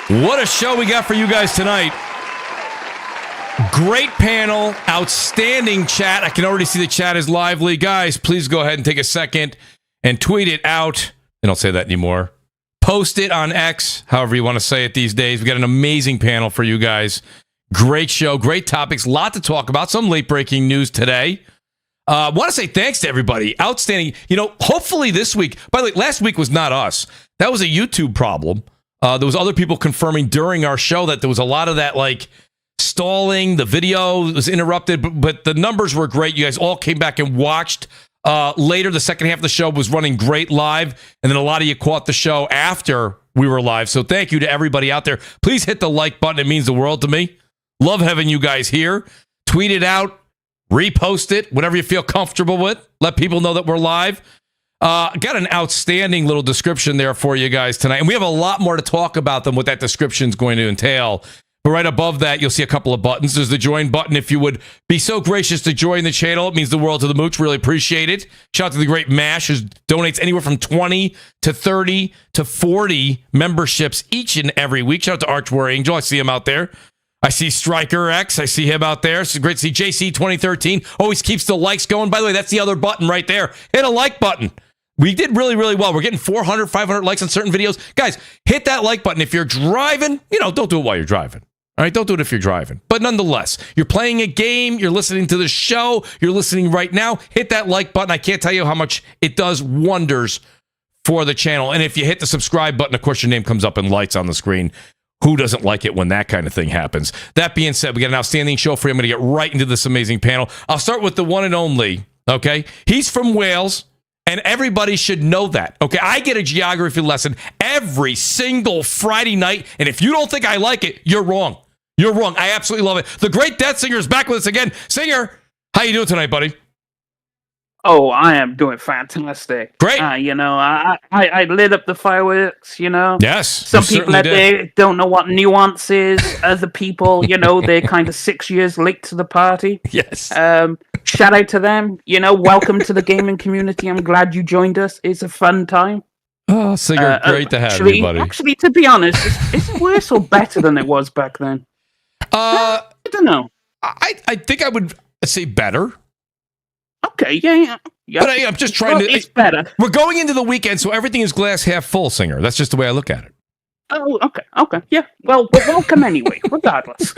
What a show we got for you guys tonight. Great panel, outstanding chat. I can already see the chat is lively. Guys, please go ahead and take a second and tweet it out. They don't say that anymore. Post it on X, however you want to say it these days. We got an amazing panel for you guys. Great show, great topics, lot to talk about. Some late-breaking news today. Want to say thanks to everybody. Outstanding. Hopefully this week, by the way, last week was not us. That was a YouTube problem. There was other people confirming during our show that there was a lot of that, like, stalling. The video was interrupted, but the numbers were great. You guys all came back and watched. Later, the second half of the show was running great live, and then a lot of you caught the show after we were live. So thank you to everybody out there. Please hit the like button. It means the world to me. Love having you guys here. Tweet it out. Repost it. Whatever you feel comfortable with. Let people know that we're live. Got an outstanding little description there for you guys tonight. And we have a lot more to talk about than what that description is going to entail. But right above that, you'll see a couple of buttons. There's the join button. If you would be so gracious to join the channel, it means the world to the Mooch. Really appreciate it. Shout out to the great Mash, who donates anywhere from 20 to 30 to 40 memberships each and every week. Shout out to Arch Warrior Angel. I see him out there. I see Striker X. I see him out there. It's great to see JC 2013. Always keeps the likes going. By the way, that's the other button right there. Hit a like button. We did really, really well. We're getting 400, 500 likes on certain videos. Guys, hit that like button. If you're driving, don't do it while you're driving. All right, don't do it if you're driving. But nonetheless, you're playing a game, you're listening to the show, you're listening right now, hit that like button. I can't tell you how much it does wonders for the channel. And if you hit the subscribe button, of course, your name comes up in lights on the screen. Who doesn't like it when that kind of thing happens? That being said, we got an outstanding show for you. I'm going to get right into this amazing panel. I'll start with the one and only, okay? He's from Wales. And everybody should know that, okay? I get a geography lesson every single Friday night, and if you don't think I like it, you're wrong. You're wrong. I absolutely love it. The great Death Singer is back with us again. Singer, how you doing tonight, buddy? Oh, I am doing fantastic. Great. I lit up the fireworks, Yes. Some people out there don't know what nuance is. Other people, they're kind of 6 years late to the party. Yes. Shout out to them. Welcome to the gaming community. I'm glad you joined us. It's a fun time. Oh, Singer, great to have you, buddy. Actually, to be honest, is it worse or better than it was back then? I don't know. I think I would say better. Okay, yeah. But I'm just trying to... It's better. We're going into the weekend, so everything is glass half full, Singer. That's just the way I look at it. Oh, okay. Yeah, well, welcome anyway, regardless.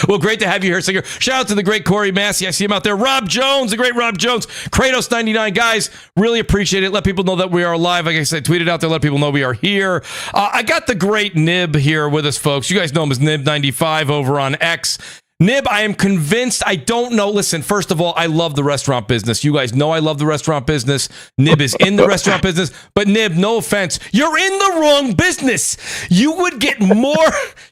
Well, great to have you here, Singer. Shout out to the great Corey Massey. I see him out there. Rob Jones, the great Rob Jones. Kratos99. Guys, really appreciate it. Let people know that we are live. Like I said, tweet it out there. Let people know we are here. I got the great Nib here with us, folks. You guys know him as Nib95 over on X. Nib, I am convinced. I don't know. Listen, first of all, I love the restaurant business. You guys know I love the restaurant business. Nib is in the restaurant business. But Nib, no offense, you're in the wrong business. You would get more.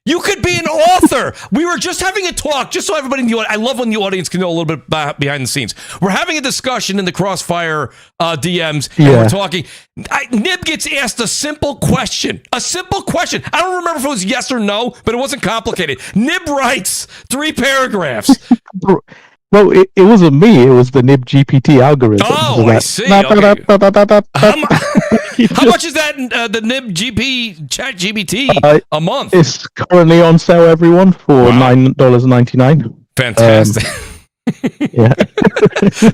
You could be an author. We were just having a talk, just so everybody in the audience, I love when the audience can know a little bit behind the scenes. We're having a discussion in the Crossfire DMs, and we're talking. Nib gets asked a simple question. A simple question. I don't remember if it was yes or no, but it wasn't complicated. Nib writes 3 paragraphs. Well, it wasn't me. It was the Nib GPT algorithm. Oh, so I see. Okay. How much is that the Nib GP Chat GPT a month? It's currently on sale, everyone, for $9.99. Fantastic. Yeah.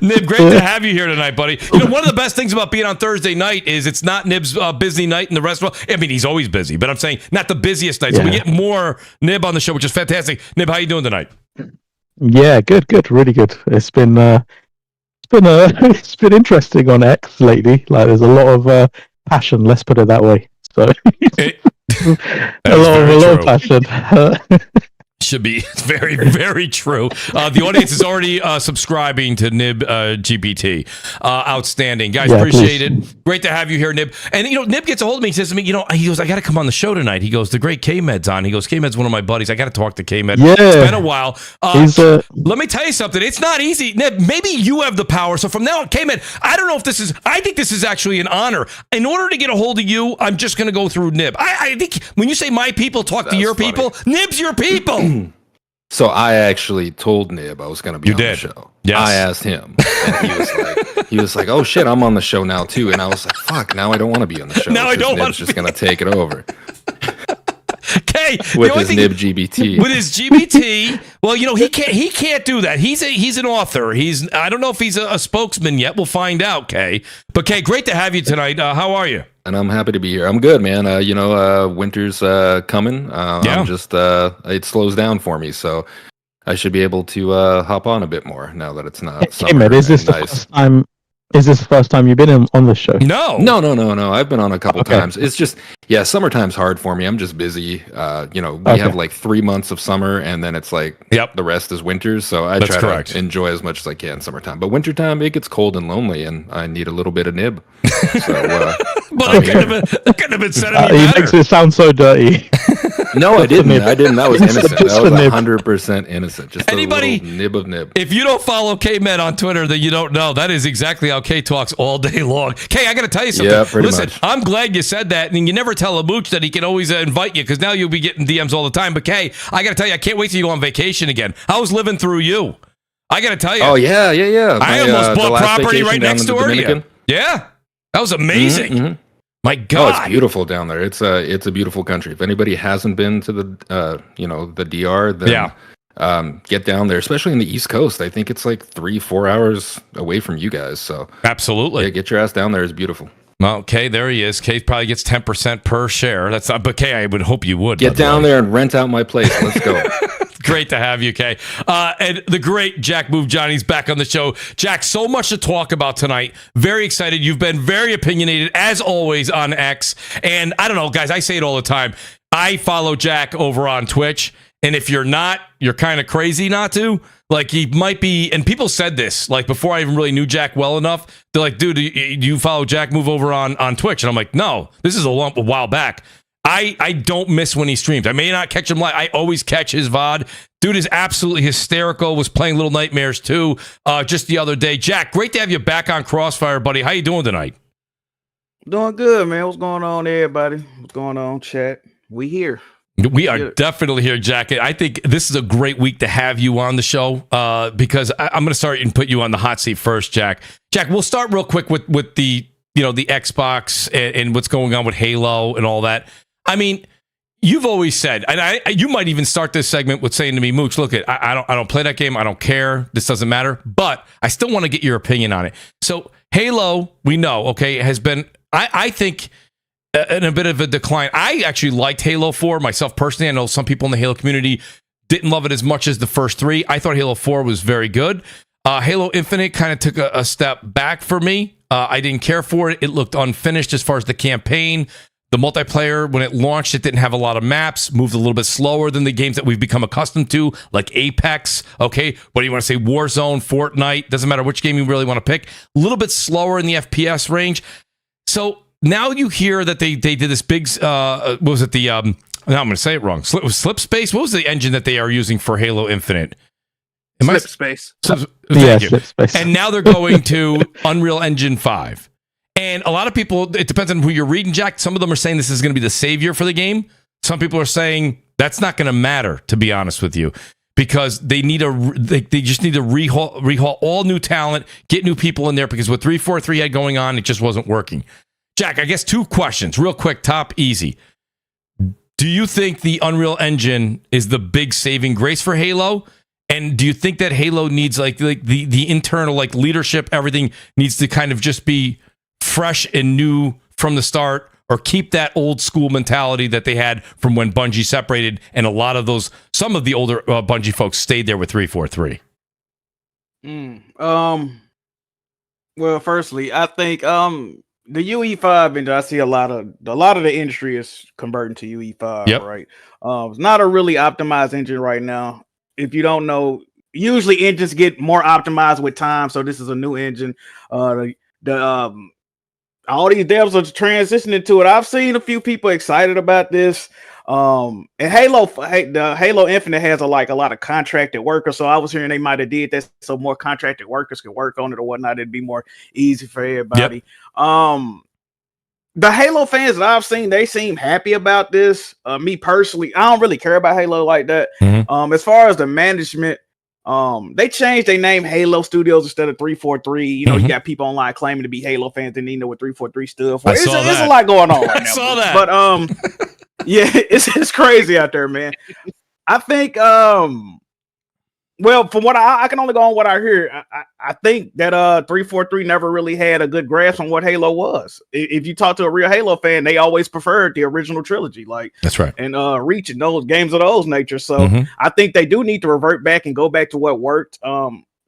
Nib, great to have you here tonight, buddy. One of the best things about being on Thursday night is it's not Nib's busy night in the restaurant. I mean, he's always busy, but I'm saying not the busiest night. So we get more Nib on the show, which is fantastic. Nib, how you doing tonight? Yeah, good, really good. It's been interesting on X lately. Like, there's a lot of passion. Let's put it that way. So a lot of passion. Should be very, very true. The audience is already subscribing to Nib GPT. Outstanding. Guys, appreciate it. Great to have you here, Nib. And, Nib gets a hold of me. He says to me, he goes, I got to come on the show tonight. He goes, the great K-Med's on. He goes, K-Med's one of my buddies. I got to talk to K-Med. Yeah. It's been a while. Let me tell you something. It's not easy. Nib, maybe you have the power. So from now on, K-Med, I don't know if I think this is actually an honor. In order to get a hold of you, I'm just going to go through Nib. I think when you say my people talk to your people, Nib's your people. So I actually told Nib I was going to be on the show. Yes. I asked him, and he was like, "Oh shit, I'm on the show now too." And I was like, "Fuck, now I don't want to be on the show." Now I don't want to. Just going to take it over. Okay, with his nib GBT. With his GBT, well, he can't do that. He's an author. I don't know if he's a spokesman yet. We'll find out, Kay. But Kay, great to have you tonight. How are you? And I'm happy to be here. I'm good, man. Winter's coming. I'm just it slows down for me, so I should be able to hop on a bit more now that it's not summer. Hey, man, is this the first time? Is this the first time you've been on the show? No. I've been on a couple times. It's just, summertime's hard for me. I'm just busy. We have like 3 months of summer, and then it's like the rest is winters. So I try to enjoy as much as I can summertime. But wintertime, it gets cold and lonely, and I need a little bit of nib. So, but I couldn't have been said any better. He makes it sound so dirty. No, I didn't. That was innocent. That was 100% innocent. Just anybody, a little nib of nib. If you don't follow K-Med on Twitter, then you don't know. That is exactly how K talks all day long. K, I got to tell you something. Yeah, pretty much. I'm glad you said that. And you never tell a Mooch that he can always invite you, because now you'll be getting DMs all the time. But K, I got to tell you, I can't wait till you go on vacation again. I was living through you. I got to tell you. Oh, yeah. I almost bought property right next door to you. Yeah. That was amazing. Mm-hmm. My God, it's beautiful down there. It's a beautiful country. If anybody hasn't been to the the DR, then get down there, especially in the East Coast. I think it's like 3-4 hours away from you guys. So absolutely, get your ass down there. It's beautiful. Well, Kay, there he is. Kay probably gets 10% per share. That's not, but Kay, I would hope you would get down there and rent out my place. Let's go. Great to have you, Kay. And the great Jack Move Johnny's back on the show. Jack, so much to talk about tonight. Very excited. You've been very opinionated, as always, on X. And I don't know, guys, I say it all the time. I follow Jack over on Twitch. And if you're not, you're kind of crazy not to. Like, he might be, and people said this, like, before I even really knew Jack well enough. They're like, dude, do you follow Jack Move over on Twitch? And I'm like, no, this is a while back. I don't miss when he streams. I may not catch him live. I always catch his VOD. Dude is absolutely hysterical. Was playing Little Nightmares too just the other day. Jack, great to have you back on Crossfire, buddy. How you doing tonight? Doing good, man. What's going on, everybody? What's going on, chat? We here. We are definitely here, Jack. I think this is a great week to have you on the show because I'm going to start and put you on the hot seat first, Jack. Jack, we'll start real quick with the the Xbox and what's going on with Halo and all that. I mean, you've always said, and you might even start this segment with saying to me, Mooch, look, I don't play that game. I don't care. This doesn't matter. But I still want to get your opinion on it. So Halo, we know, okay, has been, I think, in a bit of a decline. I actually liked Halo 4 myself personally. I know some people in the Halo community didn't love it as much as the first three. I thought Halo 4 was very good. Halo Infinite kind of took a step back for me. I didn't care for it. It looked unfinished as far as the campaign. The multiplayer, when it launched, it didn't have a lot of maps, moved a little bit slower than the games that we've become accustomed to, like Apex, okay? What do you want to say? Warzone, Fortnite, doesn't matter which game you really want to pick. A little bit slower in the FPS range. So now you hear that they did this big, what was it? Now I'm going to say it wrong. Slipspace? What was the engine that they are using for Halo Infinite? Slipspace. Slipspace. And now they're going to Unreal Engine 5. And a lot of people, it depends on who you're reading, Jack. Some of them are saying this is going to be the savior for the game. Some people are saying that's not going to matter, to be honest with you, because they just need to rehaul all new talent, get new people in there, because what 343 had going on, it just wasn't working. Jack, I guess 2 questions, real quick, top easy. Do you think the Unreal Engine is the big saving grace for Halo? And do you think that Halo needs like the internal like leadership, everything needs to kind of just be fresh and new from the start, or keep that old school mentality that they had from when Bungie separated, and some of the older Bungie folks stayed there with 343? Well, firstly, I think the UE5, and I see a lot of the industry is converting to UE5, right? It's not a really optimized engine right now. If you don't know, usually engines get more optimized with time, so this is a new engine. All these devs are transitioning to it. I've seen a few people excited about this. And the Halo Infinite has a lot of contracted workers. So I was hearing they might have did that so more contracted workers could work on it or whatnot. It'd be more easy for everybody. Yep. The Halo fans that I've seen, they seem happy about this. Me personally, I don't really care about Halo like that. Mm-hmm. As far as the management, they changed their name Halo Studios instead of 343. You know, you got people online claiming to be Halo fans and they know what 343 stood for. It's a lot going on right now. I saw that. But Yeah, it's crazy out there, man. I think well, from what I can only go on what I hear. I think that 343 never really had a good grasp on what Halo was. If you talk to a real Halo fan, they always preferred the original trilogy, like that's right, and Reach and those games of those nature. So I think they do need to revert back and go back to what worked.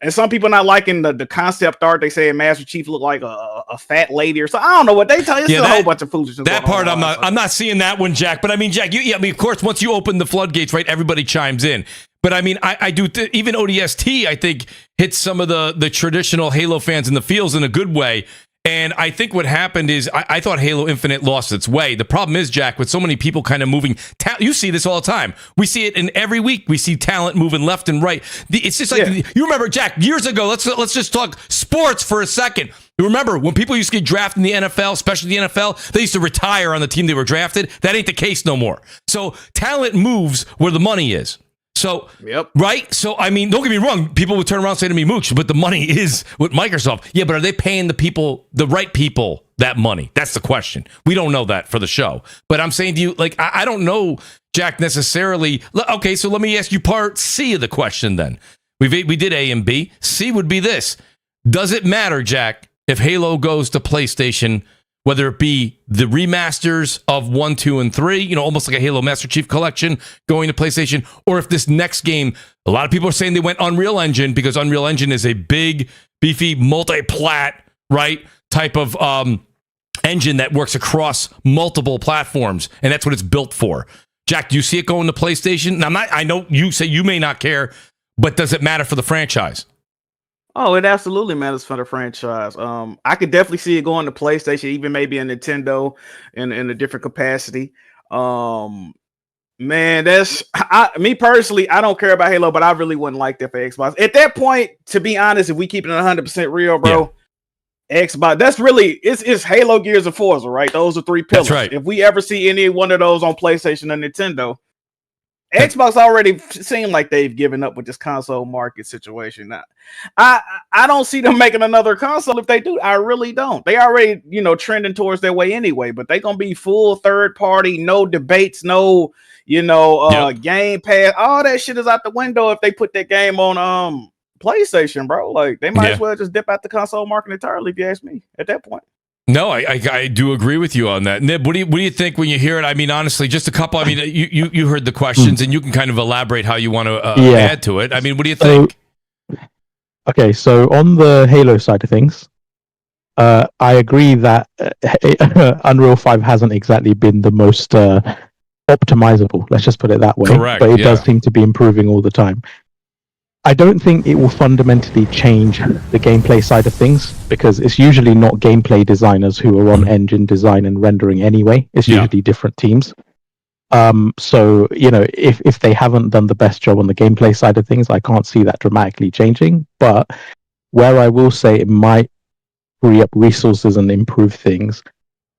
And some people not liking the concept art. They say Master Chief looked like a fat lady or something. I don't know what they tell you. It's a whole bunch of foolishness. That part I'm not seeing that one, Jack. But I mean, Jack, I mean, of course, once you open the floodgates, right, everybody chimes in. But I mean, I do even ODST, I think, hits some of the traditional Halo fans in the feels in a good way. And I think what happened is I thought Halo Infinite lost its way. The problem is, Jack, with so many people kind of moving, you see this all the time. We see it in every week. We see talent moving left and right. It's just like, you remember, Jack, years ago, let's just talk sports for a second. You remember when people used to get drafted in the NFL, especially the NFL, they used to retire on the team they were drafted. That ain't the case no more. So talent moves where the money is. So, right? So, I mean, don't get me wrong. People would turn around and say to me, Mooch, but the money is with Microsoft. Yeah, but are they paying the right people, that money? That's the question. We don't know that for the show. But I'm saying to you, like, I don't know, Jack, necessarily. Okay, so let me ask you part C of the question then. We did A and B. C would be this. Does it matter, Jack, if Halo goes to PlayStation, whether it be the remasters of 1, 2, and 3, almost like a Halo Master Chief collection going to PlayStation, or if this next game, a lot of people are saying they went Unreal Engine because Unreal Engine is a big, beefy, multi-plat, right, type of engine that works across multiple platforms, and that's what it's built for. Jack, do you see it going to PlayStation? Now, I know you say you may not care, but does it matter for the franchise? Oh, it absolutely matters for the franchise. I could definitely see it going to PlayStation, even maybe a Nintendo in a different capacity. Man, me personally, I don't care about Halo, but I really wouldn't like that for Xbox. At that point, to be honest, if we keep it 100% real, bro, Xbox, that's really, it's Halo, Gears, and Forza, right? Those are three pillars. That's right. If we ever see any one of those on PlayStation or Nintendo, Xbox already seemed like they've given up with this console market situation. I don't see them making another console. If they do, I really don't. They already, trending towards their way anyway, but they're going to be full third party, no debates, no, Game Pass. All that shit is out the window if they put that game on PlayStation, bro. Like, they might as well just dip out the console market entirely, if you ask me, at that point. No, I do agree with you on that. Nib, what do you think when you hear it? I mean, honestly, just a couple. I mean, you heard the questions, and you can kind of elaborate how you want to add to it. I mean, what do you think? Okay, so on the Halo side of things, I agree that Unreal 5 hasn't exactly been the most optimizable. Let's just put it that way. Correct. But it does seem to be improving all the time. I don't think it will fundamentally change the gameplay side of things, because it's usually not gameplay designers who are on engine design and rendering anyway. It's usually different teams. So, if they haven't done the best job on the gameplay side of things, I can't see that dramatically changing. But where I will say it might free up resources and improve things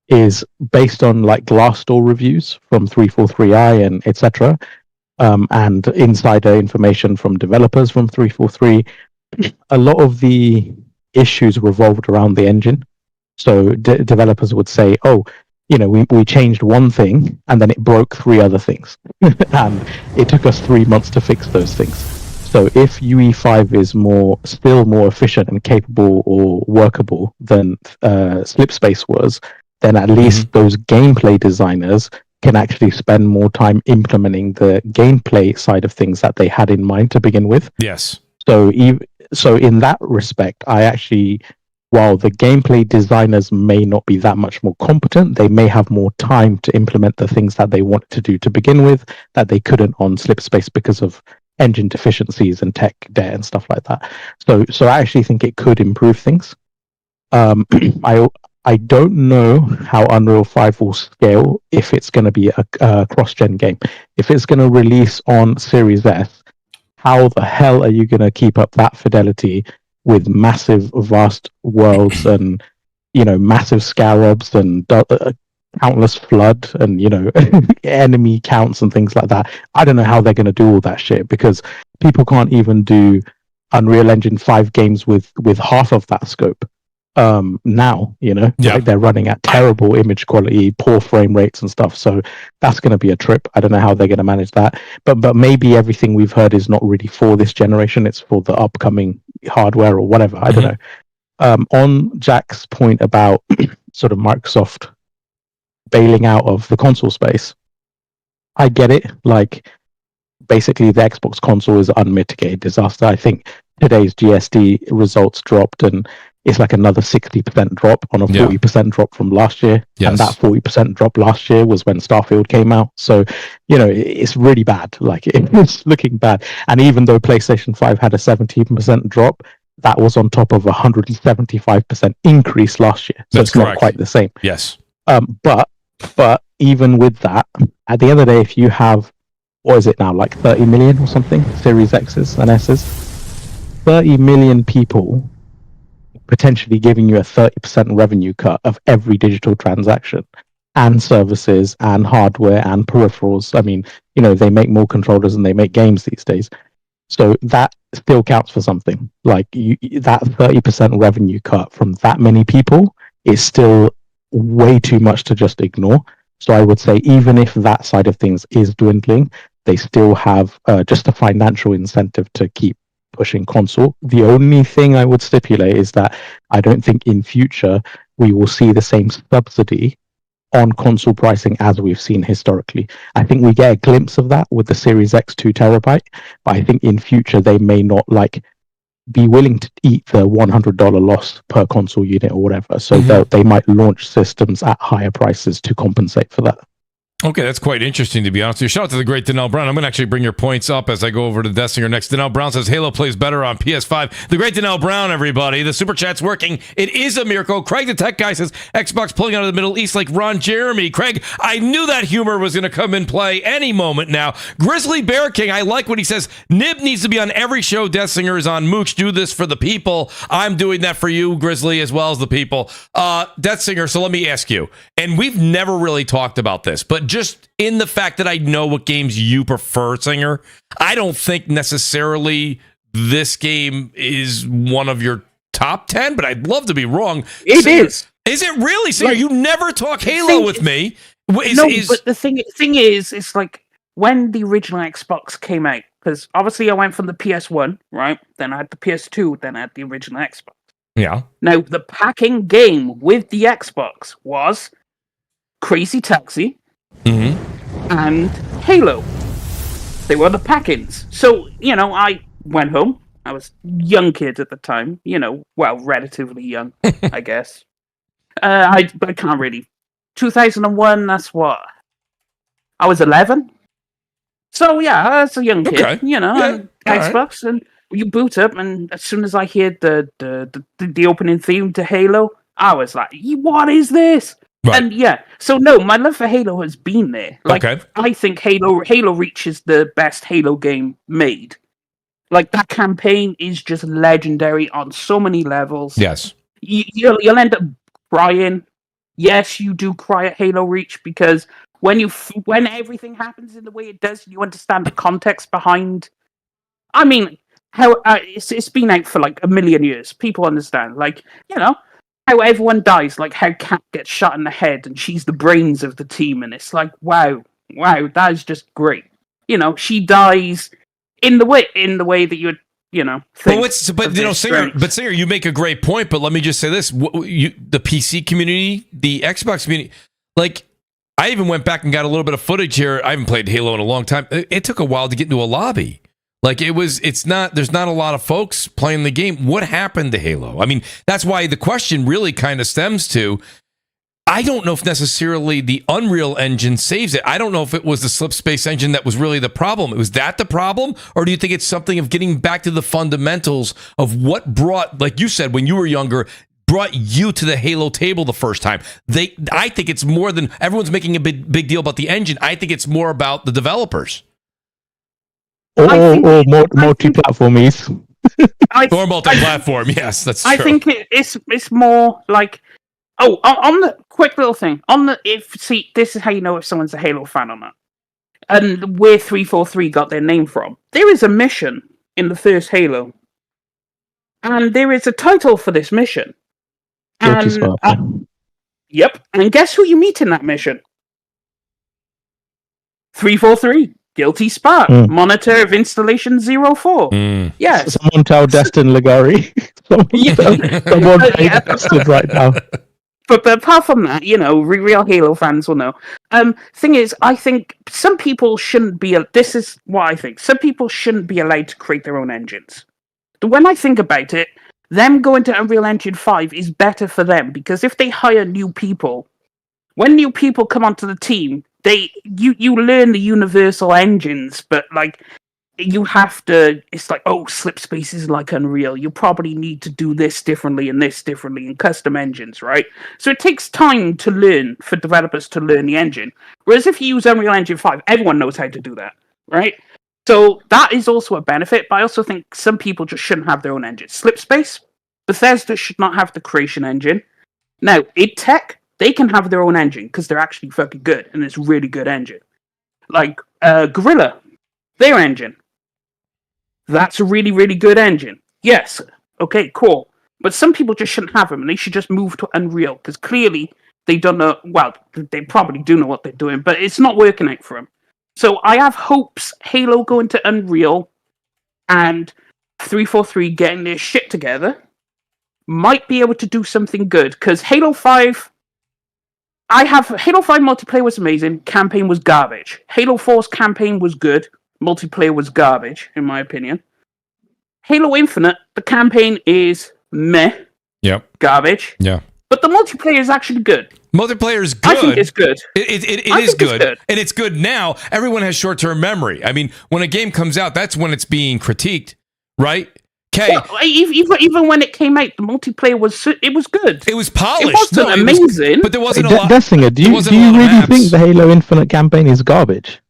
is based on like Glassdoor reviews from 343i and etc. And insider information from developers from 343, a lot of the issues revolved around the engine. So developers would say, we changed one thing and then it broke 3 other things. And it took us 3 months to fix those things. So if UE5 is still more efficient and capable or workable than Slipspace was, then at least those gameplay designers can actually spend more time implementing the gameplay side of things that they had in mind to begin with. Yes. So in that respect, I actually, while the gameplay designers may not be that much more competent, they may have more time to implement the things that they wanted to do to begin with that they couldn't on Slipspace because of engine deficiencies and tech debt and stuff like that. So I actually think it could improve things. I don't know how Unreal 5 will scale if it's going to be a cross-gen game. If it's going to release on Series S, how the hell are you going to keep up that fidelity with massive, vast worlds and, massive scarabs and countless flood and, enemy counts and things like that? I don't know how they're going to do all that shit, because people can't even do Unreal Engine 5 games with half of that scope. now, like they're running at terrible image quality, poor frame rates and stuff. So that's going to be a trip. I don't know how they're going to manage that, but maybe everything we've heard is not really for this generation. It's for the upcoming hardware or whatever. I don't know. On Jack's point about sort of Microsoft bailing out of the console space, I get it. Like, basically the Xbox console is an unmitigated disaster. I think today's GSD results dropped, and it's like another 60% drop on a 40% drop from last year. Yes. And that 40% drop last year was when Starfield came out. So, it's really bad. Like, it's looking bad. And even though PlayStation 5 had a 17% drop, that was on top of a 175% increase last year. So it's correct. Not quite the same. Yes. But even with that, at the end of the day, if you have, what is it now, like 30 million or something, Series X's and S's, 30 million people potentially giving you a 30% revenue cut of every digital transaction and services and hardware and peripherals. I mean, they make more controllers than they make games these days. So that still counts for something. Like, that 30% revenue cut from that many people is still way too much to just ignore. So I would say, even if that side of things is dwindling, they still have just a financial incentive to keep pushing console. The only thing I would stipulate is that I don't think in future we will see the same subsidy on console pricing as we've seen historically. I think we get a glimpse of that with the Series X 2 terabyte, but I think in future they may not be willing to eat the $100 loss per console unit or whatever. So they might launch systems at higher prices to compensate for that. Okay, that's quite interesting, to be honest with you. Shout out to the great Danelle Brown. I'm going to actually bring your points up as I go over to Dessinger next. Danelle Brown says Halo plays better on PS5. The great Danelle Brown, everybody. The super chat's working. It is a miracle. Craig the tech guy says Xbox pulling out of the Middle East like Ron Jeremy. Craig, I knew that humor was going to come in play any moment now. Grizzly Bear King, I like what he says. Nib needs to be on every show. Dessinger is on Mooch. Do this for the people. I'm doing that for you, Grizzly, as well as the people. Dessinger, so let me ask you, and we've never really talked about this, but just in the fact that I know what games you prefer, Singer, I don't think necessarily this game is one of your top 10, but I'd love to be wrong. It Singer, is. Is it really, Singer? You never talk Halo with me. But the thing is, it's like when the original Xbox came out, because obviously I went from the PS1, right? Then I had the PS2, then I had the original Xbox. Yeah. Now, the packing game with the Xbox was Crazy Taxi, and Halo. They were the pack-ins. So, I went home. I was a young kid at the time. Relatively young, I guess. I can't really. 2001, that's what? I was 11. So, yeah, I was a young kid, Xbox, right. And you boot up, and as soon as I hear the opening theme to Halo, I was like, what is this? Right. And so no, my love for Halo has been there. I think Halo Reach is the best Halo game made. Like, that campaign is just legendary on so many levels. Yes, you'll end up crying. Yes, you do cry at Halo Reach because when everything happens in the way it does, you understand the context behind. I mean, how it's been out for like a million years. People understand, how everyone dies, like how Kat gets shot in the head and she's the brains of the team, and it's like, wow, that is just great. She dies in the way that you would, think. Singer, you make a great point, but let me just say this. The PC community, the Xbox community, I even went back and got a little bit of footage here. I haven't played Halo in a long time. It took a while to get into a lobby. There's not a lot of folks playing the game. What happened to Halo? I mean, that's why the question really kind of stems to, I don't know if necessarily the Unreal Engine saves it. I don't know if it was the Slipspace engine that was really the problem. Was that the problem? Or do you think it's something of getting back to the fundamentals of what brought, like you said, when you were younger, brought you to the Halo table the first time? I think it's more than, everyone's making a big deal about the engine. I think it's more about the developers. Or multi-platformies. Or multi-platform, yes, that's true. I think it's more like, on the quick little thing, this is how you know if someone's a Halo fan or not. And where 343 got their name from. There is a mission in the first Halo. And there is a title for this mission. Guilty Spark. Yep. And guess who you meet in that mission? 343. Guilty Spark. Monitor of installation 04. Yes. Someone tell Destin Ligari. Someone pay Destin right now. But apart from that, real Halo fans will know. Thing is, I think some people shouldn't be. This is what I think. Some people shouldn't be allowed to create their own engines. When I think about it, them going to Unreal Engine 5 is better for them, because if they hire new people, when new people come onto the team, you learn the universal engines, but like you have to. It's like, slip space is like Unreal. You probably need to do this differently and custom engines, right? So it takes time to learn for developers to learn the engine. Whereas if you use Unreal Engine 5, everyone knows how to do that, right? So that is also a benefit, but I also think some people just shouldn't have their own engine. Slipspace, Bethesda should not have the creation engine. Now, id Tech, they can have their own engine because they're actually fucking good, and it's a really good engine. Like Guerrilla, their engine. That's a really, really good engine. Yes, okay, cool. But some people just shouldn't have them, and they should just move to Unreal, because clearly they don't know, well, they probably do know what they're doing, but it's not working out for them. So I have hopes Halo going to Unreal and 343 getting their shit together might be able to do something good, because Halo 5 multiplayer was amazing, campaign was garbage. Halo 4's campaign was good, multiplayer was garbage, in my opinion. Halo Infinite, the campaign is meh. Yep. Garbage. Yeah. But the multiplayer is actually good. Multiplayer is good. I think it's good. It is good. And it's good now. Everyone has short-term memory. I mean, when a game comes out, that's when it's being critiqued, right? Okay. Well, even when it came out, the multiplayer was good. It was polished. It wasn't amazing. But there wasn't a lot. Dessinger, do you really think the Halo Infinite campaign is garbage?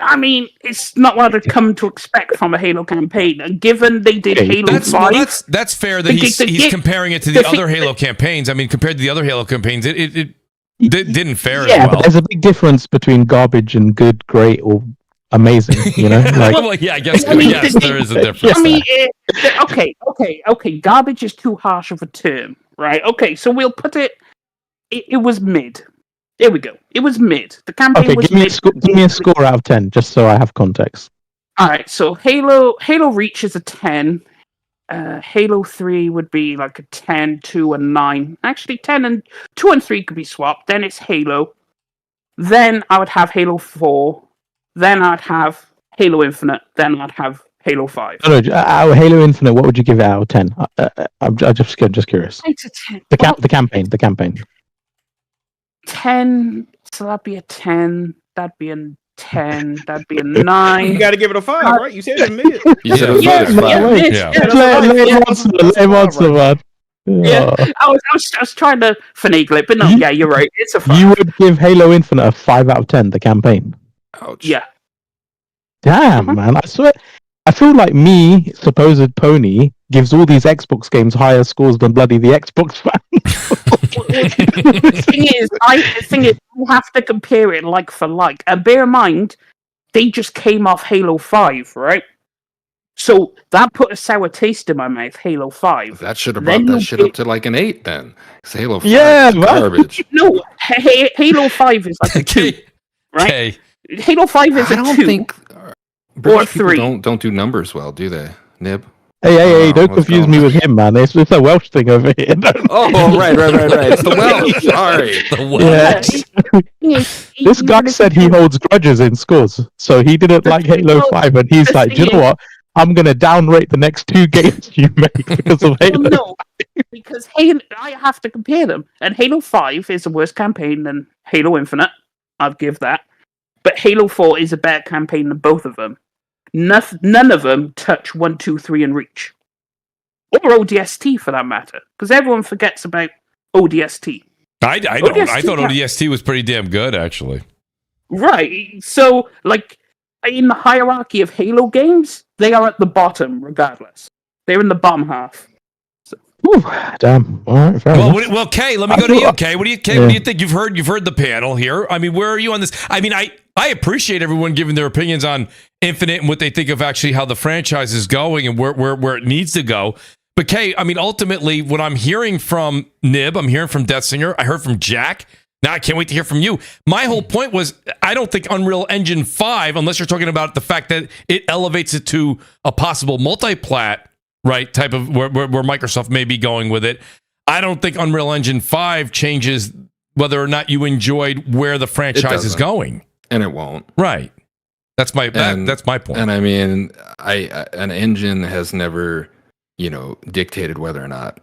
I mean, it's not what I'd come to expect from a Halo campaign. And given they did Halo 5... that's fair that he's comparing it to the other Halo campaigns. I mean, compared to the other Halo campaigns, it didn't fare as well. But there's a big difference between garbage and good, great, or amazing, Like, well, yeah, I guess there is a difference. I mean, okay. Garbage is too harsh of a term, right? Okay, so we'll put it was mid. There we go. It was mid. The campaign was mid. Give me a score out of 10, just so I have context. All right, so Halo Reach is a 10. Halo 3 would be like a 10, 2, and 9. Actually, 2 and 3 could be swapped. Then it's Halo. Then I would have Halo 4. Then I'd have Halo Infinite. Then I'd have Halo 5. No, Halo Infinite, what would you give it out of 10? I'm just curious. 8 to 10. The campaign. 10, so that'd be a 10, that'd be a 10, that'd be a 9. You gotta give it a 5, right? You said it's mid. You said it was mid. I was trying to finagle it, but no, you're right. It's a 5. You would give Halo Infinite a 5 out of 10, the campaign? Ouch. Yeah. Damn, man, I swear. I feel like me, supposed pony, gives all these Xbox games higher scores than bloody the Xbox fan. The thing is, you have to compare it like for like. And bear in mind, they just came off Halo 5, right? So that put a sour taste in my mouth, Halo 5. That should have brought that shit up to like an 8 then. Because Halo 5 is garbage. No, Halo 5 is like a 2, right? Halo 5 is a 2. I don't think British or 3. Don't do numbers well, do they? Nib? Hey, don't confuse me with him, man. It's a Welsh thing over here. Oh, right. It's the Welsh. Sorry. The Welsh. Yeah. This guy said he holds grudges in scores, so he didn't like Halo 5, and he's like, do you know what? I'm going to downrate the next 2 games you make because of Halo. No, because I have to compare them. And Halo 5 is a worse campaign than Halo Infinite. I'll give that. But Halo 4 is a better campaign than both of them. None of them touch 1, 2, 3 and Reach. Or ODST for that matter. Because everyone forgets about ODST. I thought ODST was pretty damn good, actually. Right. So, like, in the hierarchy of Halo games, they are at the bottom, regardless. They're in the bottom half. So. Ooh, damn. All right, fair enough. Well, Kay, let me go to you. Kay, what do you think? You've heard the panel here. I mean, where are you on this? I mean, I appreciate everyone giving their opinions on Infinite and what they think of actually how the franchise is going and where it needs to go. But Kay, I mean, ultimately, what I'm hearing from Nib, I'm hearing from Deathsinger, I heard from Jack. Now I can't wait to hear from you. My whole point was, I don't think Unreal Engine 5, unless you're talking about the fact that it elevates it to a possible multi-plat, right, type of where Microsoft may be going with it. I don't think Unreal Engine 5 changes whether or not you enjoyed where the franchise is going. And it won't. Right. That's my that's my point. And I mean, an engine has never, dictated whether or not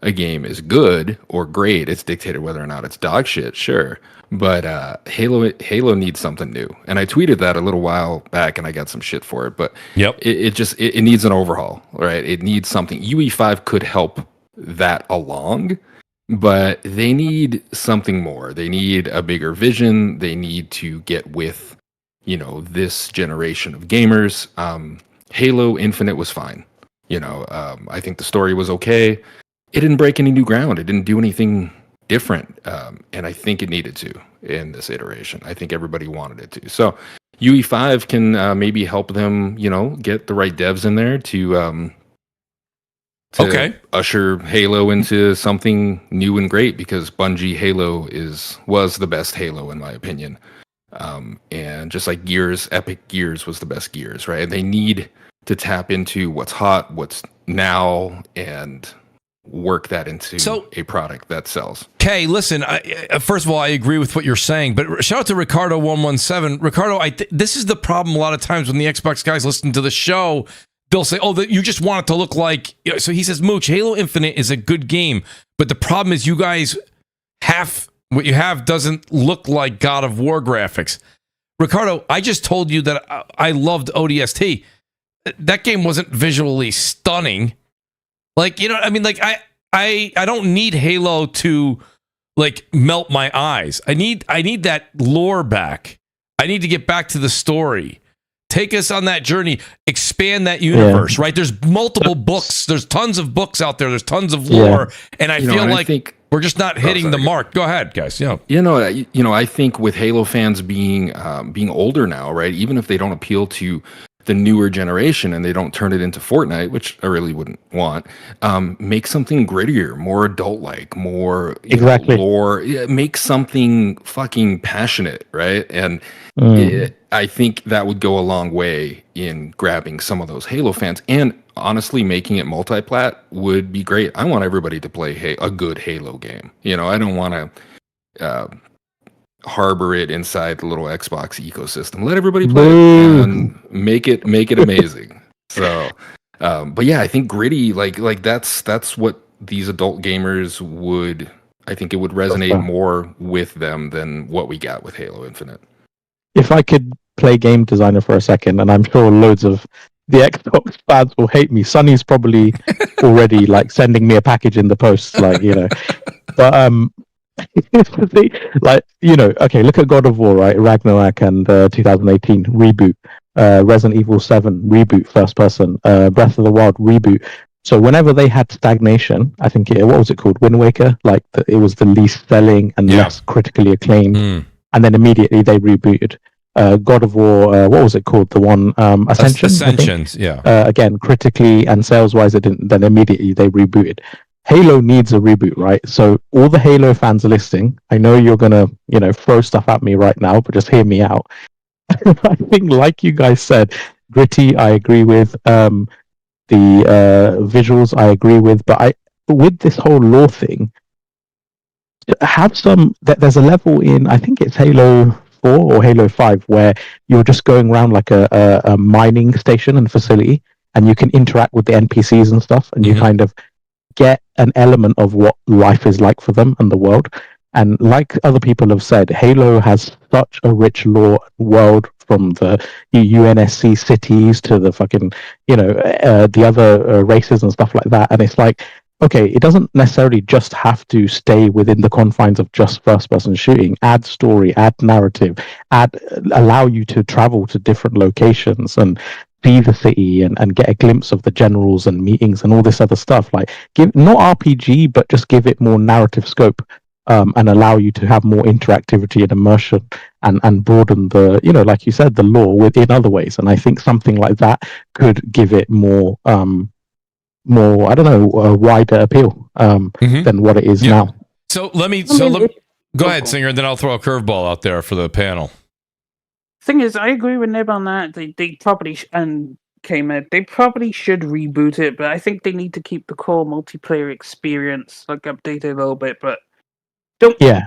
a game is good or great. It's dictated whether or not it's dog shit, sure. But Halo needs something new. And I tweeted that a little while back and I got some shit for it. But it needs an overhaul, right? It needs something. UE5 could help that along, but they need something more. They need a bigger vision. They need to get with, this generation of gamers. Halo Infinite was fine. I think the story was okay. It didn't break any new ground. It didn't do anything different. And I think it needed to in this iteration. I think everybody wanted it to. So UE5 can maybe help them, get the right devs in there to usher Halo into something new and great, because Bungie Halo was the best Halo in my opinion. And just like Gears, Epic Gears was the best Gears, right? And they need to tap into what's hot, what's now, and work that into a product that sells. Okay, listen, first of all, I agree with what you're saying, but shout out to Ricardo117. Ricardo, this is the problem a lot of times when the Xbox guys listen to the show. They'll say, you just want it to look like... So he says, Mooch, Halo Infinite is a good game, but the problem is you guys what you have doesn't look like God of War graphics. Ricardo, I just told you that I loved ODST. That game wasn't visually stunning. Like, I mean? Like, I don't need Halo to, like, melt my eyes. I need that lore back. I need to get back to the story. Take us on that journey. Expand that universe, right? There's multiple books. There's tons of books out there. There's tons of lore. And I feel like we're just not hitting the mark. Go ahead, guys. I think with Halo fans being older now, right? Even if they don't appeal to the newer generation and they don't turn it into Fortnite, which I really wouldn't want, make something grittier, more adult-like, more lore. Make something fucking passionate, right? And I think that would go a long way in grabbing some of those Halo fans. And honestly, making it multi-plat would be great. I want everybody to play a good Halo game. I don't want to harbor it inside the little Xbox ecosystem. Let everybody play it and make it amazing. So, but yeah, I think gritty, like that's what these adult gamers would. I think it would resonate more with them than what we got with Halo Infinite. If I could play game designer for a second, and I'm sure loads of the Xbox fans will hate me. Sonny's probably already like sending me a package in the post, but okay, look at God of War, right? Ragnarok and 2018 reboot, Resident Evil 7 reboot, first person, Breath of the Wild reboot. So whenever they had stagnation, I think what was it called, Wind Waker? It was the least selling and less critically acclaimed, and then immediately they rebooted. God of War, what was it called? The one Ascensions, again, critically and sales wise, it didn't. Then immediately they rebooted. Halo needs a reboot, right? So all the Halo fans are listening. I know you're gonna, throw stuff at me right now, but just hear me out. I think, like you guys said, gritty, I agree with. The visuals, I agree with. But with this whole lore thing, have some. There's a level in, I think it's Halo 4 or Halo 5, where you're just going around like a mining station and facility, and you can interact with the NPCs and stuff, and you kind of get an element of what life is like for them and the world. And like other people have said, Halo has such a rich lore world, from the UNSC cities to the fucking, the other races and stuff like that. And it's like, okay, it doesn't necessarily just have to stay within the confines of just first-person shooting. Add story, add narrative, allow you to travel to different locations and see the city and get a glimpse of the generals and meetings and all this other stuff. Like, give not RPG, but just give it more narrative scope, and allow you to have more interactivity and immersion, and broaden the, like you said, the lore within other ways. And I think something like that could give it more more, I don't know, a wider appeal than what it is now. So go ahead, Singer, and then I'll throw a curveball out there for the panel. Thing is, I agree with Nib on that. They probably they probably should reboot it, but I think they need to keep the core multiplayer experience, like update it a little bit, but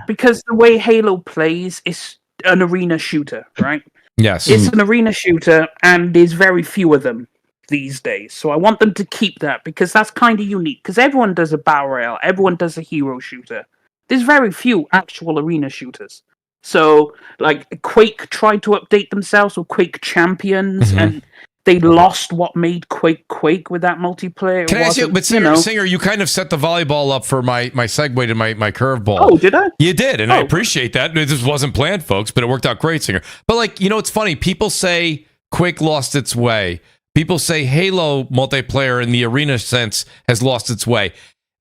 because the way Halo plays is an arena shooter, right? Yes. It's an arena shooter, and there's very few of them these days. So I want them to keep that, because that's kind of unique, because everyone does a battle royale, everyone does a hero shooter. There's very few actual arena shooters. So, like, Quake tried to update themselves with Quake Champions, and they lost what made Quake with that multiplayer. Can I ask you, but Singer, you kind of set the volleyball up for my segue to my curveball. Oh, did I? You did, and I appreciate that. This wasn't planned, folks, but it worked out great, Singer. But, like, it's funny. People say Quake lost its way. People say Halo multiplayer in the arena sense has lost its way.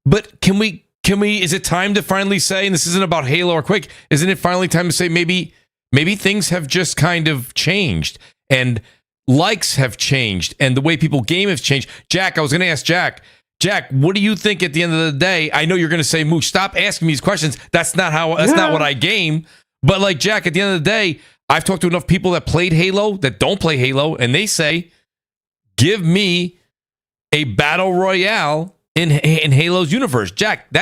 But can we, is it time to finally say, and this isn't about Halo or Quake, isn't it finally time to say maybe things have just kind of changed, and likes have changed, and the way people game has changed? Jack, I was going to ask Jack, what do you think at the end of the day? I know you're going to say, Mooch, stop asking me these questions. That's not what I game. But, like, Jack, at the end of the day, I've talked to enough people that played Halo, that don't play Halo, and they say, give me a battle royale in Halo's universe. Jack,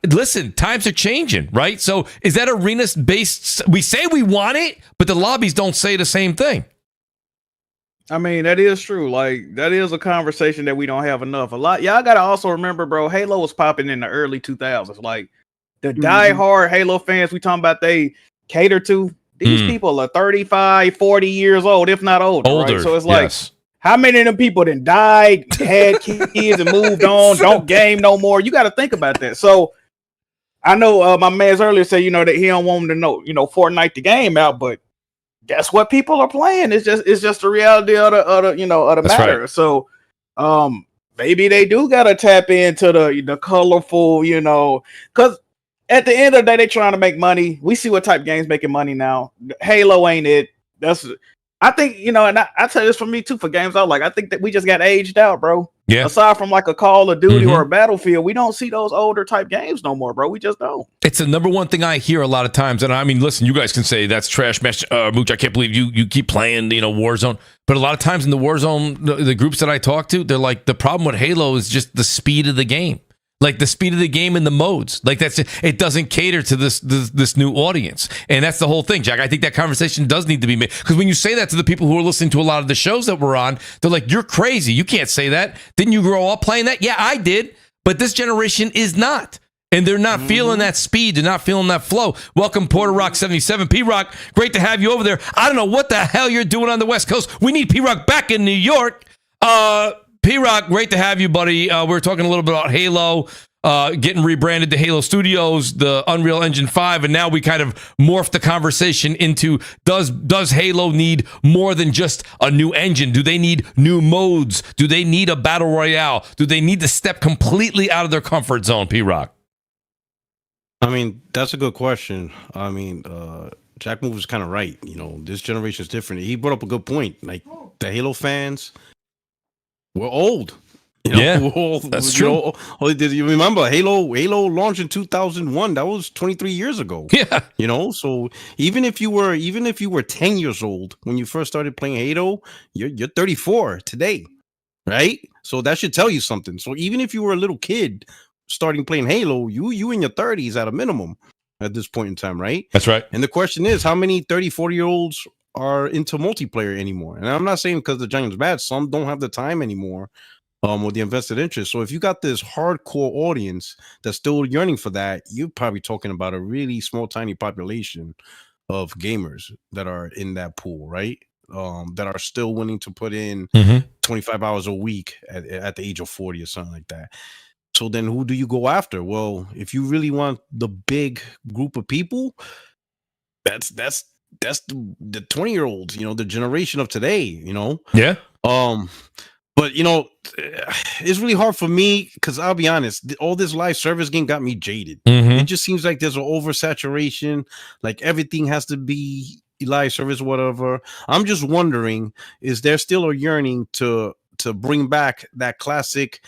listen, times are changing, right? So is that arena-based? We say we want it, but the lobbies don't say the same thing. I mean, that is true. Like, that is a conversation that we don't have enough. A lot. Y'all got to also remember, bro, Halo was popping in the early 2000s. Like, the diehard Halo fans we talking about, they cater to, these people are 35, 40 years old, if not older. Right? So it's like, how many of them people then died, had kids, and moved on, don't game no more? You got to think about that. So I know my man's earlier said, that he don't want them to know, Fortnite the game out, but that's what people are playing. It's just the reality of the matter. Right. So maybe they do got to tap into the colorful, because at the end of the day, they're trying to make money. We see what type of games making money now. Halo ain't it. I think, and I tell you this for me too, for games I think that we just got aged out, bro. Yeah. Aside from like a Call of Duty or a Battlefield, we don't see those older type games no more, bro. We just don't. It's the number one thing I hear a lot of times. And I mean, listen, you guys can say that's trash, Mooch. I can't believe you keep playing, Warzone. But a lot of times in the Warzone, the groups that I talk to, they're like, the problem with Halo is just the speed of the game. Like the speed of the game and the modes, like it doesn't cater to this new audience, and that's the whole thing, Jack. I think that conversation does need to be made, because when you say that to the people who are listening to a lot of the shows that we're on, they're like, "You're crazy! You can't say that. Didn't you grow up playing that?" Yeah, I did, but this generation is not, and they're not feeling that speed. They're not feeling that flow. Welcome, Porter Rock 77. P Rock, great to have you over there. I don't know what the hell you're doing on the West Coast. We need P Rock back in New York. P-Rock, great to have you, buddy. We were talking a little bit about Halo, getting rebranded to Halo Studios, the Unreal Engine 5, and now we kind of morphed the conversation into, does Halo need more than just a new engine? Do they need new modes? Do they need a battle royale? Do they need to step completely out of their comfort zone, P-Rock? I mean, that's a good question. I mean, Jack Move was kind of right. This generation is different. He brought up a good point. Like, the Halo fans, we're old. We're old. That's true. You remember Halo launched in 2001. That was 23 years ago. Yeah. So even if you were 10 years old when you first started playing Halo, you're 34 today, right? So that should tell you something. So even if you were a little kid starting playing Halo, you in your 30s at a minimum at this point in time, right? That's right. And the question is, how many 30, 40-year-olds are into multiplayer anymore? And I'm not saying because the Giants bad. Some don't have the time anymore, or the invested interest. So if you got this hardcore audience that's still yearning for that, you're probably talking about a really small, tiny population of gamers that are in that pool, right? That are still willing to put in 25 hours a week at the age of 40 or something like that. So then who do you go after? Well, if you really want the big group of people, that's the 20-year-olds, the generation of today, Yeah. But it's really hard for me, because I'll be honest, all this live service game got me jaded. It just seems like there's an oversaturation, like everything has to be live service, whatever. I'm just wondering, is there still a yearning to to bring back that classic.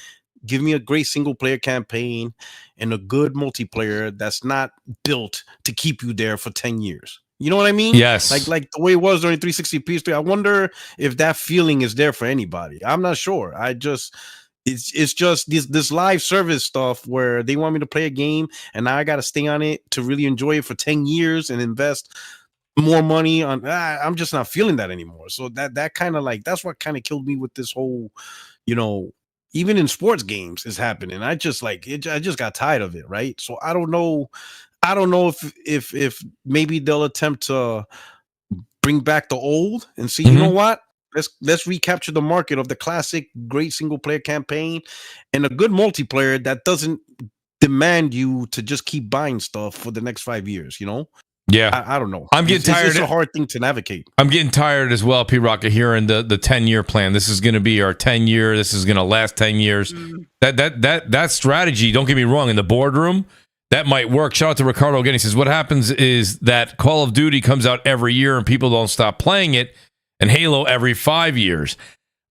Give me a great single player campaign and a good multiplayer that's not built to keep you there for 10 years. You know what I mean? Yes. Like the way it was during 360 PS3. I wonder if that feeling is there for anybody. I'm not sure. It's just this live service stuff where they want me to play a game and now I got to stay on it to really enjoy it for 10 years and invest more money on. I'm just not feeling that anymore. So that kind of like, that's what kind of killed me with this whole, even in sports games is happening. I just got tired of it, right? So I don't know if maybe they'll attempt to bring back the old and see, you know what? Let's recapture the market of the classic great single player campaign and a good multiplayer that doesn't demand you to just keep buying stuff for the next 5 years, Yeah, I don't know. I'm getting tired. It's a hard thing to navigate. I'm getting tired as well, P. Rock, of hearing the 10-year plan. This is going to be our 10-year. This is going to last 10 years. That strategy. Don't get me wrong. In the boardroom, that might work. Shout out to Ricardo again. He says what happens is that Call of Duty comes out every year and people don't stop playing it, and Halo every 5 years.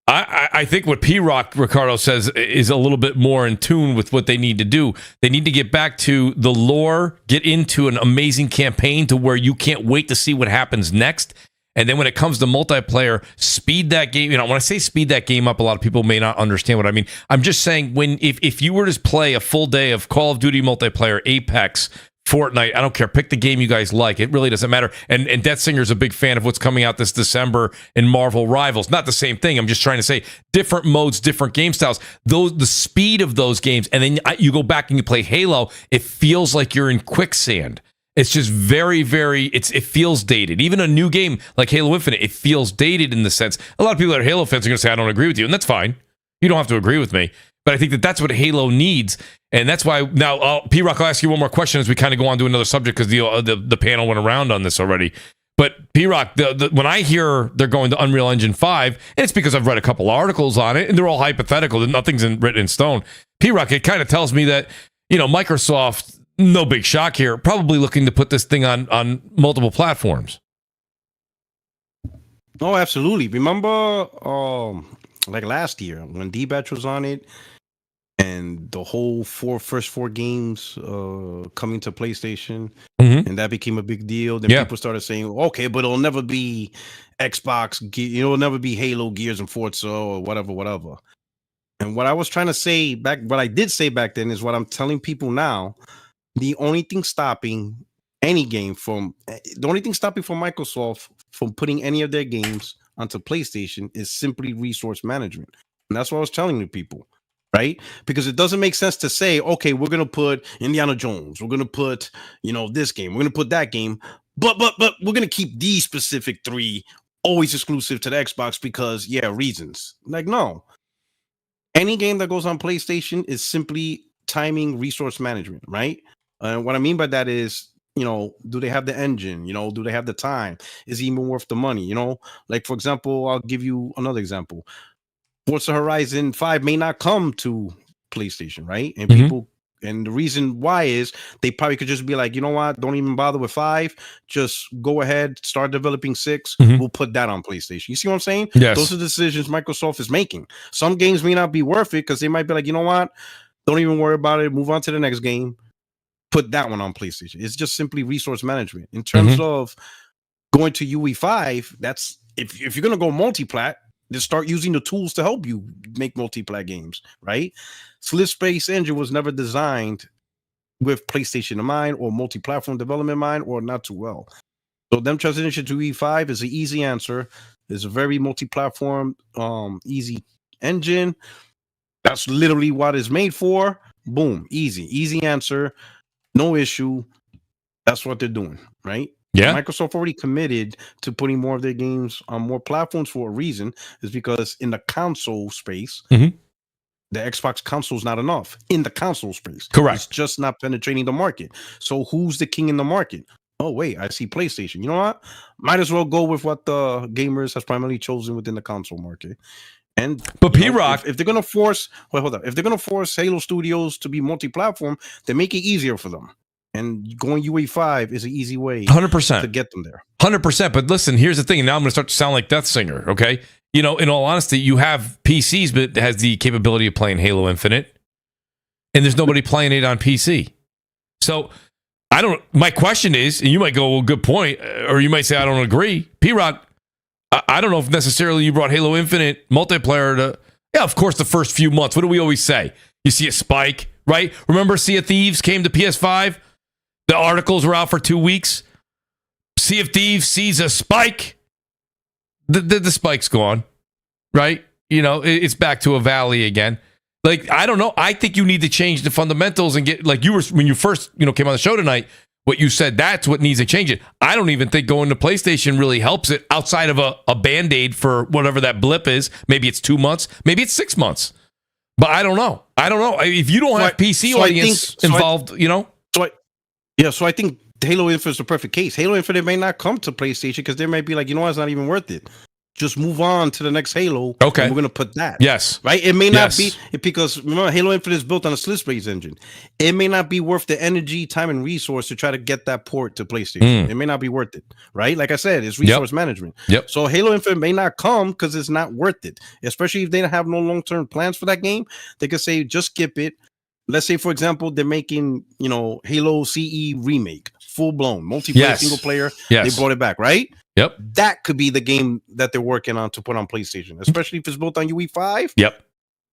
I think what P-Rock, Ricardo, says is a little bit more in tune with what they need to do. They need to get back to the lore, get into an amazing campaign to where you can't wait to see what happens next. And then when it comes to multiplayer, speed that game. When I say speed that game up, a lot of people may not understand what I mean. I'm just saying if you were to play a full day of Call of Duty multiplayer, Apex, Fortnite, I don't care. Pick the game you guys like. It really doesn't matter. And Death Singer's a big fan of what's coming out this December in Marvel Rivals. Not the same thing. I'm just trying to say different modes, different game styles. The speed of those games, and then you go back and you play Halo, it feels like you're in quicksand. It's just very, very, it feels dated. Even a new game like Halo Infinite, it feels dated in the sense. A lot of people that are Halo fans are going to say, I don't agree with you, and that's fine. You don't have to agree with me. But I think that's what Halo needs. And that's why now, P-Rock, I'll ask you one more question as we kind of go on to another subject because the panel went around on this already. But P-Rock, when I hear they're going to Unreal Engine 5, and it's because I've read a couple articles on it, and they're all hypothetical. Nothing's written in stone. P-Rock, it kind of tells me that, Microsoft, no big shock here, probably looking to put this thing on multiple platforms. Oh, absolutely. Remember, like last year when D-Batch was on it, and the whole first four games coming to PlayStation, and that became a big deal. Then people started saying, okay, but it'll never be Xbox, it'll never be Halo, Gears, and Forza, or whatever. And what I was trying to say what I did say back then is what I'm telling people now. The only thing stopping Microsoft from putting any of their games onto PlayStation is simply resource management. And that's what I was telling the people. Right? Because it doesn't make sense to say, okay, we're going to put Indiana Jones. We're going to put, this game. We're going to put that game. But we're going to keep these specific 3 always exclusive to the Xbox because, reasons. Like, no. Any game that goes on PlayStation is simply timing resource management, right? And what I mean by that is, do they have the engine? Do they have the time? Is it even worth the money? Like, for example, I'll give you another example. Forza Horizon 5 may not come to PlayStation, right? And and the reason why is they probably could just be like, you know what? Don't even bother with 5. Just go ahead, start developing 6. We'll put that on PlayStation. You see what I'm saying? Yes. Those are decisions Microsoft is making. Some games may not be worth it because they might be like, you know what? Don't even worry about it. Move on to the next game. Put that one on PlayStation. It's just simply resource management. In terms of going to UE5, that's if you're going to go multi-plat, just start using the tools to help you make multiplayer games, right? Slip Space Engine was never designed with PlayStation in mind or multi-platform development in mind or not too well. So them transition to E5 is an easy answer. It's a very multi-platform, easy engine. That's literally what it's made for. Boom, easy answer. No issue. That's what they're doing, right? Yeah. Microsoft already committed to putting more of their games on more platforms for a reason, is because in the console space, the Xbox console is not enough in the console space. Correct. It's just not penetrating the market. So who's the king in the market? Oh, wait, I see PlayStation. You know what? Might as well go with what the gamers has primarily chosen within the console market. But P-Rock, if they're gonna force, if they're gonna force Halo Studios to be multi-platform, they make it easier for them. And going UE5 is an easy way 100% to get them there. 100%. But listen, here's the thing. And now I'm going to start to sound like Death Singer, okay? in all honesty, you have PCs, but it has the capability of playing Halo Infinite, and there's nobody playing it on PC. So my question is, and you might go, well, good point, or you might say, I don't agree. P-Rock, I don't know if necessarily you brought Halo Infinite multiplayer to, of course, the first few months. What do we always say? You see a spike, right? Remember Sea of Thieves came to PS5? The articles were out for 2 weeks. Sea of Thieves sees a spike. The spike's gone, right? It's back to a valley again. Like, I don't know. I think you need to change the fundamentals and get, like you were, when you first, came on the show tonight, what you said, that's what needs to change it. I don't even think going to PlayStation really helps it outside of a Band-Aid for whatever that blip is. Maybe it's 2 months. Maybe it's 6 months. But I don't know. If you don't have PC audience involved, So I think Halo Infinite is the perfect case. Halo Infinite may not come to PlayStation because they might be like, it's not even worth it. Just move on to the next Halo. Okay. And we're going to put that. Yes. Right? It may not be, because remember, Halo Infinite is built on a slit-space engine. It may not be worth the energy, time, and resource to try to get that port to PlayStation. It may not be worth it. Right? Like I said, it's resource management. Yep. So Halo Infinite may not come because it's not worth it. Especially if they don't have no long-term plans for that game. They could say, just skip it. Let's say, for example, they're making, Halo CE remake, full-blown, multiplayer, single player. Yes. They brought it back, right? Yep. That could be the game that they're working on to put on PlayStation, especially if it's built on UE5. Yep.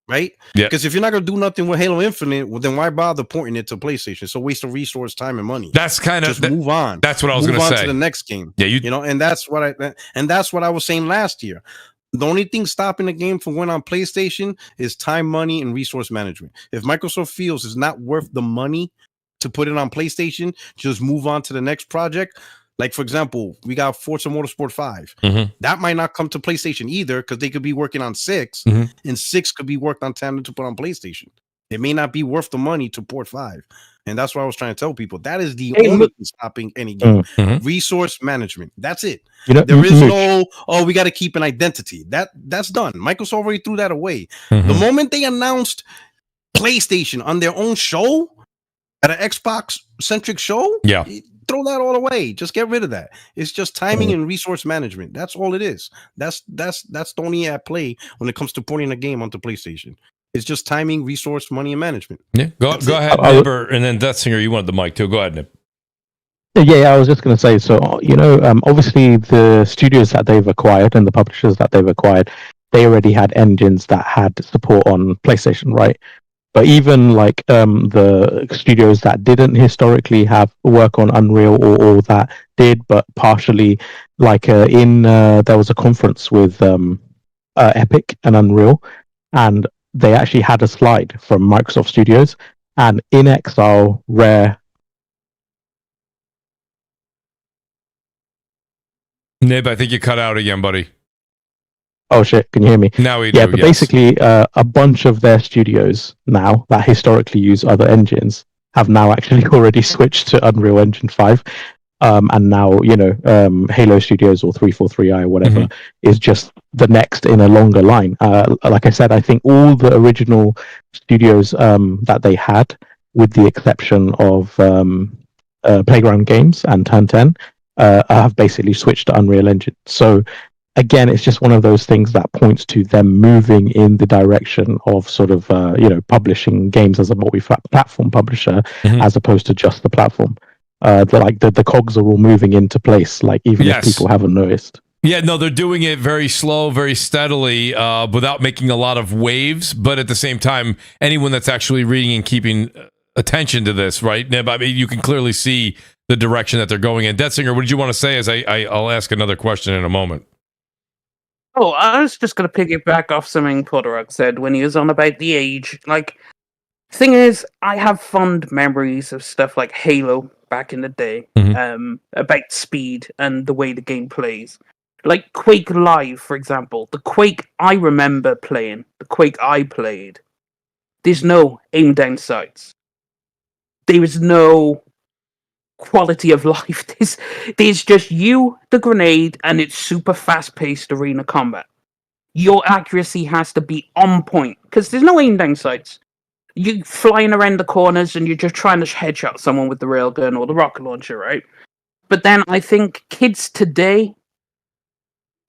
Right? Yep. Because if you're not going to do nothing with Halo Infinite, well, then why bother porting it to PlayStation? So waste of resource, time, and money. That's kind of... Just move on. That's what I was going to say. Move on to the next game. Yeah, and that's what I was saying last year. The only thing stopping the game from going on PlayStation is time, money, and resource management. If Microsoft feels it's not worth the money to put it on PlayStation, just move on to the next project. Like, for example, we got Forza Motorsport 5. Mm-hmm. That might not come to PlayStation either because they could be working on 6, and 6 could be worked on 10 to put on PlayStation. It may not be worth the money to port 5. And that's what I was trying to tell people. That is the only thing stopping any game. Resource management. That's it. There is no, we got to keep an identity. That's done. Microsoft already threw that away. The moment they announced PlayStation on their own show, at an Xbox-centric show, throw that all away. Just get rid of that. It's just timing and resource management. That's all it is. That's the only at play when it comes to porting a game onto PlayStation. It's just timing, resource, money, and management. Yeah, go ahead, Nibber, and then Death Singer, you wanted the mic too. Go ahead, Nib. Yeah, I was just going to say, so, obviously the studios that they've acquired and the publishers that they've acquired, they already had engines that had support on PlayStation, right? But even like the studios that didn't historically have work on Unreal or that did, but partially, like there was a conference with Epic and Unreal, and they actually had a slide from Microsoft Studios, and In Exile, Rare. Nib, I think you cut out again, buddy. Oh shit, can you hear me? Now we do, but basically a bunch of their studios now that historically use other engines have now actually already switched to Unreal Engine 5. And now, Halo Studios or 343i or whatever is just the next in a longer line. Like I said, I think all the original studios that they had, with the exception of Playground Games and Turn 10, have basically switched to Unreal Engine. So again, it's just one of those things that points to them moving in the direction of sort of, publishing games as a multi-platform publisher, as opposed to just the platform. The cogs are all moving into place, like even if people haven't noticed. Yeah, no, they're doing it very slow, very steadily, without making a lot of waves. But at the same time, anyone that's actually reading and keeping attention to this, right, Nib, I mean, you can clearly see the direction that they're going in. Detzinger, what did you want to say? As I'll ask another question in a moment. Oh, I was just going to piggyback off something Podorok said when he was on about the age. Like, thing is, I have fond memories of stuff like Halo back in the day, about speed and the way the game plays. Like Quake Live, for example. The Quake I remember playing, the Quake I played, there's no aim down sights. There is no quality of life. There's just you, the grenade, and it's super fast-paced arena combat. Your accuracy has to be on point, because there's no aim down sights. You're flying around the corners and you're just trying to headshot someone with the railgun or the rocket launcher, right? But then I think kids today,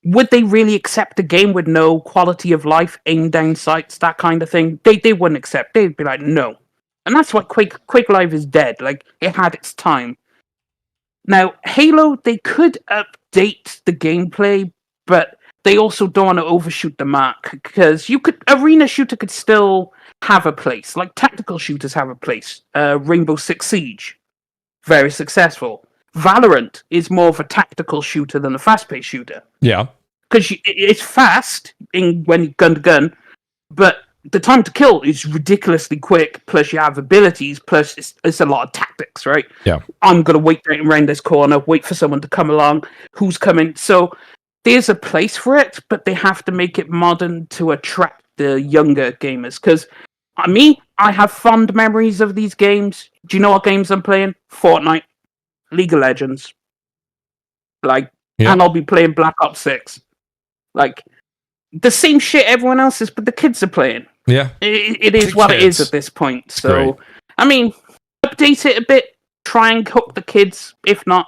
would they really accept a game with no quality of life, aim down sights, that kind of thing? They wouldn't accept. They'd be like, no. And that's why Quake Live is dead. Like, it had its time. Now, Halo, they could update the gameplay, but they also don't want to overshoot the mark, because arena shooter could still have a place. Like, tactical shooters have a place. Rainbow Six Siege, very successful. Valorant is more of a tactical shooter than a fast-paced shooter. Yeah. Because it's fast when gun to gun, but the time to kill is ridiculously quick, plus you have abilities, plus it's a lot of tactics, right? Yeah. I'm going to wait around this corner, wait for someone to come along, who's coming. So there's a place for it, but they have to make it modern to attract the younger gamers. Because I have fond memories of these games. Do you know what games I'm playing? Fortnite, League of Legends. And I'll be playing Black Ops 6. Like, the same shit everyone else is, but the kids are playing. Yeah. It is what it is at this point. So, update it a bit, try and hook the kids. If not,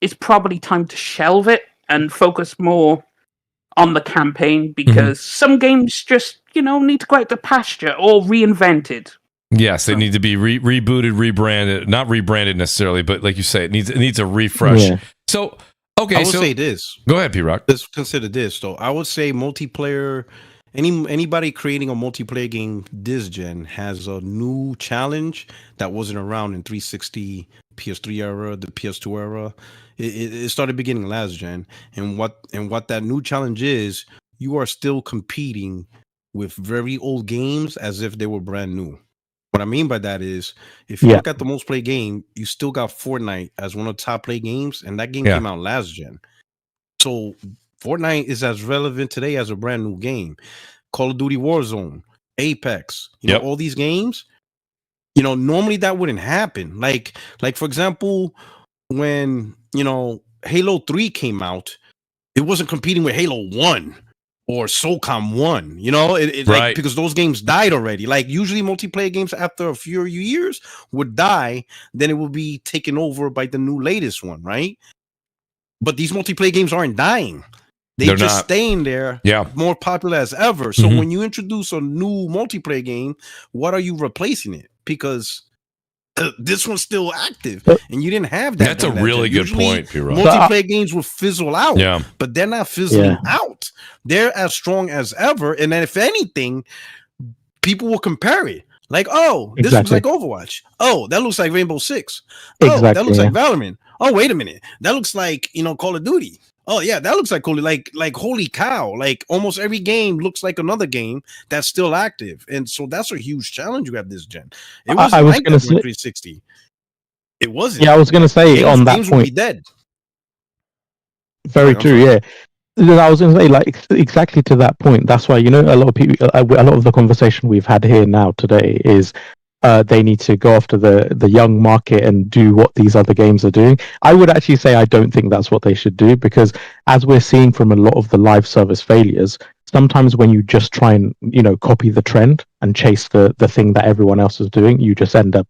it's probably time to shelve it and focus more on the campaign, because some games just, need to go out the pasture or reinvented. Yes, they need to be rebooted, rebranded. Not rebranded necessarily, but like you say, it needs a refresh. Yeah. So, okay, I would say this. Go ahead, P-Rock. Let's consider this, though. I would say multiplayer. Anybody creating a multiplayer game this gen has a new challenge that wasn't around in 360, PS3 era, the PS2 era. It started beginning last gen, and what that new challenge is, you are still competing with very old games as if they were brand new. What I mean by that is, if you look at the most played game, you still got Fortnite as one of the top played games, and that game came out last gen. So Fortnite is as relevant today as a brand new game. Call of Duty Warzone, Apex, you know, all these games, normally that wouldn't happen. Like for example, when, Halo 3 came out, it wasn't competing with Halo 1 or SOCOM 1, right. Because those games died already. Like, usually multiplayer games after a few years would die, then it will be taken over by the new latest one, right? But these multiplayer games aren't dying. They're just staying there, more popular as ever. So when you introduce a new multiplayer game, what are you replacing it? Because this one's still active, and you didn't have that. That's a really good point, P-Rock. Multiplayer games will fizzle out, but they're not fizzling out. They're as strong as ever, and then if anything, people will compare it. Like, oh, this looks like Overwatch. Oh, that looks like Rainbow Six. Oh, that looks like Valorant. Oh, wait a minute, that looks like Call of Duty. Oh yeah, that looks like cool. Like holy cow! Like almost every game looks like another game that's still active, and so that's a huge challenge you have this gen. It wasn't like that with 360. It wasn't. Yeah, I was going to say on that point. Would be dead. Very true. Yeah. I was going to say, like, exactly to that point. That's why, a lot of people, a lot of the conversation we've had here now today is they need to go after the young market and do what these other games are doing. I would actually say I don't think that's what they should do, because as we're seeing from a lot of the live service failures, sometimes when you just try and copy the trend and chase the thing that everyone else is doing, you just end up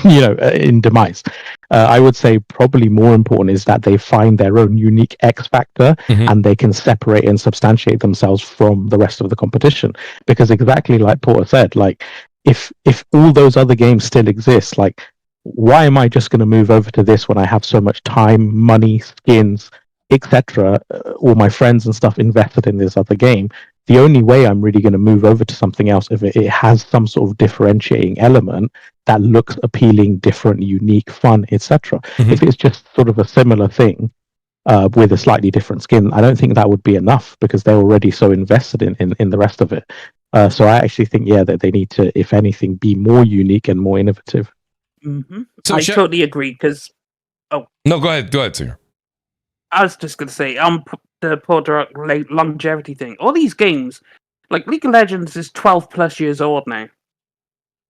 in demise. I would say probably more important is that they find their own unique X factor and they can separate and substantiate themselves from the rest of the competition. Because exactly like Porter said, like, if all those other games still exist, like, why am I just going to move over to this when I have so much time, money, skins, etc., all my friends and stuff invested in this other game? The only way I'm really going to move over to something else if it has some sort of differentiating element that looks appealing, different, unique, fun, etc. If it's just sort of a similar thing with a slightly different skin, I don't think that would be enough, because they're already so invested in the rest of it. So I actually think, that they need to, if anything, be more unique and more innovative. So I totally agree, because... Oh. No, go ahead, Singer. I was just going to say, the Porter longevity thing. All these games, like League of Legends is 12 plus years old now.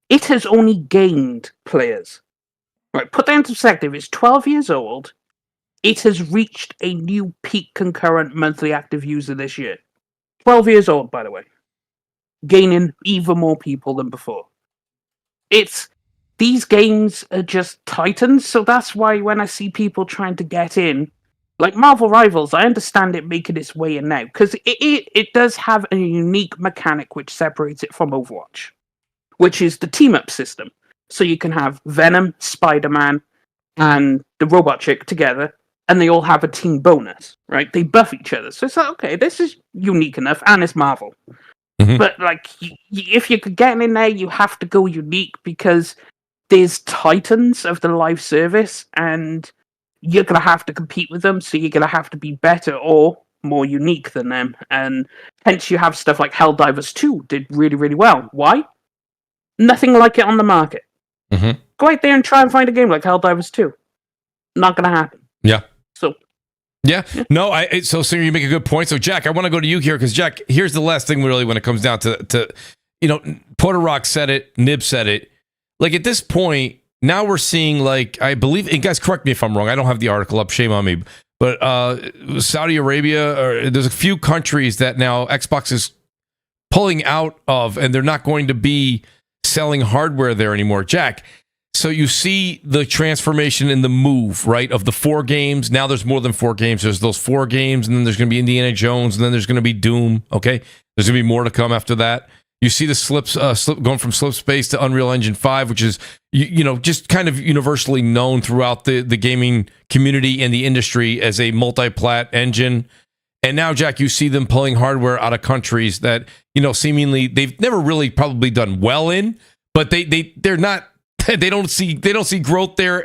It has only gained players. Right, put that into perspective. It's 12 years old. It has reached a new peak concurrent monthly active user this year. 12 years old, by the way. Gaining even more people than before. These games are just titans, so that's why when I see people trying to get in, Like Marvel Rivals, I understand it making its way in now because it does have a unique mechanic which separates it from Overwatch, which is the team-up system. So you can have Venom, Spider-Man, and the Robot Chick together, and they all have a team bonus, right? They buff each other. So it's like, okay, this is unique enough, and it's Marvel. Mm-hmm. But like, if you could get in there, you have to go unique because there's titans of the live service, and you're going to have to compete with them, so you're going to have to be better or more unique than them. And hence you have stuff like Helldivers 2 did really, really well. Why? Nothing like it on the market. Mm-hmm. Go out there and try and find a game like Helldivers 2. Not going to happen. Yeah. So... Yeah, no, so you make a good point. So Jack, I want to go to you here because Jack, here's the last thing really when it comes down to Porter Rock said it, Nib said it. Like at this point, now we're seeing like, I believe, and guys, correct me if I'm wrong. I don't have the article up, shame on me. But Saudi Arabia, there's a few countries that now Xbox is pulling out of, and they're not going to be selling hardware there anymore. Jack, so you see the transformation in the move, right, of the 4 games. Now there's more than 4 games. There's those 4 games, and then there's going to be Indiana Jones, and then there's going to be Doom, okay? There's going to be more to come after that. You see the slip going from Slip Space to Unreal Engine 5, which is, just kind of universally known throughout the gaming community and the industry as a multi-plat engine. And now, Jack, you see them pulling hardware out of countries that, seemingly they've never really probably done well in, but they're not... They don't see growth there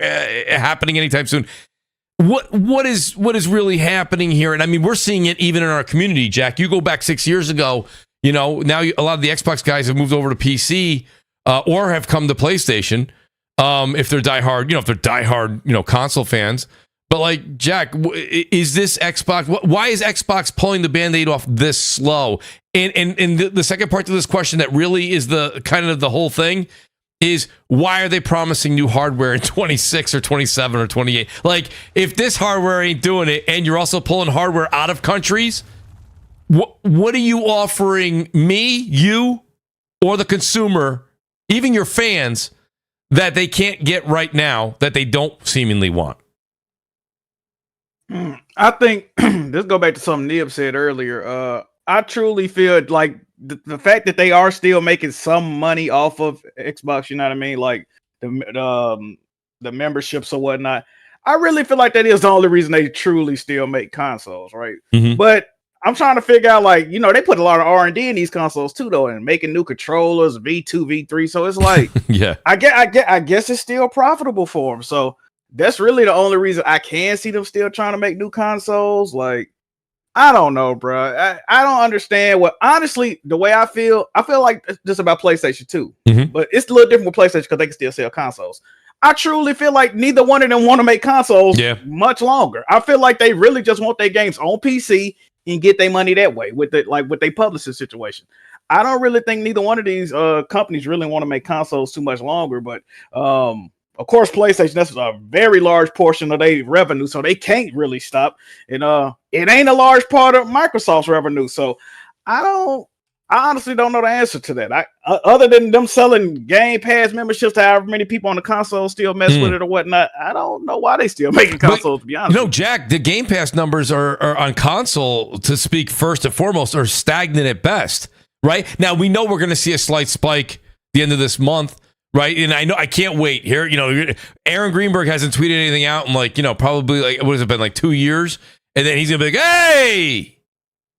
happening anytime soon. What is really happening here? And I mean, we're seeing it even in our community, Jack. You go back 6 years ago, now a lot of the Xbox guys have moved over to PC or have come to PlayStation. If they're diehard, console fans. But like, Jack, is this Xbox? Why is Xbox pulling the Band-Aid off this slow? And the second part to this question that really is the kind of the whole thing is, why are they promising new hardware in 26 or 27 or 28? Like, if this hardware ain't doing it and you're also pulling hardware out of countries, what are you offering me, you, or the consumer, even your fans, that they can't get right now that they don't seemingly want? I think, let's go back to something Nib said earlier. I truly feel like the fact that they are still making some money off of Xbox, you know what I mean? Like the memberships or whatnot. I really feel like that is the only reason they truly still make consoles, right? Mm-hmm. But I'm trying to figure out, like, they put a lot of R&D in these consoles too, though, and making new controllers, V2, V3. So it's like, yeah, I guess it's still profitable for them. So that's really the only reason I can see them still trying to make new consoles. Like, I don't know, bro. I don't understand honestly, the way I feel like it's just about PlayStation 2. Mm-hmm. But it's a little different with PlayStation because they can still sell consoles. I truly feel like neither one of them want to make consoles much longer. I feel like they really just want their games on PC and get their money that way with their publishing situation. I don't really think neither one of these companies really want to make consoles too much longer, but of course, PlayStation, that's a very large portion of their revenue, so they can't really stop. And it ain't a large part of Microsoft's revenue, so I honestly don't know the answer to that. Other than them selling Game Pass memberships to however many people on the console still mess with it or whatnot, I don't know why they still making consoles, to be honest. Jack, the Game Pass numbers are on console, to speak first and foremost, are stagnant at best, right? Now, we know we're going to see a slight spike the end of this month. Right, and I can't wait here. Aaron Greenberg hasn't tweeted anything out in probably what has it been, 2 years, and then he's gonna be like, "Hey,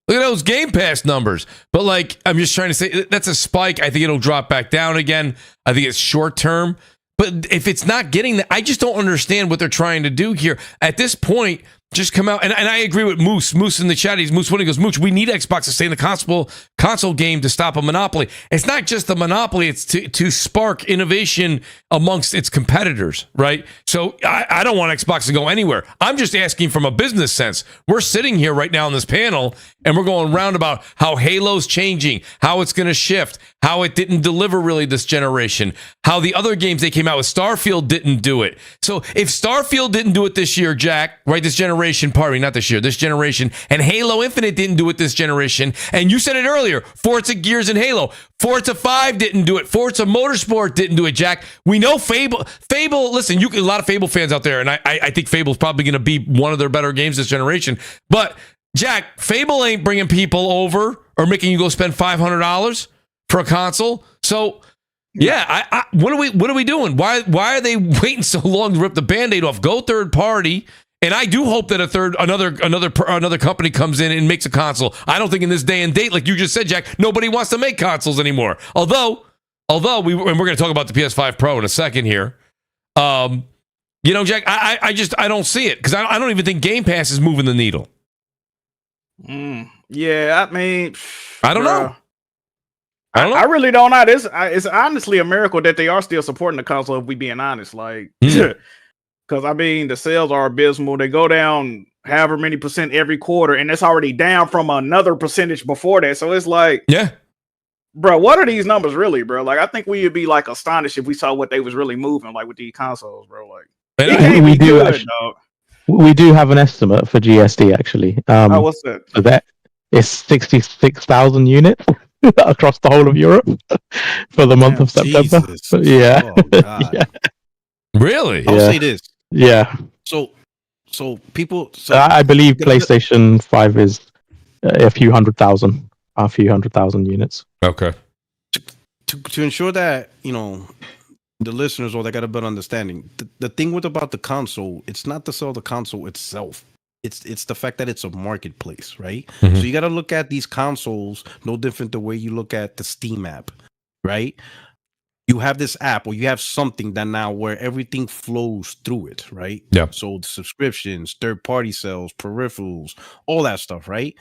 look at those Game Pass numbers." But I'm just trying to say that's a spike. I think it'll drop back down again. I think it's short term. But if it's not getting that, I just don't understand what they're trying to do here. At this point, just come out, and I agree with Moose in the chat. Moose when he goes, Mooch, we need Xbox to stay in the console game to stop a monopoly. It's not just the monopoly, it's to spark innovation amongst its competitors, right? So I don't want Xbox to go anywhere. I'm just asking from a business sense. We're sitting here right now on this panel, and we're going round about how Halo's changing, how it's going to shift, how it didn't deliver really this generation, how the other games they came out with, Starfield didn't do it. So if Starfield didn't do it this year, Jack, right, this generation, generation, not this year, this generation, and Halo Infinite didn't do it this generation. And you said it earlier, Forza Gears and Halo. Forza 5 didn't do it. Forza Motorsport didn't do it, Jack. We know Fable, listen, a lot of Fable fans out there, and I think Fable's probably going to be one of their better games this generation. But, Jack, Fable ain't bringing people over or making you go spend $500 for a console. So, yeah, what are we doing? Why are they waiting so long to rip the Band-Aid off? Go third party. And I do hope that another company comes in and makes a console. I don't think in this day and date, like you just said, Jack, nobody wants to make consoles anymore. Although and we're going to talk about the PS5 Pro in a second here. Jack, I don't see it because I don't even think Game Pass is moving the needle. Yeah, I mean, I don't know. I really don't know. It's honestly a miracle that they are still supporting the console. If we being honest, like. Because, I mean, the sales are abysmal. They go down however many percent every quarter, and it's already down from another percentage before that. So it's like, yeah, bro, what are these numbers really, bro? Like, I think we would be, like, astonished if we saw what they was really moving, like, with these consoles, bro. Like, we do have an estimate for GSD, actually. What's that? So that is 66,000 units across the whole of Europe for the month of September. Yeah. Oh, God. Yeah. Really? I'll say this. Yeah. So people. I believe PlayStation 5 is a few hundred thousand units. Okay. To ensure that the listeners they got a better understanding. The thing about the console, it's not to sell the console itself. It's the fact that it's a marketplace, right? Mm-hmm. So you got to look at these consoles no different the way you look at the Steam app, right? You have this app or you have something that now where everything flows through it, right? Yeah. So the subscriptions, third-party sales, peripherals, all that stuff, right?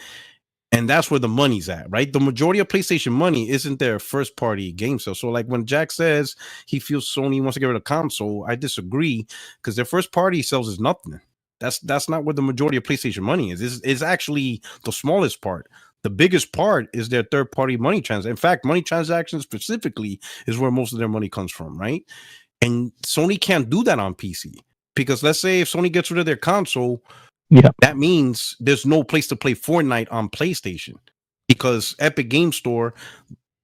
And that's where the money's at, right? The majority of PlayStation money isn't their first-party game sales. So like when Jack says he feels Sony wants to get rid of console, I disagree because their first-party sales is nothing. That's not where the majority of PlayStation money is. It's actually the smallest part. The biggest part is their third-party money transactions. In fact, money transactions specifically is where most of their money comes from, right? And Sony can't do that on PC because let's say if Sony gets rid of their console, that means there's no place to play Fortnite on PlayStation because Epic Game Store,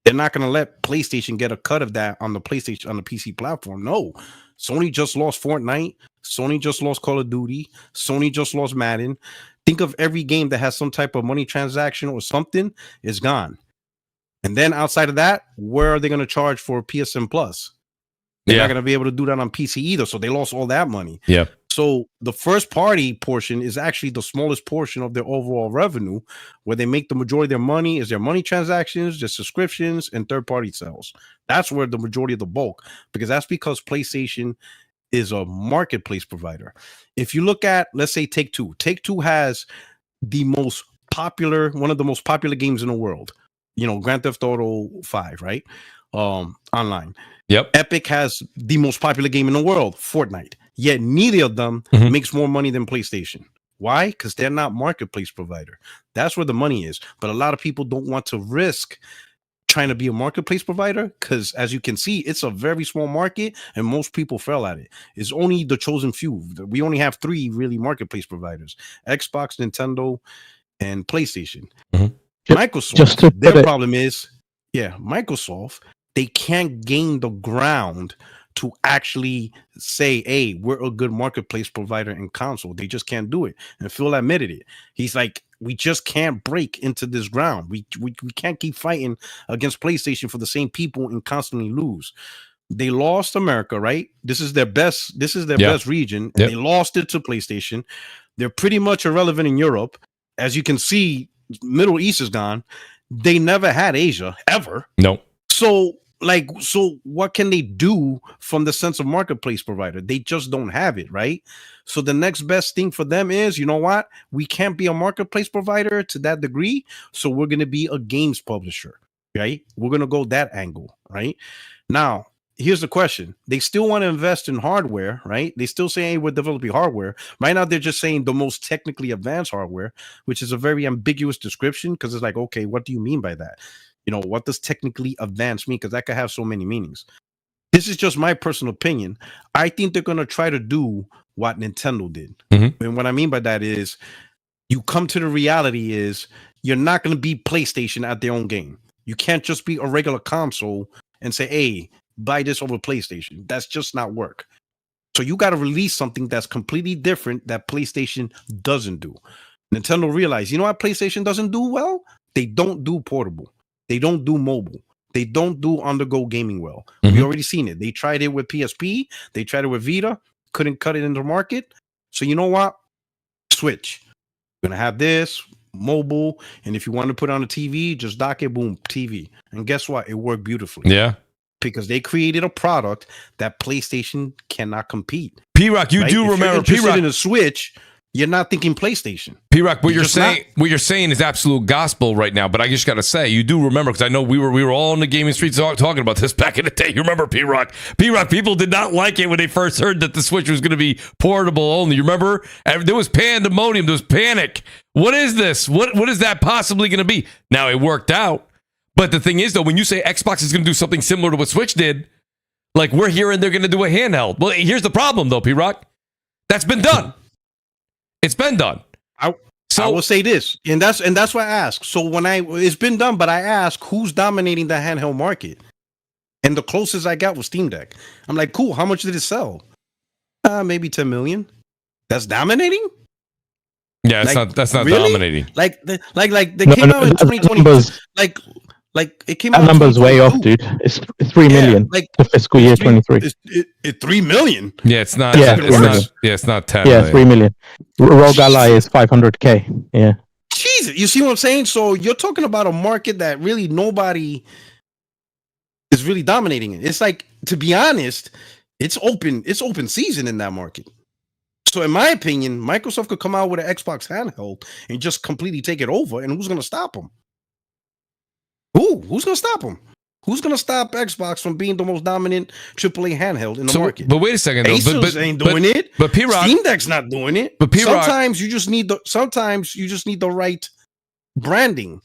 they're not going to let PlayStation get a cut of that on the PlayStation, on the PC platform. No, Sony just lost Fortnite. Sony just lost Call of Duty. Sony just lost Madden. Think of every game that has some type of money transaction or something is gone. And then outside of that, where are they going to charge for PSN Plus? They're not going to be able to do that on PC either. So they lost all that money. Yeah. So the first party portion is actually the smallest portion of their overall revenue. Where they make the majority of their money is their money transactions, their subscriptions, and third party sales. That's where the majority of the bulk, because PlayStation is a marketplace provider. If you look at, let's say, Take-Two. Take-Two has one of the most popular games in the world. Grand Theft Auto 5, right? Online. Yep. Epic has the most popular game in the world, Fortnite. Yet neither of them makes more money than PlayStation. Why? Because they're not marketplace provider. That's where the money is. But a lot of people don't want to risk trying to be a marketplace provider because, as you can see, it's a very small market and most people fail at it. It's only the chosen few. We only have 3 really marketplace providers: Xbox, Nintendo, and PlayStation. Microsoft, their problem is, Microsoft, they can't gain the ground to actually say, hey, we're a good marketplace provider in console. They just can't do it. And Phil admitted it. He's like, we just can't break into this ground. We can't keep fighting against PlayStation for the same people and constantly lose. They lost America, right? This is their best region. And they lost it to PlayStation. They're pretty much irrelevant in Europe. As you can see, Middle East is gone. They never had Asia ever. No. So what can they do from the sense of marketplace provider? They just don't have it, right? So the next best thing for them is, you know what? We can't be a marketplace provider to that degree. So we're going to be a games publisher, right? We're going to go that angle, right? Now, here's the question. They still want to invest in hardware, right? They still say, hey, we're developing hardware. Right now, they're just saying the most technically advanced hardware, which is a very ambiguous description because it's like, okay, what do you mean by that? What does technically advanced mean? Because that could have so many meanings. This is just my personal opinion. I think they're going to try to do what Nintendo did. Mm-hmm. And what I mean by that is you come to the reality is you're not going to be PlayStation at their own game. You can't just be a regular console and say, hey, buy this over PlayStation. That's just not work. So you got to release something that's completely different that PlayStation doesn't do. Nintendo realized, you know what PlayStation doesn't do well? They don't do portable. They don't do mobile. They don't do on-the-go gaming well. Mm-hmm. We already seen it. They tried it with PSP. They tried it with Vita. Couldn't cut it in the market. So you know what? Switch. We're going to have this, mobile, and if you want to put on a TV, just dock it, boom, TV. And guess what? It worked beautifully. Yeah. Because they created a product that PlayStation cannot compete. P-Rock, you do remember P-Rock in a Switch, you're not thinking PlayStation. P-Rock, what you're saying is absolute gospel right now, but I just got to say, you do remember, because I know we were all in the gaming streets talking about this back in the day. You remember P-Rock? P-Rock, people did not like it when they first heard that the Switch was going to be portable only. You remember? There was pandemonium. There was panic. What is this? What is that possibly going to be? Now, it worked out. But the thing is, though, when you say Xbox is going to do something similar to what Switch did, like we're hearing they're going to do a handheld. Well, here's the problem, though, P-Rock. That's been done. It's been done. I will say this, and that's why I ask. So it's been done, but I ask who's dominating the handheld market, and the closest I got was Steam Deck. I'm like, cool. How much did it sell? Maybe 10 million. That's dominating. Yeah, that's not really? Dominating. Like they came out in 2020. Like it came out. That number's way off, dude. It's 3 million. Like the fiscal year 23. It's 3 million. Yeah, it's not. Yeah, it's not 10. Yeah, 3 million. Rogue Ally is 500K. Yeah. Jesus, you see what I'm saying? So you're talking about a market that really nobody is really dominating it. It's like, to be honest, it's open season in that market. So in my opinion, Microsoft could come out with an Xbox handheld and just completely take it over, and who's going to stop them? Who's going to stop them? Who's going to stop Xbox from being the most dominant AAA handheld in the market? But wait a second, though. Asus ain't doing it. But P-Rock, Steam Deck's not doing it. But P-Rock, sometimes you just need the right branding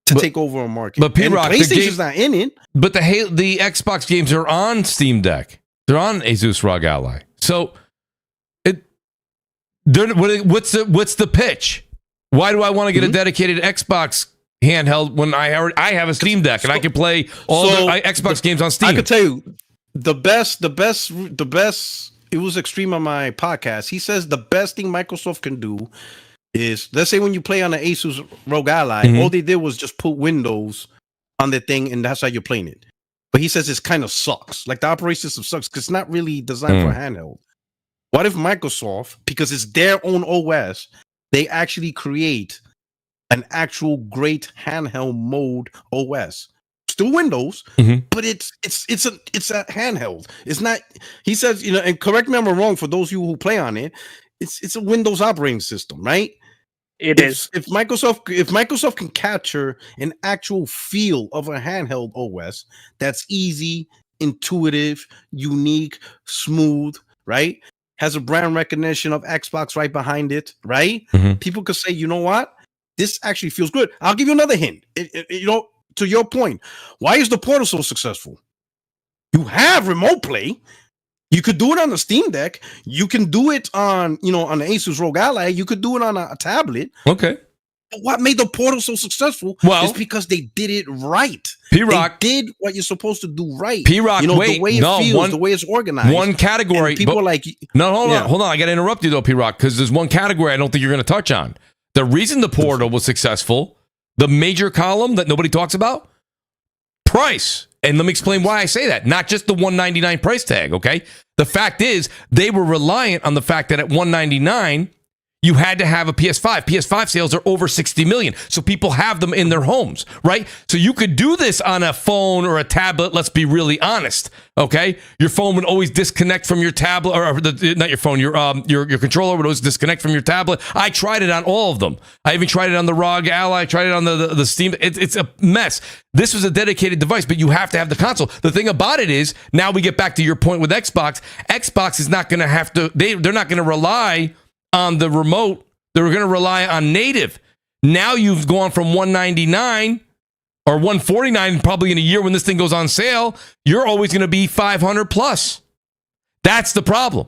to take over a market. But P-Rock, PlayStation's not in it. But the Xbox games are on Steam Deck. They're on Asus ROG Ally. So what's the pitch? Why do I want to get a dedicated Xbox handheld when I have a Steam Deck and I can play all the Xbox games on Steam? I could tell you the best. It was Extreme on my podcast. He says the best thing Microsoft can do is, let's say when you play on the Asus ROG Ally, all they did was just put Windows on the thing, and that's how you're playing it. But he says it kind of sucks. Like the operating system sucks because it's not really designed for handheld. What if Microsoft, because it's their own OS, they actually create an actual great handheld mode OS? Still Windows, but it's a handheld. It's not. He says, and correct me if I'm wrong. For those of you who play on it, it's a Windows operating system, right? It is. If Microsoft can capture an actual feel of a handheld OS that's easy, intuitive, unique, smooth, right? Has a brand recognition of Xbox right behind it, right? People could say, you know what? This actually feels good. I'll give you another hint. To your point, why is the Portal so successful? You have remote play. You could do it on the Steam Deck. You can do it on the Asus ROG Ally. You could do it on a tablet. Okay. But what made the Portal so successful is because they did it right. P-Rock, they did what you're supposed to do right. P-Rock, the way it feels, the way it's organized. One category. People are like, no, hold on. I got to interrupt you though, P-Rock, because there's one category I don't think you're going to touch on. The reason the Portal was successful, the major column that nobody talks about, price. And let me explain why I say that. Not just the $199 price tag, okay? The fact is, they were reliant on the fact that at $199, you had to have a PS5. PS5 sales are over 60 million. So people have them in their homes, right? So you could do this on a phone or a tablet. Let's be really honest, okay? Your phone would always disconnect from your tablet, not your phone, your controller would always disconnect from your tablet. I tried it on all of them. I even tried it on the ROG Ally. I tried it on the Steam. It's a mess. This was a dedicated device, but you have to have the console. The thing about it is, now we get back to your point with Xbox. Xbox is not going to have to, they're not going to rely on the remote. They're going to rely on native. Now you've gone from $199 or $149 probably in a year when this thing goes on sale. You're always going to be $500 plus. That's the problem.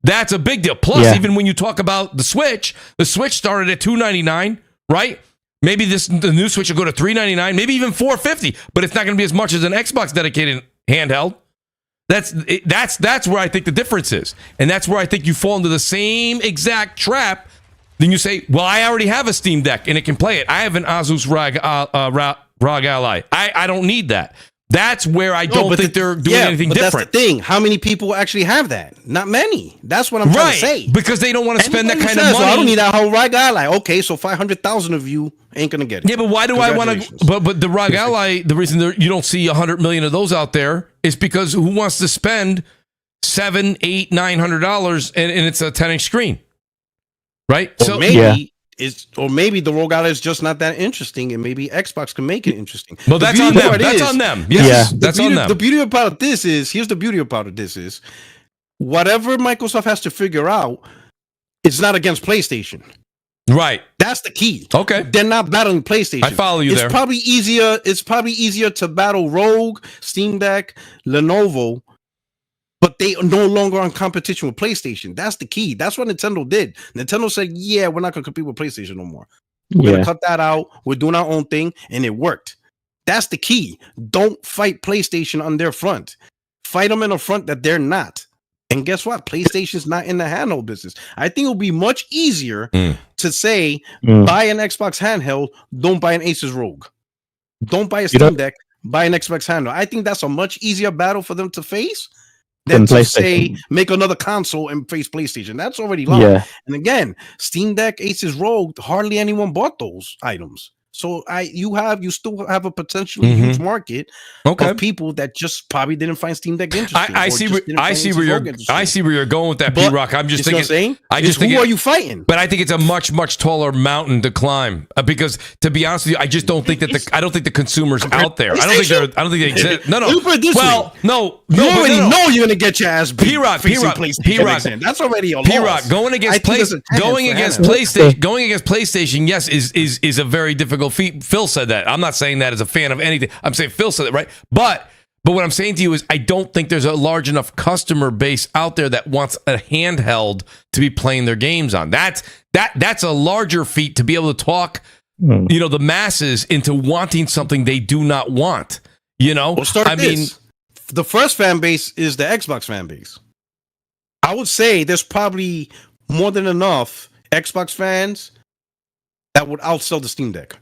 That's a big deal. Plus, even when you talk about the Switch started at $299, right? Maybe the new Switch will go to $399, maybe even $450, but it's not going to be as much as an Xbox dedicated handheld. That's where I think the difference is, and that's where I think you fall into the same exact trap. Then you say, "Well, I already have a Steam Deck and it can play it. I have an Asus ROG Ally. I don't need that." That's where I don't think they're doing anything different. That's the thing. How many people actually have that? Not many. That's what I'm trying to say. Because they don't want to spend that kind of money. Well, I don't need that whole ROG Ally. Okay, so 500,000 of you ain't gonna get it. Yeah, but why do I want to? But the ROG Ally, the reason you don't see 100 million of those out there is because who wants to spend $700, $800, $900 and it's a 10-inch screen, right? Or maybe the ROG Ally is just not that interesting, and maybe Xbox can make it interesting. Well, that's on them. That's on them. Yes, that's on them. The beauty about this is, here's the beauty about this is, whatever Microsoft has to figure out, it's not against PlayStation. Right. That's the key. Okay. They're not battling PlayStation. I follow you there. It's probably easier to battle Rogue, Steam Deck, Lenovo, but they are no longer on competition with PlayStation. That's the key. That's what Nintendo did. Nintendo said, yeah, we're not going to compete with PlayStation no more. We're going to cut that out. We're doing our own thing, and it worked. That's the key. Don't fight PlayStation on their front. Fight them in a front that they're not. And guess what? PlayStation's not in the handheld business. I think it'll be much easier to say, buy an Xbox handheld, don't buy an Asus ROG. Don't buy a Steam Deck, buy an Xbox handheld. I think that's a much easier battle for them to face than to say, make another console and face PlayStation. That's already long. Yeah. And again, Steam Deck, Asus ROG, hardly anyone bought those items. So you still have a potentially huge market of people that just probably didn't find Steam Deck interesting. I see where you're going with that, P-Rock. I'm just thinking. Who are you fighting? But I think it's a much taller mountain to climb because, to be honest with you, I just don't think that I don't think the consumers out there. I don't think they exist. No. Well, no. You already know you're gonna get your ass beat. P-Rock. That's already a loss. P-Rock going against PlayStation. Yes, is a very difficult feat. Phil said that. I'm not saying that as a fan of anything. I'm saying Phil said that, right? But what I'm saying to you is I don't think there's a large enough customer base out there that wants a handheld to be playing their games on. That's a larger feat to be able to talk, the masses into wanting something they do not want. The first fan base is the Xbox fan base. I would say there's probably more than enough Xbox fans that would outsell the Steam Deck.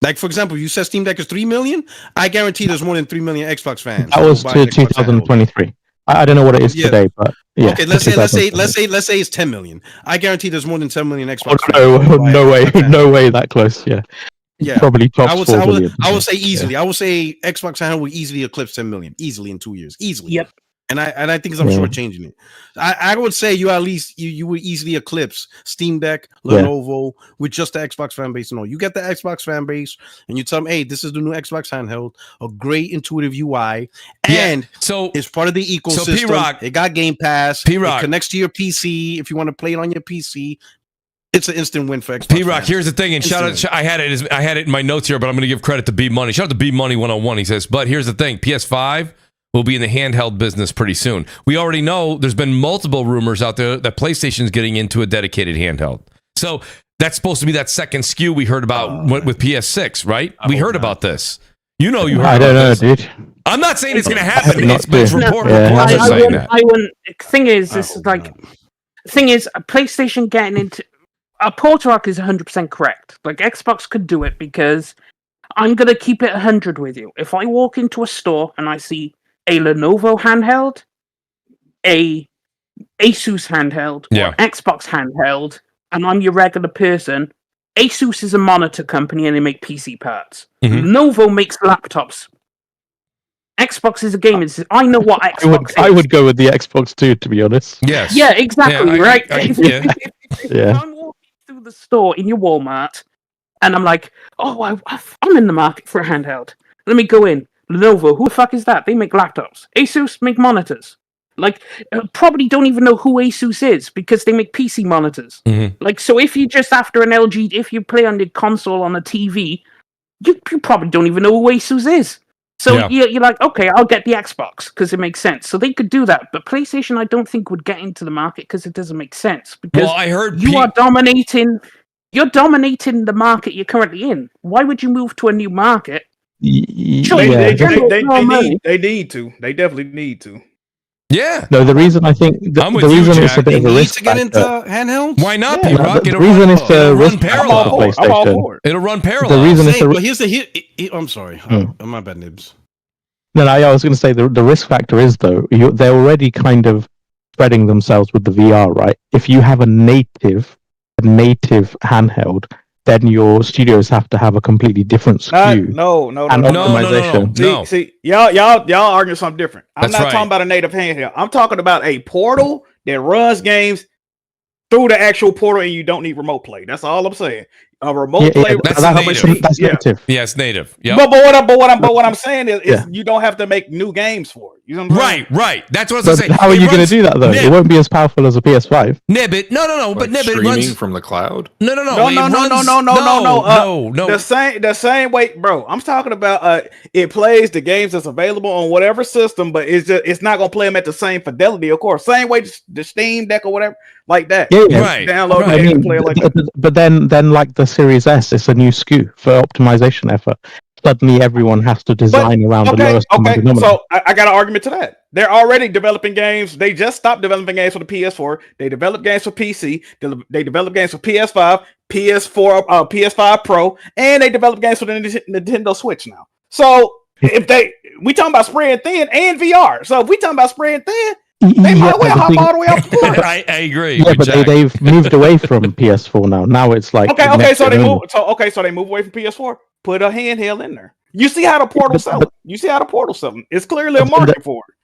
Like, for example, you said Steam Deck is 3 million. I guarantee there's more than 3 million Xbox fans. That was to 2023. I don't know what it is today, but yeah. Okay, let's say it's 10 million. I guarantee there's more than 10 million Xbox fans. No way that close. Yeah. Probably top 4 billion. I would say easily. I would say Xbox handheld will easily eclipse 10 million easily in 2 years. Easily. Yep. And I think I'm shortchanging it. I would say you at least you would easily eclipse Steam Deck, Lenovo with just the Xbox fan base. No, you get the Xbox fan base and you tell them, hey, this is the new Xbox handheld, a great intuitive UI, and so it's part of the ecosystem. So P-Rock, it got Game Pass. P-Rock. It connects to your PC if you want to play it on your PC. It's an instant win for Xbox. P-Rock, here's the thing, and shout out, I had it in my notes here, but I'm going to give credit to B Money. Shout out to B Money 101. He says, but here's the thing, PS5 will be in the handheld business pretty soon. We already know there's been multiple rumors out there that PlayStation's getting into a dedicated handheld. So that's supposed to be that second SKU we heard about with PS6, right? We heard about this. You heard about this. I don't know, dude. I'm not saying it's going to happen. It's reports are saying that. Thing is, PlayStation getting into... Portrock is 100% correct. Like, Xbox could do it because I'm going to keep it 100 with you. If I walk into a store and I see a Lenovo handheld, a Asus handheld, or Xbox handheld, and I'm your regular person, Asus is a monitor company and they make PC parts. Lenovo makes laptops. Xbox is a gaming system. I know what Xbox is. I would go with the Xbox too, to be honest. Yes. Yeah, exactly, right? If I'm walking through the store in your Walmart and I'm like, I'm in the market for a handheld. Let me go in. Lenovo, who the fuck is that? They make laptops. Asus make monitors. Like, probably don't even know who Asus is because they make PC monitors. Like, so if you just after an LG, if you play on the console on a TV, you probably don't even know who Asus is. So you're like, okay, I'll get the Xbox because it makes sense. So they could do that, but PlayStation, I don't think would get into the market because it doesn't make sense. Because I heard you are dominating. You're dominating the market you're currently in. Why would you move to a new market? Sure, they need to. They definitely need to. Yeah. No, the reason I think the reason it's a bit of a risk to get into handhelds. Why not? The reason it's a risk factor for PlayStation. It'll run parallel. The reason I'm sorry. My bad, Nibs. No, I was going to say the risk factor is though they're already kind of spreading themselves with the VR, right? If you have a native handheld, then your studios have to have a completely different SKU. No. optimization. See, y'all arguing something different. I'm not talking about a native handheld. I'm talking about a portal that runs games through the actual portal, and you don't need remote play. That's all I'm saying. A remote play. That's native. Yeah, it's native. Yep. But what I'm saying is you don't have to make new games for it. You know what I'm saying? Right. That's what I was saying. How are you going to do that though? It won't be as powerful as a PS5. Nibbit. No. But Nibbit runs from the cloud. No. The same way, bro. I'm talking about it plays the games that's available on whatever system, but it's not gonna play them at the same fidelity, of course. Same way the Steam Deck or whatever, like that. Yeah. Right. Download it and play it like that. But then like the Series S, it's a new SKU for optimization effort. Suddenly everyone has to design around the lowest common denominator. So I got an argument to that. They're already developing games. They just stopped developing games for the PS4. They developed games for PC. They developed games for PS5, PS4, PS5 Pro, and they developed games for the Nintendo Switch now. So we talking about spread thin and VR. So if we talking about spread thin, they might well hop all the way up. I agree. Yeah, but they've moved away from PS4 now. Now it's like so they move away from PS4. Put a handheld in there. You see how the portal selling. It's clearly a market for it.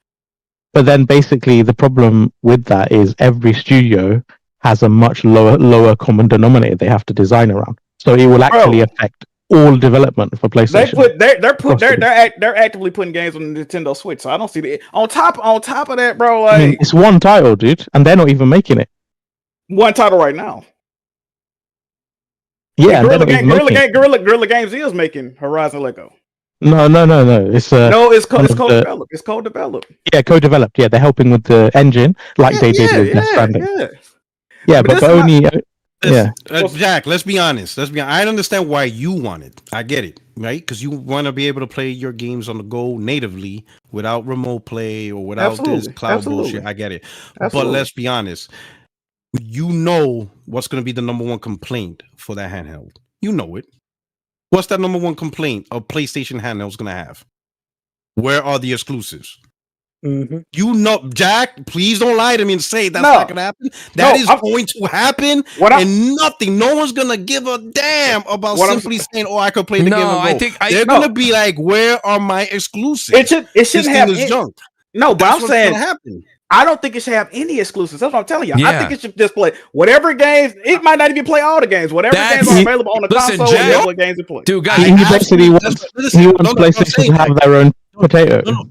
But then basically the problem with that is every studio has a much lower common denominator they have to design around. So it will actually affect all development for PlayStation. They're actively putting games on the Nintendo Switch. So I don't see the on top of that, bro. Like, I mean, it's one title, dude, and they're not even making it. One title right now. Yeah, Guerrilla Games is making Horizon Lego. No. It's it's co-developed. It's co-developed. Yeah, co-developed. Yeah, they're helping with the engine like they did with Death Stranding. Yeah, but only. Jack, let's be honest. I understand why you want it. I get it, right? Because you want to be able to play your games on the go natively without remote play or without this cloud bullshit. I get it. But let's be honest. You know what's going to be the number one complaint for that handheld. You know it. What's that number one complaint a PlayStation handheld is going to have? Where are the exclusives? Mm-hmm. You know, Jack, please don't lie to me and say that's not going to happen. That is going to happen, nothing. No one's going to give a damn about simply saying, I could play the game and go. They're going to be like, where are my exclusives? It shouldn't have junk. No, but I'm saying happen. I don't think it should have any exclusives. That's what I'm telling you. Yeah. I think it should just play whatever games. It might not even play all the games. Whatever games are available on the console, whatever games it play. Dude, guys, he basically wants PlayStation to have their own potato. No.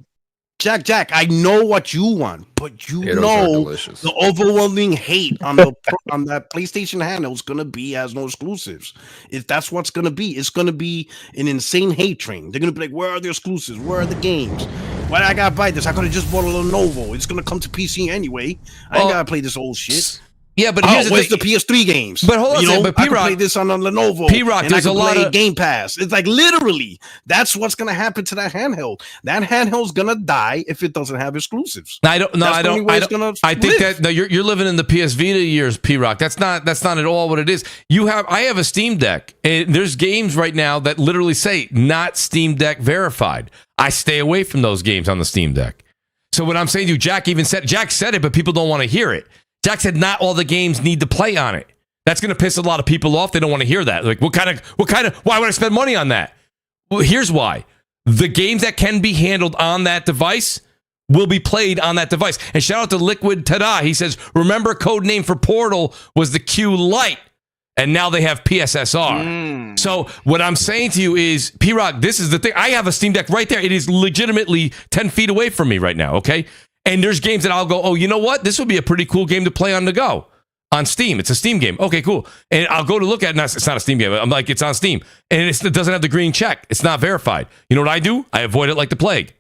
Jack, I know what you want, but you know the overwhelming hate on that PlayStation handle is gonna be has no exclusives. If that's what's gonna be, it's gonna be an insane hate train. They're gonna be like, where are the exclusives? Where are the games? Why I gotta buy this? I could have just bought a Lenovo. It's gonna come to PC anyway. I ain't gotta play this old shit. Yeah, but here's the PS3 games. But hold on, but I can play this on a Lenovo. P-Rock, there's a lot of Game Pass. It's like literally that's what's gonna happen to that handheld. That handheld's gonna die if it doesn't have exclusives. I think that you're living in the PS Vita years, P-Rock. That's not at all what it is. I have a Steam Deck, and there's games right now that literally say not Steam Deck verified. I stay away from those games on the Steam Deck. So what I'm saying to you, Jack said it, but people don't want to hear it. Jack said not all the games need to play on it. That's going to piss a lot of people off. They don't want to hear that. Like, why would I spend money on that? Well, here's why. The games that can be handled on that device will be played on that device. And shout out to Liquid Tada. He says, remember code name for Portal was the Q Lite. And now they have PSSR. So what I'm saying to you is, P-Rock, this is the thing. I have a Steam Deck right there. It is legitimately 10 feet away from me right now, okay? And there's games that I'll go, oh, you know what? This would be a pretty cool game to play on the go. on Steam. It's a Steam game. Okay, cool. And I'll go to look at it. It's not a Steam game. I'm like, it's on Steam. And it doesn't have the green check. It's not verified. You know what I do? I avoid it like the plague.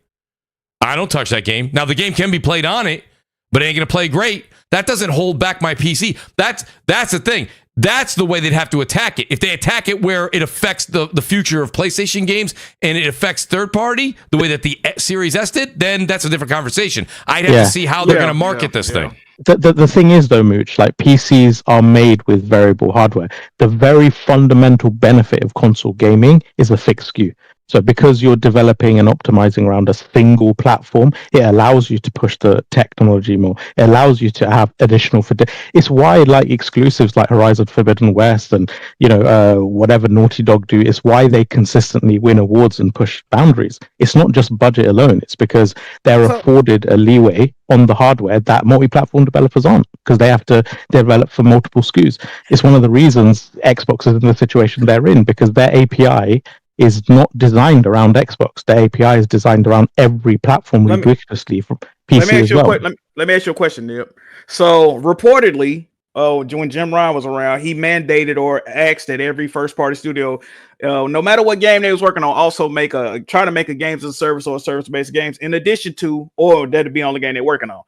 I don't touch that game. Now, the game can be played on it, but it ain't going to play great. That doesn't hold back my PC. That's the thing. That's the way they'd have to attack it. If they attack it where it affects the future of PlayStation games and it affects third party, the way that the Series S did, then that's a different conversation. I'd have to see how they're going to market this thing. The thing is, though, Mooch, like PCs are made with variable hardware. The very fundamental benefit of console gaming is a fixed SKU. So because you're developing and optimizing around a single platform, it allows you to push the technology more. It allows you to have additional. It's why like exclusives like Horizon Forbidden West and whatever Naughty Dog do. It's why they consistently win awards and push boundaries. It's not just budget alone. It's because they're afforded a leeway on the hardware that multi-platform developers aren't, because they have to develop for multiple SKUs. It's one of the reasons Xbox is in the situation they're in, because their API is not designed around Xbox. The API is designed around every platform ubiquitously from PC as well. Let me ask you a question, Nip. So reportedly, when Jim Ryan was around, he mandated or asked that every first-party studio, no matter what game they was working on, also try to make a games as a service or a service-based games in addition to, or that'd be on the game they're working on.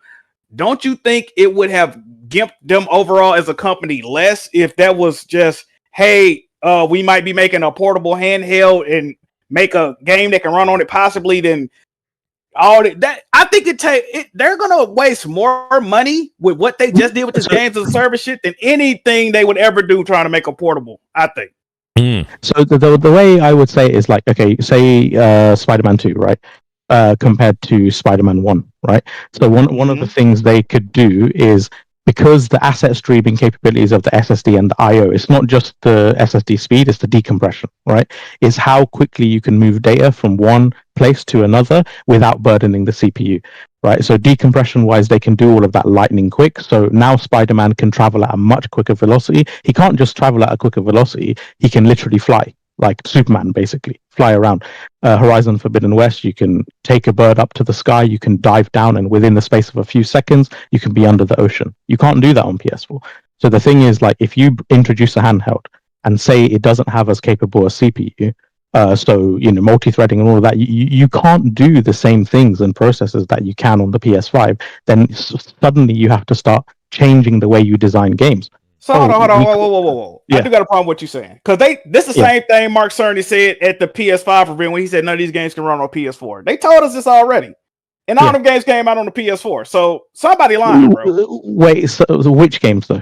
Don't you think it would have gimped them overall as a company less if that was just, hey, we might be making a portable handheld and make a game that can run on it possibly, then all that I think they're gonna waste more money with what they just did with this games as a service shit than anything they would ever do trying to make a portable, I think. So the way I would say it is like, okay, say Spider-Man 2, right? Compared to Spider-Man 1, right? So one of the things they could do is, because the asset streaming capabilities of the SSD and the I/O, it's not just the SSD speed, it's the decompression, right? It's how quickly you can move data from one place to another without burdening the CPU, right? So decompression-wise, they can do all of that lightning quick. So now Spider-Man can travel at a much quicker velocity. He can't just travel at a quicker velocity, he can literally fly, like Superman, basically, fly around. Horizon Forbidden West, you can take a bird up to the sky, you can dive down, and within the space of a few seconds, you can be under the ocean. You can't do that on PS4. So the thing is, like, if you introduce a handheld and say it doesn't have as capable a CPU, so, multi-threading and all of that, you can't do the same things and processes that you can on the PS5, then suddenly you have to start changing the way you design games. So hold on, whoa. Yeah. I do got a problem with what you're saying, because this is the same thing Mark Cerny said at the PS5 review when he said none of these games can run on PS4. They told us this already, and all them games came out on the PS4. So somebody lying, bro. Wait, so which games though?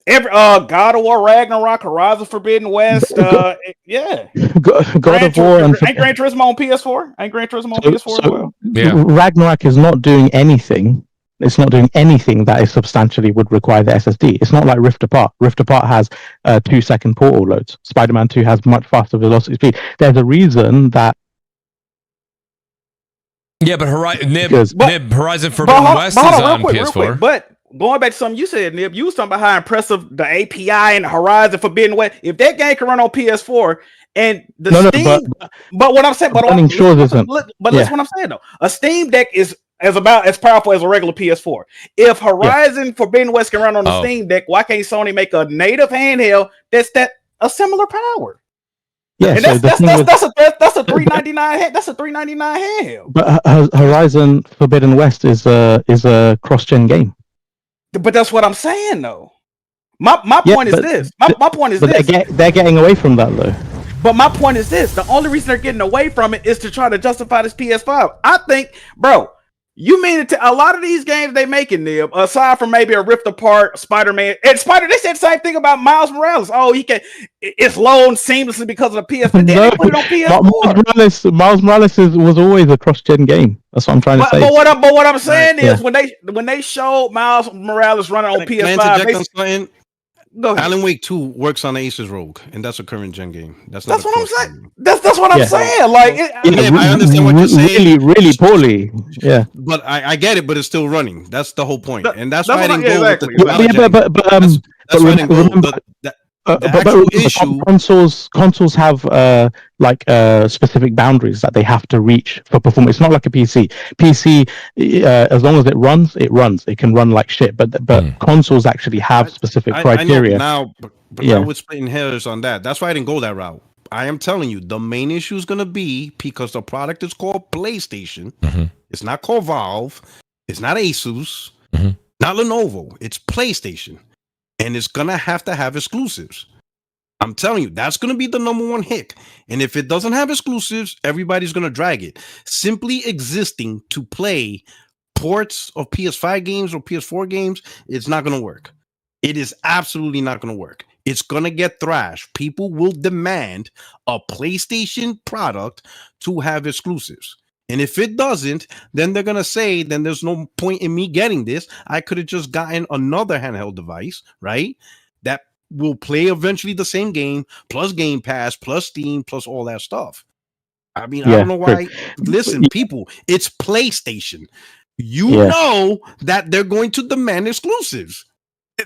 Every God of War, Ragnarok, Horizon Forbidden West, God of War, and ain't Gran Turismo on PS4? Ain't Gran Turismo on PS4 as well? Yeah. Ragnarok is not doing anything. It's not doing anything that is substantially would require the SSD. It's not like Rift Apart. Rift Apart has 2-second portal loads. Spider-Man 2 has much faster velocity speed. There's a reason that. Yeah, but Horizon Forbidden West is on PS4. Real quick. But going back to something you said, Nib, you was talking about how impressive the API and the Horizon Forbidden West. If that game can run on PS4 and the Steam, but what I'm saying, that's what I'm saying though. A Steam Deck is about as powerful as a regular PS4. If Horizon Forbidden West can run on the Steam Deck, why can't Sony make a native handheld that's a similar power? Yeah, and that's a $399 that's a $399 handheld. But Horizon Forbidden West is a cross-gen game. But that's what I'm saying though. My point is this. My point is this. They're getting away from that though. But my point is this. The only reason they're getting away from it is to try to justify this PS5. I think, bro, you mean a lot of these games they making, Nib, aside from maybe a Rift Apart, Spider-Man, and they said the same thing about Miles Morales. Oh, it's loading seamlessly because of the PS5. They put it on PS4. Miles Morales was always a cross-gen game. That's what I'm trying to say. But what I'm saying is when they showed Miles Morales running on PS5, Alan Wake 2 works on Aces Rogue, and that's a current gen game. That's what I'm saying. That's what I'm saying. Like, I understand what you're saying. Really poorly. Yeah, but I get it. But it's still running. That's the whole point, and that's why I didn't go with the consoles have specific boundaries that they have to reach for performance. It's not like a PC. PC, as long as it runs, it runs. It can run like shit. But consoles actually have specific criteria. Now we're splitting hairs on that. That's why I didn't go that route. I am telling you, the main issue is going to be because the product is called PlayStation. Mm-hmm. It's not called Valve. It's not Asus. Mm-hmm. Not Lenovo. It's PlayStation. And it's going to have exclusives. I'm telling you, that's going to be the number one hick. And if it doesn't have exclusives, everybody's going to drag it. Simply existing to play ports of PS5 games or PS4 games, it's not going to work. It is absolutely not going to work. It's going to get thrashed. People will demand a PlayStation product to have exclusives. And if it doesn't, then they're going to say, then there's no point in me getting this. I could have just gotten another handheld device, right? That will play eventually the same game, plus Game Pass, plus Steam, plus all that stuff. I mean, I don't know why. Listen, people, it's PlayStation. You know that they're going to demand exclusives.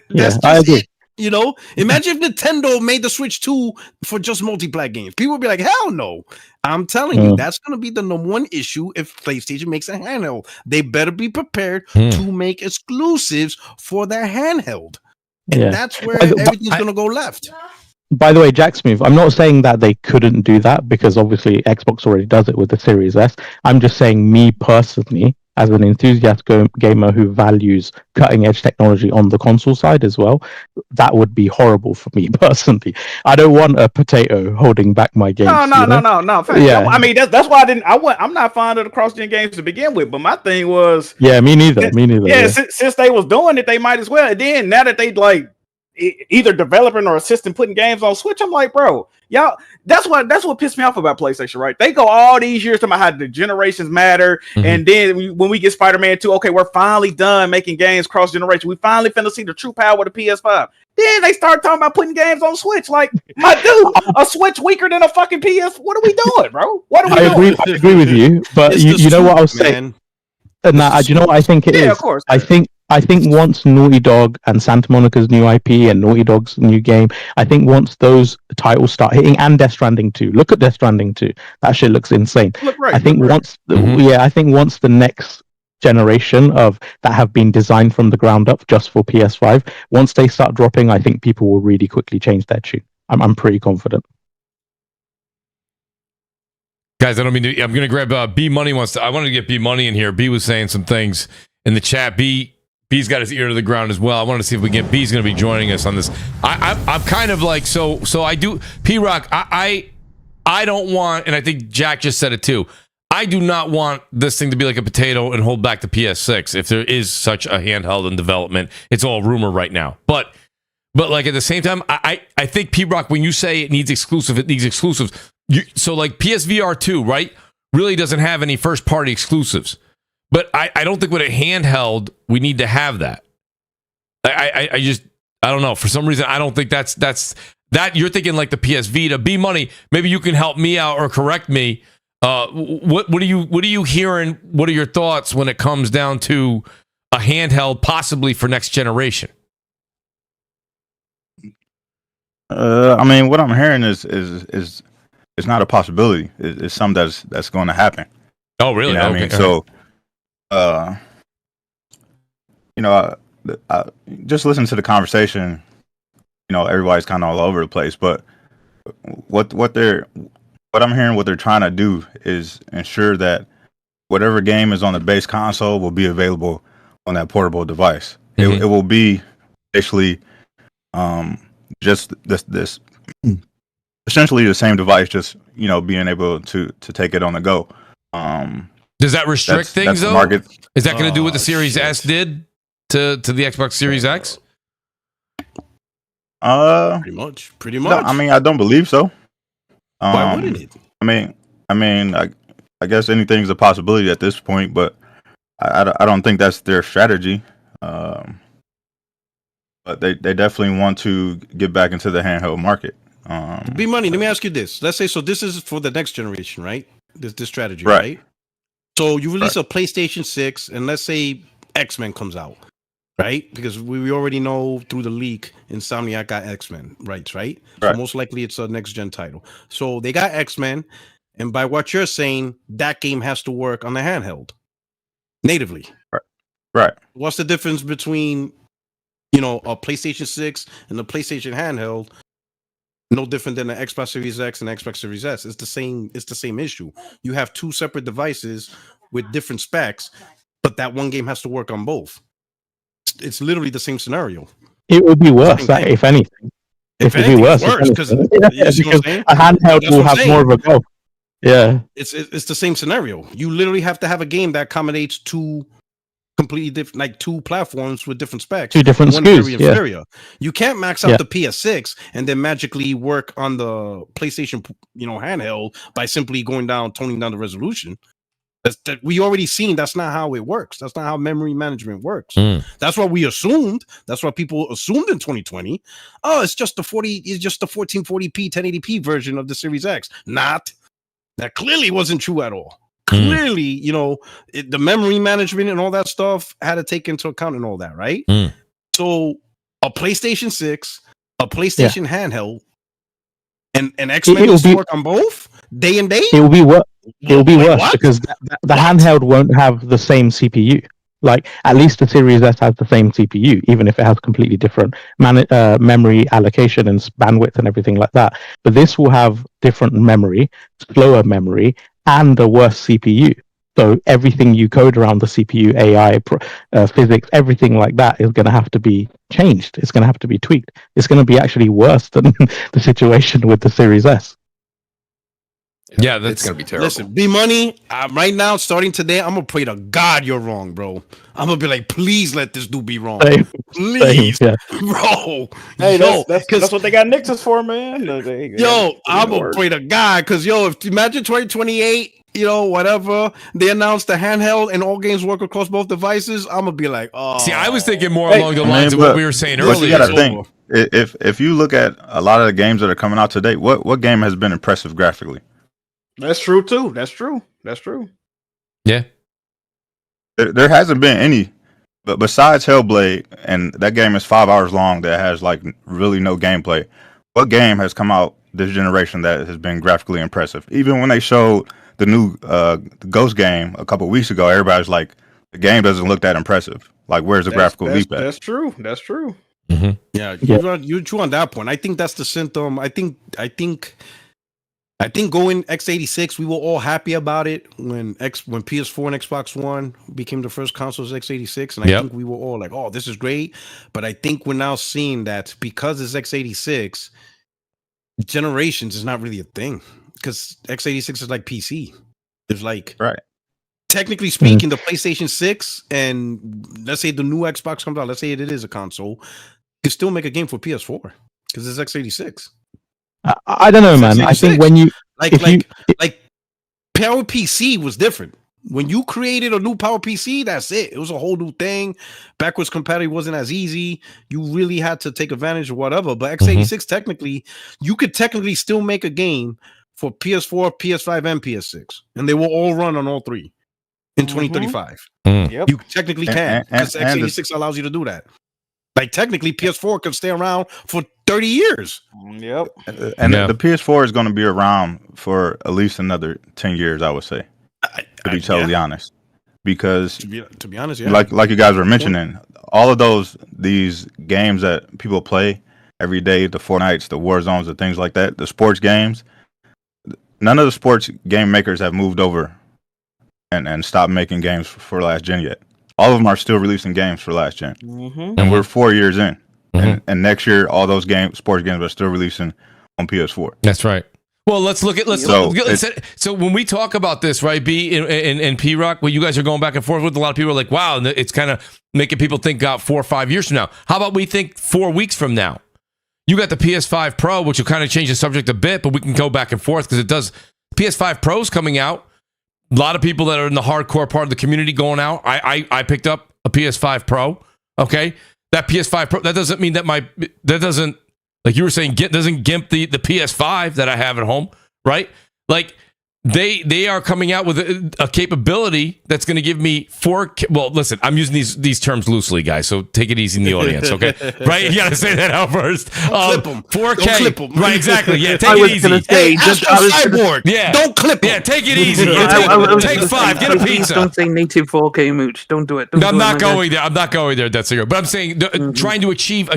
That's just it. You know, imagine if Nintendo made the Switch 2 for just multiplayer games. People would be like, hell no. I'm telling you, that's going to be the number one issue if PlayStation makes a handheld. They better be prepared to make exclusives for their handheld. And that's where everything's going to go left. By the way, Jack Smooth, I'm not saying that they couldn't do that because obviously Xbox already does it with the Series S. I'm just saying me personally, as an enthusiast gamer who values cutting edge technology on the console side as well, that would be horrible for me personally. I don't want a potato holding back my games. No. Yeah. I mean, that's why I'm not fond of the cross-gen games to begin with, but my thing was... Yeah, me neither. Yeah, since they was doing it, they might as well. And then now that they like either developing or assisting putting games on Switch, I'm like, bro, y'all, that's what pissed me off about PlayStation, right? They go all these years talking about how the generations matter, and then when we get Spider-Man 2, okay, we're finally done making games cross generation. We finally finna see the true power of the PS5. Then they start talking about putting games on Switch. Like, my dude, a Switch weaker than a fucking PS. What are we doing, bro? What are we doing? I agree with you, but you know what I was saying. Nah, do you know what I think it is? Yeah, of course. I think once Naughty Dog and Santa Monica's new IP and Naughty Dog's new game, I think once those titles start hitting, and Death Stranding 2, look at Death Stranding 2, that shit looks insane. I think once the next generation of that have been designed from the ground up just for PS5, once they start dropping, I think people will really quickly change their tune. I'm pretty confident. Guys, I don't mean to. I'm going to grab B Money wants to. I wanted to get B Money in here. B was saying some things in the chat. B's got his ear to the ground as well. I wanted to see if we get B's going to be joining us on this. I'm kind of like so I do P-Rock. I don't want, and I think Jack just said it too. I do not want this thing to be like a potato and hold back the PS6 if there is such a handheld in development. It's all rumor right now, but like at the same time, I think P-Rock, when you say it needs exclusives. So like PSVR 2, right, really doesn't have any first party exclusives. But I don't think with a handheld, we need to have that. I don't know. For some reason, I don't think that's that. You're thinking like the PS Vita. B Money, maybe you can help me out or correct me. What are you hearing? What are your thoughts when it comes down to a handheld, possibly for next generation? I mean, what I'm hearing is it's not a possibility. It's something that's going to happen. Oh, really? You know what I mean? So. I just listen to the conversation. You know, everybody's kind of all over the place, but what I'm hearing, what they're trying to do is ensure that whatever game is on the base console will be available on that portable device. Mm-hmm. It will be basically just this essentially the same device, just being able to take it on the go. Does that restrict things though? Is that going to do what the Series S did to the Xbox Series X? Pretty much. No, I mean, I don't believe so. Why wouldn't it? I mean, I guess anything's a possibility at this point, but I don't think that's their strategy. But they definitely want to get back into the handheld market. B Money, let me ask you this. Let's say, so this is for the next generation, right? This strategy, right? So you release a PlayStation 6, and let's say X-Men comes out. right? Because we already know through the leak, Insomniac got X-Men rights, right? Right. So most likely it's a next-gen title. So they got X-Men, and by what you're saying, that game has to work on the handheld natively. Right. What's the difference between, a PlayStation 6 and the PlayStation handheld? No different than the Xbox Series X and Xbox Series S. It's the same issue. You have two separate devices with different specs, but that one game has to work on both. It's literally the same scenario. It would be worse, if anything. It would be worse because a handheld will have more of a go. Yeah, it's the same scenario. You literally have to have a game that accommodates two completely different, like two platforms with different specs, two different SKUs. Inferior. You can't max out the PS6 and then magically work on the PlayStation, handheld by simply toning down the resolution. That we already seen. That's not how it works. That's not how memory management works. That's what we assumed. That's what people assumed in 2020. Oh, it's just the 1440p 1080p version of the Series X. Not. That clearly wasn't true at all. Clearly, the memory management and all that stuff had to take into account and all that, right? So a PlayStation 6, a PlayStation handheld, and X-Men will work on both day and date. It will be worse. It will be worse because the handheld won't have the same CPU. Like at least the Series S has the same CPU, even if it has completely different memory allocation and bandwidth and everything like that. But this will have different memory, slower memory, and a worse CPU. So everything you code around the CPU, AI, physics, everything like that is going to have to be changed. It's going to have to be tweaked. It's going to be actually worse than the situation with the Series S. Yeah, it's gonna be terrible. Listen, B-Money, right now, starting today, I'm gonna pray to God you're wrong, bro. I'm gonna be like, please let this dude be wrong. Please, bro. Hey, that's what they got Nixes for, man. I'm gonna pray to God, because if imagine 2028, whatever, they announced the handheld and all games work across both devices, I'm gonna be like, oh. See, I was thinking more along the lines of what we were saying earlier. You gotta think, if you look at a lot of the games that are coming out today, what game has been impressive graphically? That's true too. That's true. Yeah. There hasn't been any, but besides Hellblade, and that game is 5 hours long that has like really no gameplay. What game has come out this generation that has been graphically impressive? Even when they showed the new Ghost game a couple weeks ago, everybody's like, the game doesn't look that impressive. Like, where's the graphical leap at? That's true. Mm-hmm. Yeah, you're true on that point. I think that's the symptom. I think going x86, we were all happy about it when PS4 and Xbox One became the first consoles x86, and I think we were all like, "Oh, this is great." But I think we're now seeing that because it's x86, generations is not really a thing because x86 is like PC. It's like technically speaking, the PlayStation 6 and let's say the new Xbox comes out, let's say it is a console, you can still make a game for PS4 because it's x86. I don't know, man. I think when you like Power PC was different. When you created a new Power PC, that's it. It was a whole new thing. Backwards compatibility wasn't as easy. You really had to take advantage of whatever. But x86, technically, you could still make a game for PS4, PS5, and PS6, and they will all run on all three in 2035. Yep. You technically can because x86 allows you to do that. Like technically, PS4 could stay around for 30 years. Yep. And the PS4 is going to be around for at least another 10 years, I would say. To be totally honest, because to be honest, like you guys were mentioning, all of these games that people play every day, the Fortnites, the Warzones, the things like that, the sports games. None of the sports game makers have moved over and stopped making games for last gen yet. All of them are still releasing games for last gen, and we're 4 years in. And next year, all those sports games are still releasing on PS4. That's right. Well, let's look at so when we talk about this, right? B and P Rock, well, you guys are going back and forth with a lot of people are like, wow, and it's kind of making people think 4 or 5 years from now. How about we think 4 weeks from now? You got the PS5 Pro, which will kind of change the subject a bit, but we can go back and forth because it does. PS5 Pro's coming out. A lot of people that are in the hardcore part of the community going out. I picked up a PS5 Pro. Okay, that PS5 Pro. That doesn't mean that doesn't, like you were saying, doesn't gimp the PS5 that I have at home, right? Like they are coming out with a capability that's going to give me 4K. Well, listen, I'm using these terms loosely, guys, so take it easy in the audience, okay? Right? You got to say that out first. Don't clip 'em. 4K. Don't clip 'em. Right, exactly. Yeah, take I it was easy. gonna say, Cyborg. Yeah. Don't clip 'em. Yeah, take it easy. Take 5. Get a Please pizza. don't say native 4K, Mooch. Don't do it. No, I'm not going there. I'm not going there, Death Singer. But I'm saying trying to achieve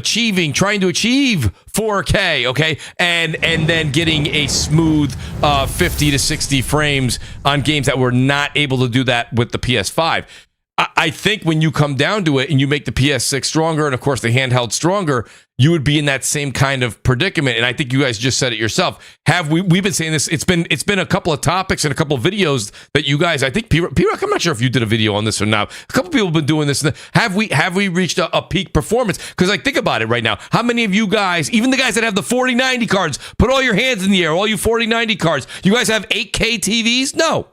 4K, okay, and then getting a smooth 50 to 60 frames on games that were not able to do that with the PS5. I think when you come down to it and you make the PS6 stronger and of course the handheld stronger, you would be in that same kind of predicament. And I think you guys just said it yourself. We've been saying this? It's been a couple of topics and a couple of videos that you guys, I think P-Rock, I'm not sure if you did a video on this or not. A couple of people have been doing this. Have we reached a peak performance? Because like, think about it right now. How many of you guys, even the guys that have the 4090 cards, put all your hands in the air, all you 4090 cards, you guys have 8K TVs? No.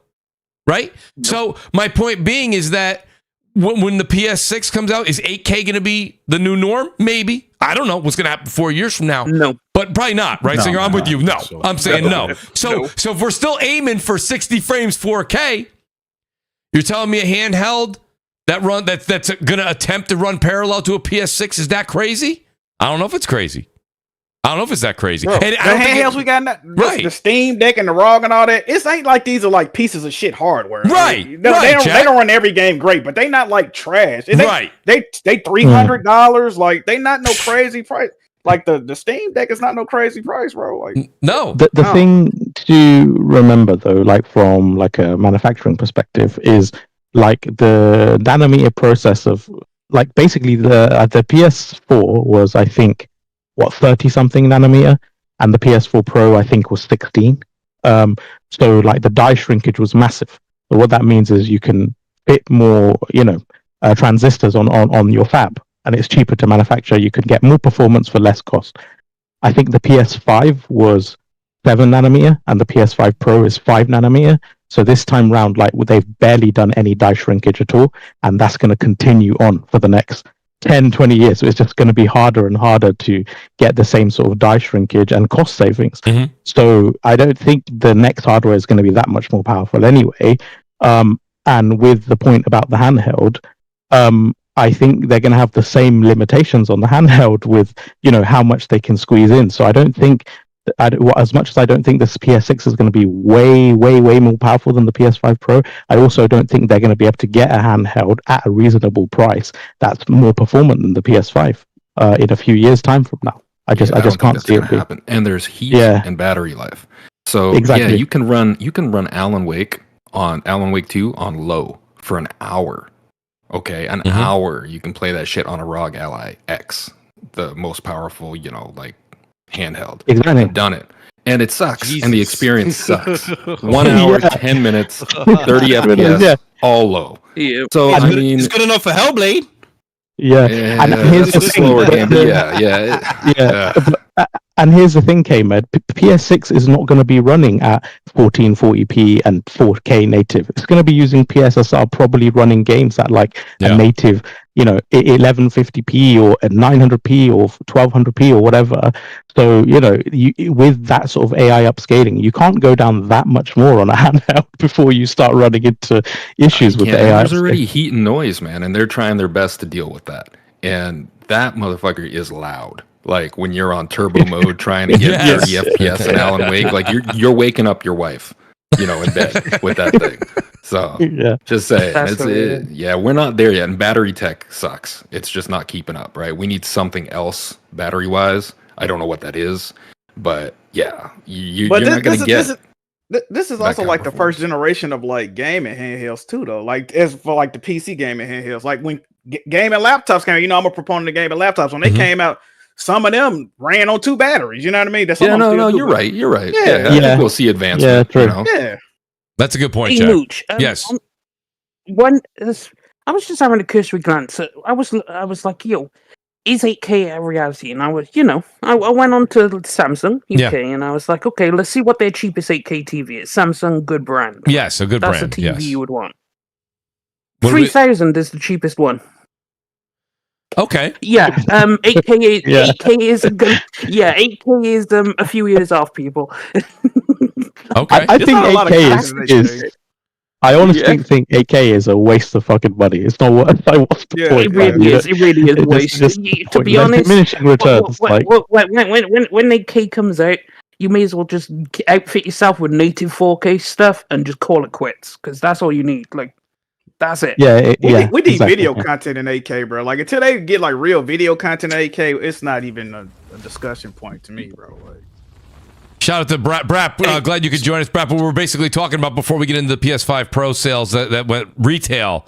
Right? No. So my point being is that when the PS6 comes out, is 8K going to be the new norm? Maybe. I don't know what's going to happen 4 years from now. No. But probably not, right? No, Singer, I'm with you. No. So. I'm saying no. So if we're still aiming for 60 frames 4K, you're telling me a handheld that's going to attempt to run parallel to a PS6, is that crazy? I don't know if it's crazy. I don't know if it's that crazy. Bro, the handhelds we got, the Steam Deck and the ROG and all that, it ain't like these are like pieces of shit hardware. Right. They don't run every game great, but they not like trash. Right. They $300. Like they not no crazy price. Like the Steam Deck is not no crazy price, bro. Like no. The thing to remember though, like from like a manufacturing perspective, is like the nanometer process of like basically the PS4 was, I think, 30 something nanometer, and the PS4 Pro I think was 16. So like the die shrinkage was massive. So what that means is you can fit more, transistors on your fab, and it's cheaper to manufacture. You can get more performance for less cost. I think the PS5 was 7 nanometer, and the PS5 Pro is 5 nanometer. So this time round, like they've barely done any die shrinkage at all, and that's going to continue on for the next 10, 20 years. So it's just going to be harder and harder to get the same sort of die shrinkage and cost savings. Mm-hmm. So I don't think the next hardware is going to be that much more powerful anyway. And with the point about the handheld, I think they're going to have the same limitations on the handheld with, how much they can squeeze in. So I don't think, as much as I don't think this PS6 is going to be way, way, way more powerful than the PS5 Pro, I also don't think they're going to be able to get a handheld at a reasonable price that's more performant than the PS5 in a few years' time from now. I just can't see it happen. And there's heat and battery life. So exactly. You can run Alan Wake 2 on low for an hour. Okay, an hour. You can play that shit on a ROG Ally X, the most powerful, handheld. Exactly. I've done it. And it sucks. Jesus. And the experience sucks. 1 hour, 10 minutes, 30 FPS, all low. Yeah. So, it's good enough for Hellblade. Yeah. And here's the slower game. And here's the thing, K-Med. PS6 is not going to be running at 1440p and 4K native. It's going to be using PSSR, probably running games at like a native, 1150p or 900p or 1200p or whatever. So, with that sort of AI upscaling, you can't go down that much more on a handheld before you start running into issues with the AI. There's already heat and noise, man, and they're trying their best to deal with that. And that motherfucker is loud. Like when you're on turbo mode trying to get 30 FPS in Alan Wake, like you're waking up your wife, in bed with that thing. So just saying, we're not there yet. And battery tech sucks. It's just not keeping up, right? We need something else battery wise. I don't know what that is, but you're not going to get. This is also like the first generation of like gaming handhelds too, though. Like as for like the PC gaming handhelds, like when gaming laptops came out, I'm a proponent of gaming laptops. When they came out, some of them ran on 2 batteries. You know what I mean? That's you're right. You're right. Yeah. I think we'll see advancement. Yeah, true. Yeah. That's a good point, Jack. Mooch, yes. I was just having a cursory glance. I was like, yo, is 8K a reality? And I was, I went on to Samsung UK and I was like, okay, let's see what their cheapest 8K TV is. Samsung, good brand. Yes, a good brand. That's a TV you would want. 3,000 is the cheapest one. Okay. Yeah. 8K is 8K is a few years off, people. Okay. I think 8K is I honestly think 8K is a waste of fucking money. It's not worth. What's the point? It really is. It really is waste. To be honest, diminishing returns. When 8K comes out, you may as well just outfit yourself with native 4K stuff and just call it quits, because that's all you need. Like, that's it. Yeah, we need video content in 8K, bro. Like, until they get like real video content in 8K, it's not even a discussion point to me, bro. Like, shout out to Brap. Glad you could join us, Brap. What we're basically talking about before we get into the PS5 Pro sales that went retail.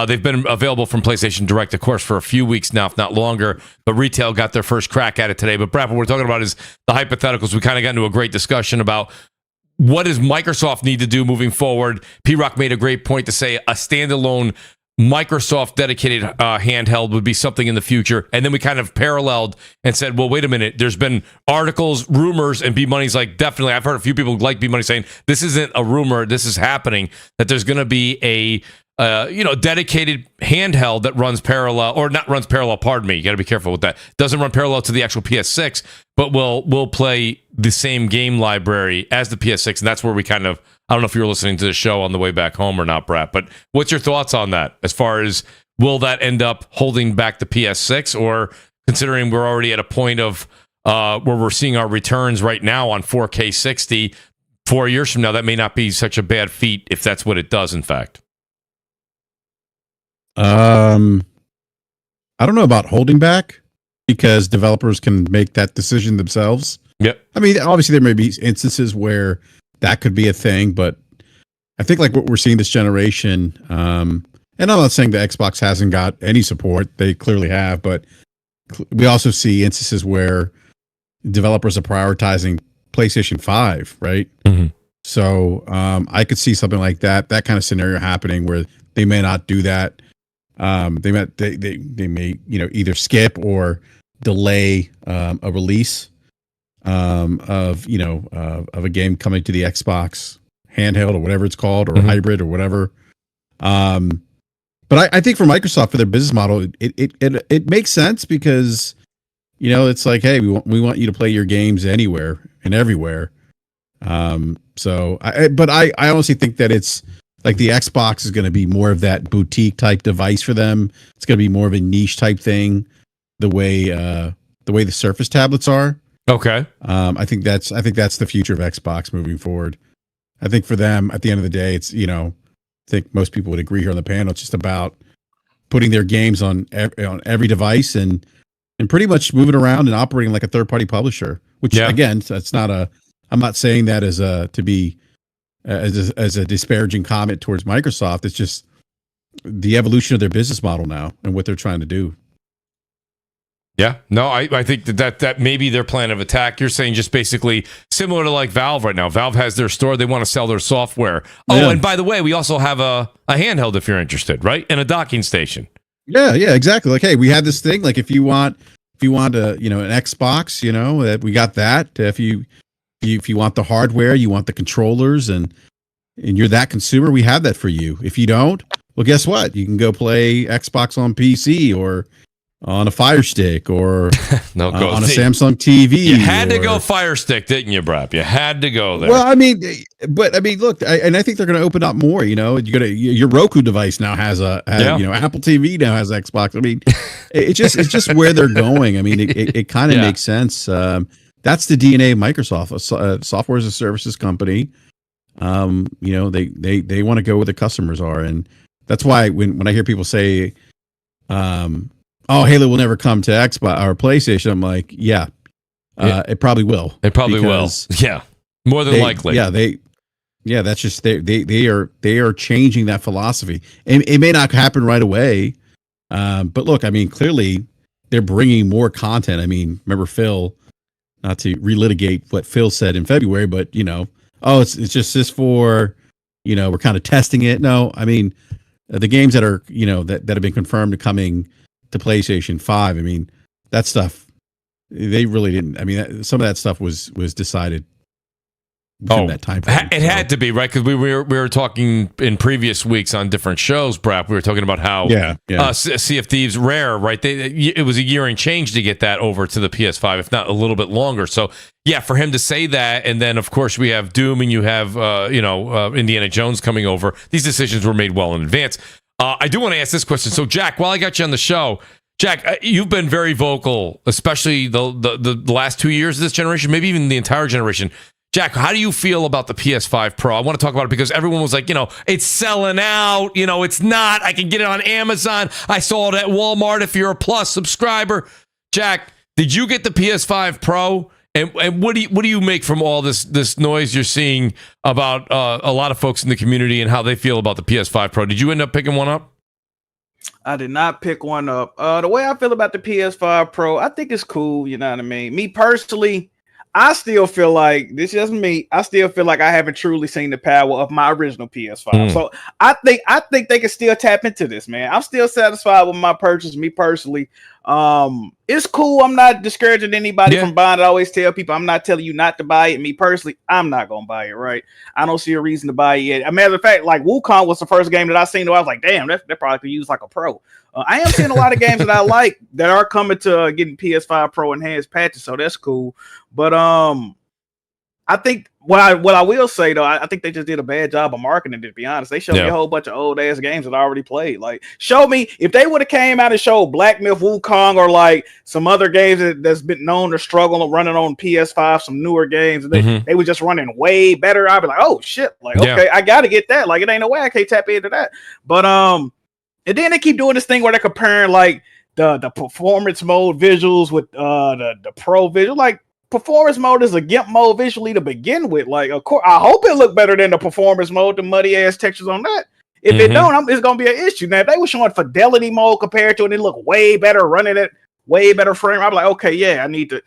They've been available from PlayStation Direct, of course, for a few weeks now, if not longer. But retail got their first crack at it today. But Brap, what we're talking about is the hypotheticals. We kind of got into a great discussion about what does Microsoft need to do moving forward. P-Rock made a great point to say a standalone Microsoft dedicated handheld would be something in the future. And then we kind of paralleled and said, well, wait a minute. There's been articles, rumors, and B-Money's like, definitely. I've heard a few people like B-Money saying, this isn't a rumor. This is happening, that there's going to be a dedicated handheld that runs parallel, or not runs parallel, pardon me. You got to be careful with that. Doesn't run parallel to the actual PS6, but will play the same game library as the PS6. And that's where we kind of, I don't know if you were listening to the show on the way back home or not, Brad, but what's your thoughts on that? As far as, will that end up holding back the PS6, or considering we're already at a point of where we're seeing our returns right now on 4K 60, 4 years from now, that may not be such a bad feat if that's what it does, in fact. I don't know about holding back, because developers can make that decision themselves. Yep. I mean, obviously there may be instances where that could be a thing, but I think like what we're seeing this generation, and I'm not saying the Xbox hasn't got any support. They clearly have, but we also see instances where developers are prioritizing PlayStation 5, right? Mm-hmm. So I could see something like that kind of scenario happening where they may not do that. They may either skip or delay a release of a game coming to the Xbox handheld or whatever it's called, or hybrid or whatever. But I think for Microsoft, for their business model, it makes sense, because it's like, hey, we want you to play your games anywhere and everywhere. So I honestly think that it's like the Xbox is going to be more of that boutique type device for them. It's going to be more of a niche type thing, the way the Surface tablets are. Okay. I think that's the future of Xbox moving forward. I think for them, at the end of the day, it's, I think most people would agree here on the panel, it's just about putting their games on every device and pretty much moving around and operating like a third party publisher. Which again, that's not I'm not saying that as a disparaging comment towards Microsoft. It's just the evolution of their business model now and what they're trying to do. Yeah, no, I think that may be their plan of attack. You're saying just basically similar to like Valve right now. Valve has their store. They want to sell their software. Oh, and by the way, we also have a handheld if you're interested, right? And a docking station. Yeah, exactly. Like, hey, we have this thing. Like, if you want an Xbox, we got that. If you want the hardware, you want the controllers, and you're that consumer, we have that for you. If you don't, well, guess what? You can go play Xbox on PC or on a Fire Stick or on a Samsung TV. You had to go Fire Stick, didn't you, Brap? You had to go there. Well, I mean, look, I think they're going to open up more. Your Roku device now has Apple TV now has Xbox. I mean, it's just where they're going. I mean, it kind of makes sense. That's the DNA of Microsoft, a software as a services company. They want to go where the customers are, and that's why when I hear people say, Halo will never come to Xbox or PlayStation, I'm like, it probably will. It probably will. Yeah, more than likely. That's just they are changing that philosophy. It may not happen right away, but look, I mean, clearly they're bringing more content. I mean, remember Phil? Not to relitigate what Phil said in February, but it's just this for, we're kind of testing it. No, I mean, the games that are, that have been confirmed to coming to PlayStation 5. I mean, that stuff, they really didn't. I mean, some of that stuff was decided within that time frame. It had to be, right? Because we were talking in previous weeks on different shows, Brap. We were talking about how Sea of Thieves Rare, right? It was a year and change to get that over to the PS5, if not a little bit longer. So, yeah, for him to say that, and then, of course, we have Doom and you have, Indiana Jones coming over. These decisions were made well in advance. I do want to ask this question. So, Jack, while I got you on the show, Jack, you've been very vocal, especially the last 2 years of this generation, maybe even the entire generation. Jack, how do you feel about the PS5 Pro? I want to talk about it because everyone was like, it's selling out. It's not. I can get it on Amazon. I saw it at Walmart if you're a Plus subscriber. Jack, did you get the PS5 Pro? And what do you make from all this noise you're seeing about a lot of folks in the community and how they feel about the PS5 Pro? Did you end up picking one up? I did not pick one up. The way I feel about the PS5 Pro, I think it's cool. You know what I mean? Me personally, I still feel like this is just me. I still feel like I haven't truly seen the power of my original PS5. So I think they can still tap into this, man. I'm still satisfied with my purchase. Me personally, it's cool. I'm not discouraging anybody from buying it. I always tell people I'm not telling you not to buy it. Me personally, I'm not gonna buy it. Right? I don't see a reason to buy it yet. As a matter of fact, like Wukong was the first game that I seen. Though I was like, damn, that probably could use like a Pro. I am seeing a lot of games that I like that are coming to getting PS5 Pro enhanced patches, so that's cool. But I think what I will say though, I think they just did a bad job of marketing. To be honest, they showed me a whole bunch of old ass games that I already played. Like, show me if they would have came out and showed Black Myth Wukong or like some other games that's been known to struggle running on PS5, some newer games, and they were just running way better. I'd be like, oh shit, like okay, I gotta get that. Like, it ain't no way I can't tap into that. But and then they keep doing this thing where they're comparing like the performance mode visuals with the pro visual. Like, performance mode is a GIMP mode visually to begin with. Like, of course, I hope it look better than the performance mode, the muddy ass textures on that. If it don't, it's gonna be an issue. Now, if they were showing fidelity mode compared to it, it look way better, running it way better frame. I'm like, okay, yeah, I need to.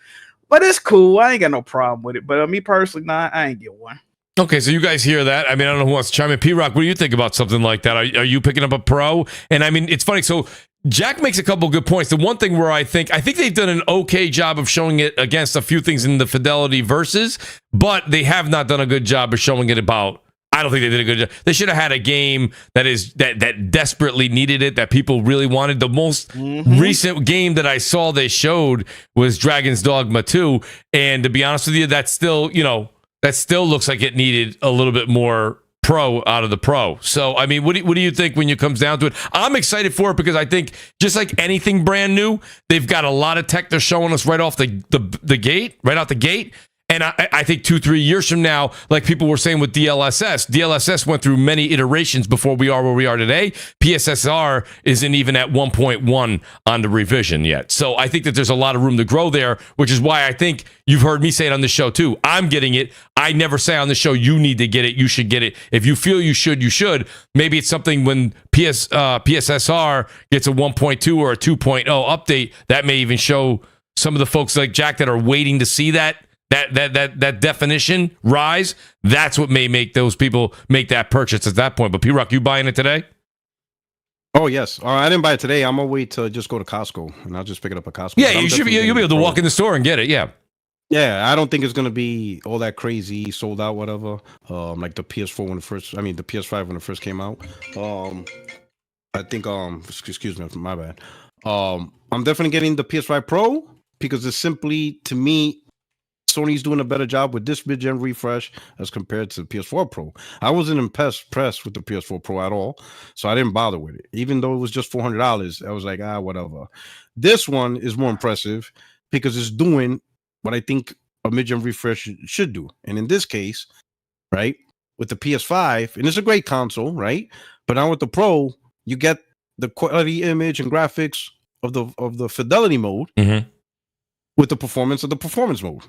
But it's cool. I ain't got no problem with it. But me personally, nah, I ain't get one. Okay, so you guys hear that? I mean, I don't know who wants to chime in. P-Rock, what do you think about something like that? Are you picking up a Pro? And I mean, it's funny. So Jack makes a couple good points. The one thing where I think they've done an okay job of showing it against a few things in the fidelity versus, but they have not done a good job of showing it about. I don't think they did a good job. They should have had a game that desperately needed it, that people really wanted. The most recent game that I saw they showed was Dragon's Dogma 2, and to be honest with you, that still looks like it needed a little bit more Pro out of the Pro. So, I mean, what do you think when it comes down to it? I'm excited for it because I think just like anything brand new, they've got a lot of tech they're showing us right off the gate, right out the gate. And I think 2-3 years from now, like people were saying with DLSS went through many iterations before we are where we are today. PSSR isn't even at 1.1 on the revision yet. So I think that there's a lot of room to grow there, which is why I think you've heard me say it on the show too. I'm getting it. I never say on the show, you need to get it. You should get it. If you feel you should, you should. Maybe it's something when PSSR gets a 1.2 or a 2.0 update, that may even show some of the folks like Jack that are waiting to see that definition rise. That's what may make those people make that purchase at that point. But P-Rock, you buying it today? Oh yes. I didn't buy it today. I'm gonna wait to just go to Costco and I'll just pick it up at Costco. Yeah, you'll be able to walk in the store and get it. Yeah. Yeah, I don't think it's gonna be all that crazy, sold out, whatever. Like the PS4 when the PS5 when it first came out. I think excuse me, my bad. I'm definitely getting the PS5 Pro because it's simply, to me, Sony's doing a better job with this mid-gen refresh as compared to the PS4 Pro. I wasn't impressed with the PS4 Pro at all, so I didn't bother with it. Even though it was just $400, I was like, whatever. This one is more impressive because it's doing what I think a mid-gen refresh should do. And in this case, right, with the PS5, and it's a great console, right? But now with the Pro, you get the quality image and graphics of the fidelity mode with the performance of the performance mode.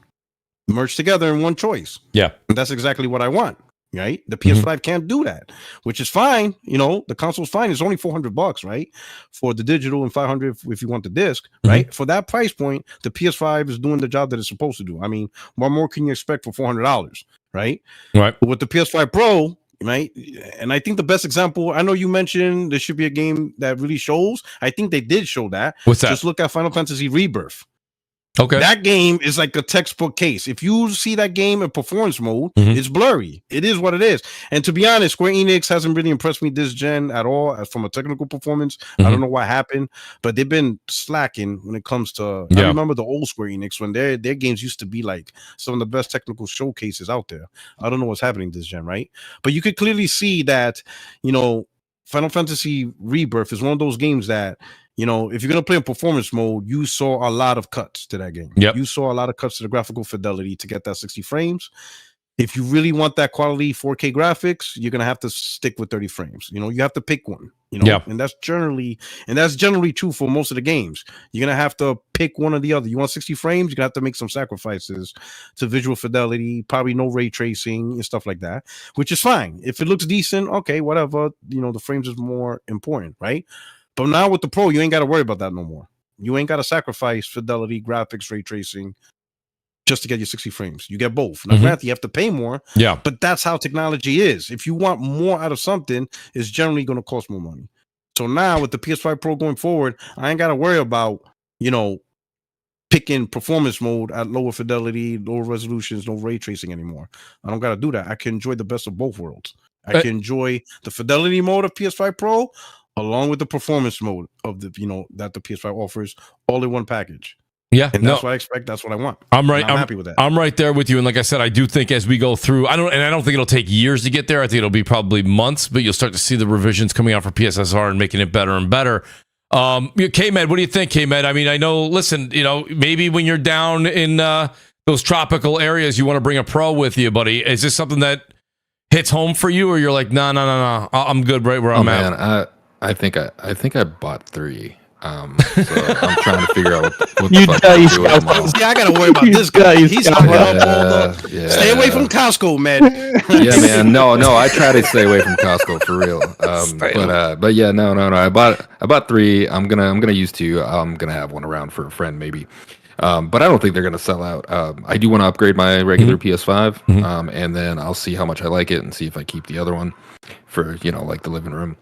Merged together in one choice. Yeah. And that's exactly what I want, right? The PS5 can't do that, which is fine. You know, the console's fine. It's only $400, right? For the digital and $500 if you want the disc, right? For that price point, the PS5 is doing the job that it's supposed to do. I mean, what more can you expect for $400, right? Right. But with the PS5 Pro, right? And I think the best example, I know you mentioned there should be a game that really shows. I think they did show that. What's that? Just look at Final Fantasy Rebirth. Okay. That game is like a textbook case. If you see that game in performance mode, it's blurry. It is what it is. And to be honest, Square Enix hasn't really impressed me this gen at all from a technical performance. I don't know what happened, but they've been slacking when it comes to. I remember the old Square Enix when their games used to be like some of the best technical showcases out there. I don't know what's happening this gen, right? But you could clearly see that, Final Fantasy Rebirth is one of those games that, if you're going to play in performance mode, you saw a lot of cuts to that game. Yep. You saw a lot of cuts to the graphical fidelity to get that 60 frames. If you really want that quality 4K graphics, you're going to have to stick with 30 frames. You have to pick one, and that's generally true for most of the games. You're going to have to pick one or the other. You want 60 frames, you're going to have to make some sacrifices to visual fidelity, probably no ray tracing and stuff like that, which is fine. If it looks decent, okay, whatever, the frames is more important, right? But now with the Pro, you ain't got to worry about that no more. You ain't got to sacrifice fidelity, graphics, ray tracing just to get your 60 frames. You get both. Now, granted, you have to pay more, but that's how technology is. If you want more out of something, it's generally going to cost more money. So now with the PS5 Pro going forward, I ain't got to worry about, picking performance mode at lower fidelity, lower resolutions, no ray tracing anymore. I don't got to do that. I can enjoy the best of both worlds. I can enjoy the fidelity mode of PS5 Pro along with the performance mode of the that the PS5 offers, all in one package. Yeah, and that's what I expect. That's what I want. I'm happy with that. I'm right there with you. And like I said, I do think as we go through, I don't think it'll take years to get there. I think it'll be probably months, but you'll start to see the revisions coming out for PSSR and making it better and better. K-Med, what do you think, K-Med? I mean, I know. Listen, maybe when you're down in those tropical areas, you want to bring a Pro with you, buddy. Is this something that hits home for you, or you're like, no, I'm good right where I'm at? I think I bought 3. So I'm trying to figure out what you the fuck I'm doing. See, I gotta worry about this guy. He's talking up all the. Stay away from Costco, man. Yeah, man. No. I try to stay away from Costco for real. But yeah, no. I bought 3. I'm gonna use 2. I'm gonna have one around for a friend maybe. But I don't think they're gonna sell out. I do want to upgrade my regular PS5, and then I'll see how much I like it and see if I keep the other one for like the living room.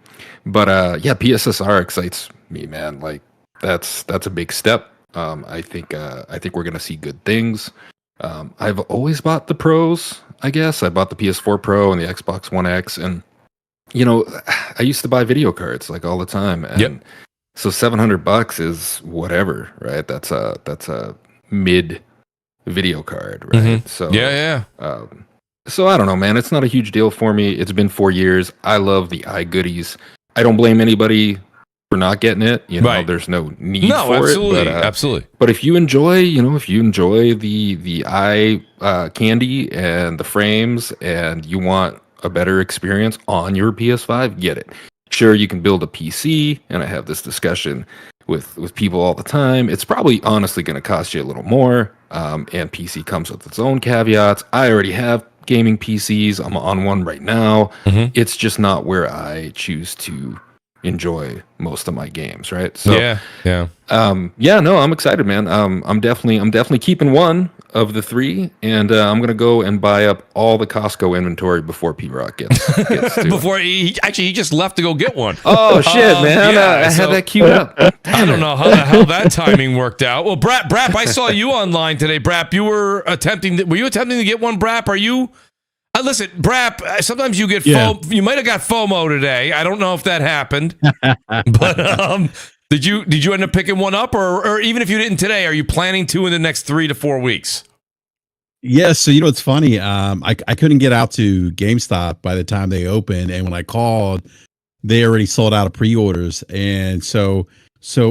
But PSSR excites me, man. Like that's a big step. I think we're gonna see good things. I've always bought the Pros. I guess I bought the PS4 Pro and the Xbox One X, and I used to buy video cards like all the time. And so $700 is whatever, right? That's a mid video card, right? So so I don't know, man. It's not a huge deal for me. It's been 4 years. I love the iGoodies. I don't blame anybody for not getting it. There's no need for it. Absolutely. But if you enjoy, the eye candy and the frames, and you want a better experience on your PS5, get it. Sure, you can build a PC, and I have this discussion with people all the time. It's probably honestly going to cost you a little more, and PC comes with its own caveats. I already have gaming PCs. I'm on one right now. It's just not where I choose to enjoy most of my games, right? So I'm excited, man. I'm definitely keeping one of the 3, and I'm gonna go and buy up all the Costco inventory before P-Rock gets to before he just left to go get one. Oh shit, man! I had that queued up. I don't know how the hell that timing worked out. Well, Brap, I saw you online today. Brap, were you attempting to get one? Brap, are you? Listen, Brap, sometimes you get you might have got FOMO today. I don't know if that happened, but did you end up picking one up, or even if you didn't today, are you planning to in the next 3 to 4 weeks? Yeah, so it's funny. I couldn't get out to GameStop by the time they opened, and when I called, they already sold out of pre-orders, and so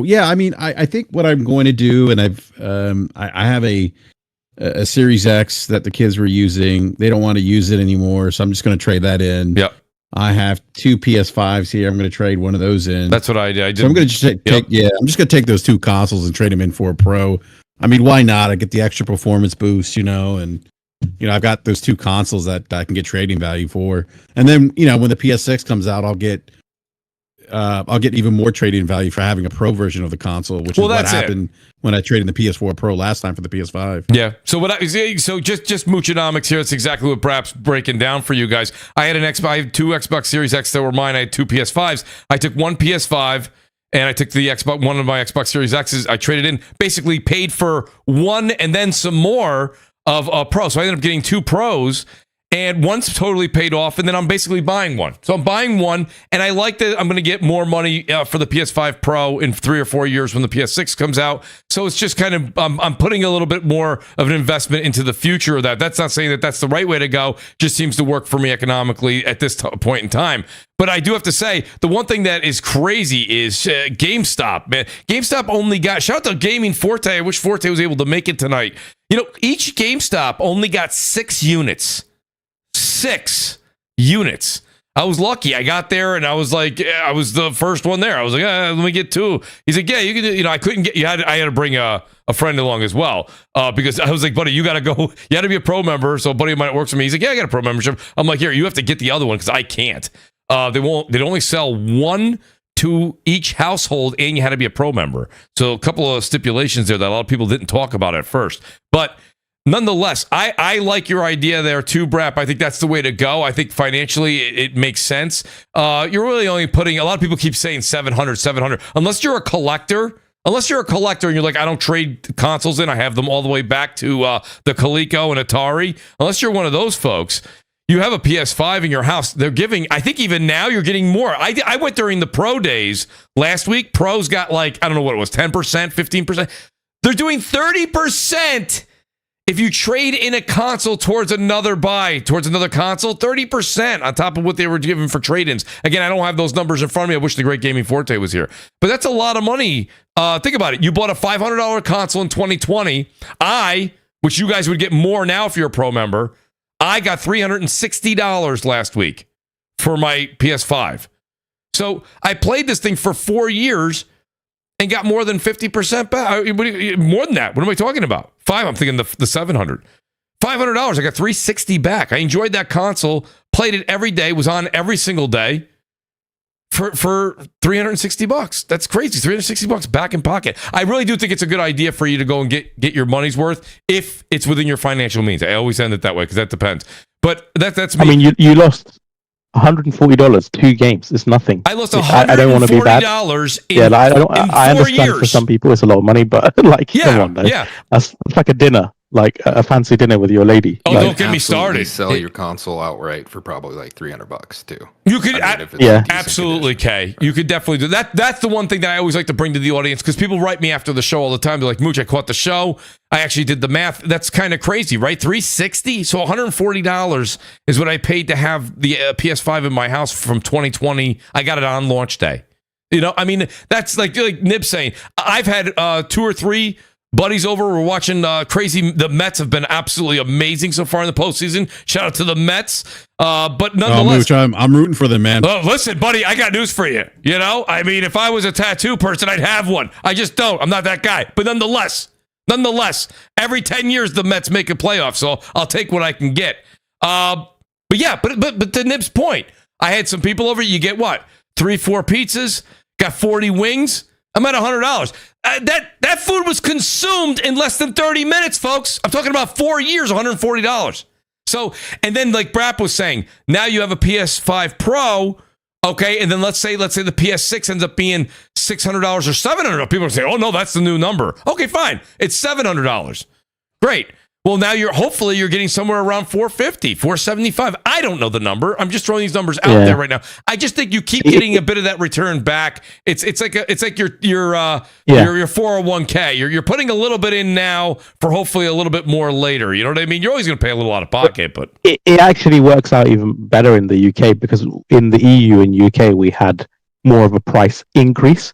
yeah. I mean, I think what I'm going to do, and I have a Series X that the kids were using. They don't want to use it anymore, so I'm just going to trade that in. Yep. I have 2 PS5s here. I'm going to trade one of those in. That's what I did. So I'm going to just I'm just going to take those 2 consoles and trade them in for a Pro. I mean, why not? I get the extra performance boost, and I've got those 2 consoles that I can get trading value for. And then, when the PS6 comes out, I'll get even more trading value for having a Pro version of the console, which is what happened when I traded the PS4 Pro last time for the PS5. Yeah. So just Moochonomics here. That's exactly what Brap's breaking down for you guys. I had I had 2 Xbox Series X that were mine. I had 2 PS5s. I took one PS5 and I took the Xbox, one of my Xbox Series X's. I traded in, basically paid for one and then some more of a Pro. So I ended up getting 2 Pros. And one's totally paid off, and then I'm basically buying one. So I'm buying one, and I like that I'm going to get more money for the PS5 Pro in 3 or 4 years when the PS6 comes out. So it's just kind of, I'm putting a little bit more of an investment into the future of that. That's not saying that that's the right way to go. Just seems to work for me economically at this point in time. But I do have to say, the one thing that is crazy is GameStop, man. GameStop only got, shout out to Gaming Forte. I wish Forte was able to make it tonight. You know, each GameStop only got 6 units. 6 units. I was lucky. I got there and I was like, I was the first one there. I was like, let me get 2. He's like, yeah, you can. You know, I couldn't get. I had to bring a friend along as well because I was like, buddy, you got to go. You had to be a Pro member. So a buddy of mine works for me. He's like, yeah, I got a Pro membership. I'm like, here, you have to get the other one because I can't. They only sell 1 to each household, and you had to be a Pro member. So a couple of stipulations there that a lot of people didn't talk about at first, but. Nonetheless, I like your idea there too, Brap. I think that's the way to go. I think financially it makes sense. You're really only putting, a lot of people keep saying 700. Unless you're a collector and you're like, I don't trade consoles in, I have them all the way back to the Coleco and Atari. Unless you're one of those folks, you have a PS5 in your house. They're giving, I think even now you're getting more. I went during the Pro days last week. Pros got like, I don't know what it was, 10%, 15%. They're doing 30%. If you trade in a console towards another console, 30% on top of what they were given for trade-ins. Again, I don't have those numbers in front of me. I wish the great Gaming Forte was here. But that's a lot of money. Think about it. You bought a $500 console in 2020. Which you guys would get more now if you're a Pro member, I got $360 last week for my PS5. So I played this thing for 4 years and got more than 50% back. More than that. What am I talking about? 5. I'm thinking the 700. $500. I got $360 back. I enjoyed that console. Played it every day. Was on every single day for $360. That's crazy. $360 back in pocket. I really do think it's a good idea for you to go and get your money's worth if it's within your financial means. I always end it that way because that depends. But that's me. I mean, you lost $140, 2 games. It's nothing. I lost $140 I don't want to be bad. I understand 4 years. For some people it's a lot of money, but like, come on, though. Yeah, that's like a dinner, like a fancy dinner with your lady. Oh, don't get me started. Sell your console outright for probably like $300 too. You could, absolutely, Kay. You could definitely do that. That's the one thing that I always like to bring to the audience because people write me after the show all the time. They're like, Mooch, I caught the show. I actually did the math. That's kind of crazy, right? $360. So $140 is what I paid to have the PS5 in my house from 2020. I got it on launch day. You know, I mean, that's like Nib saying. I've had 2 or 3 buddies over. We're watching crazy. The Mets have been absolutely amazing so far in the postseason. Shout out to the Mets. But nonetheless, Mooch, I'm rooting for them, man. Listen, buddy, I got news for you. You know, I mean, if I was a tattoo person, I'd have one. I just don't. I'm not that guy. But nonetheless, every 10 years the Mets make a playoff, so I'll take what I can get. But to Nib's point, I had some people over. You get what? 3-4 pizzas, got 40 wings. I'm at $100. That food was consumed in less than 30 minutes, folks. I'm talking about 4 years, $140. So, and then like Brap was saying, now you have a PS5 Pro, okay, and then let's say the PS6 ends up being $600 or $700. People say, oh no, that's the new number. Okay, fine. It's $700. Great. Well, now hopefully you're getting somewhere around $450, $475. I don't know the number. I'm just throwing these numbers out there right now. I just think you keep getting a bit of that return back. It's like your 401k. You're putting a little bit in now for hopefully a little bit more later. You know what I mean? You're always going to pay a little out of pocket, but it actually works out even better in the UK because in the EU and UK we had more of a price increase.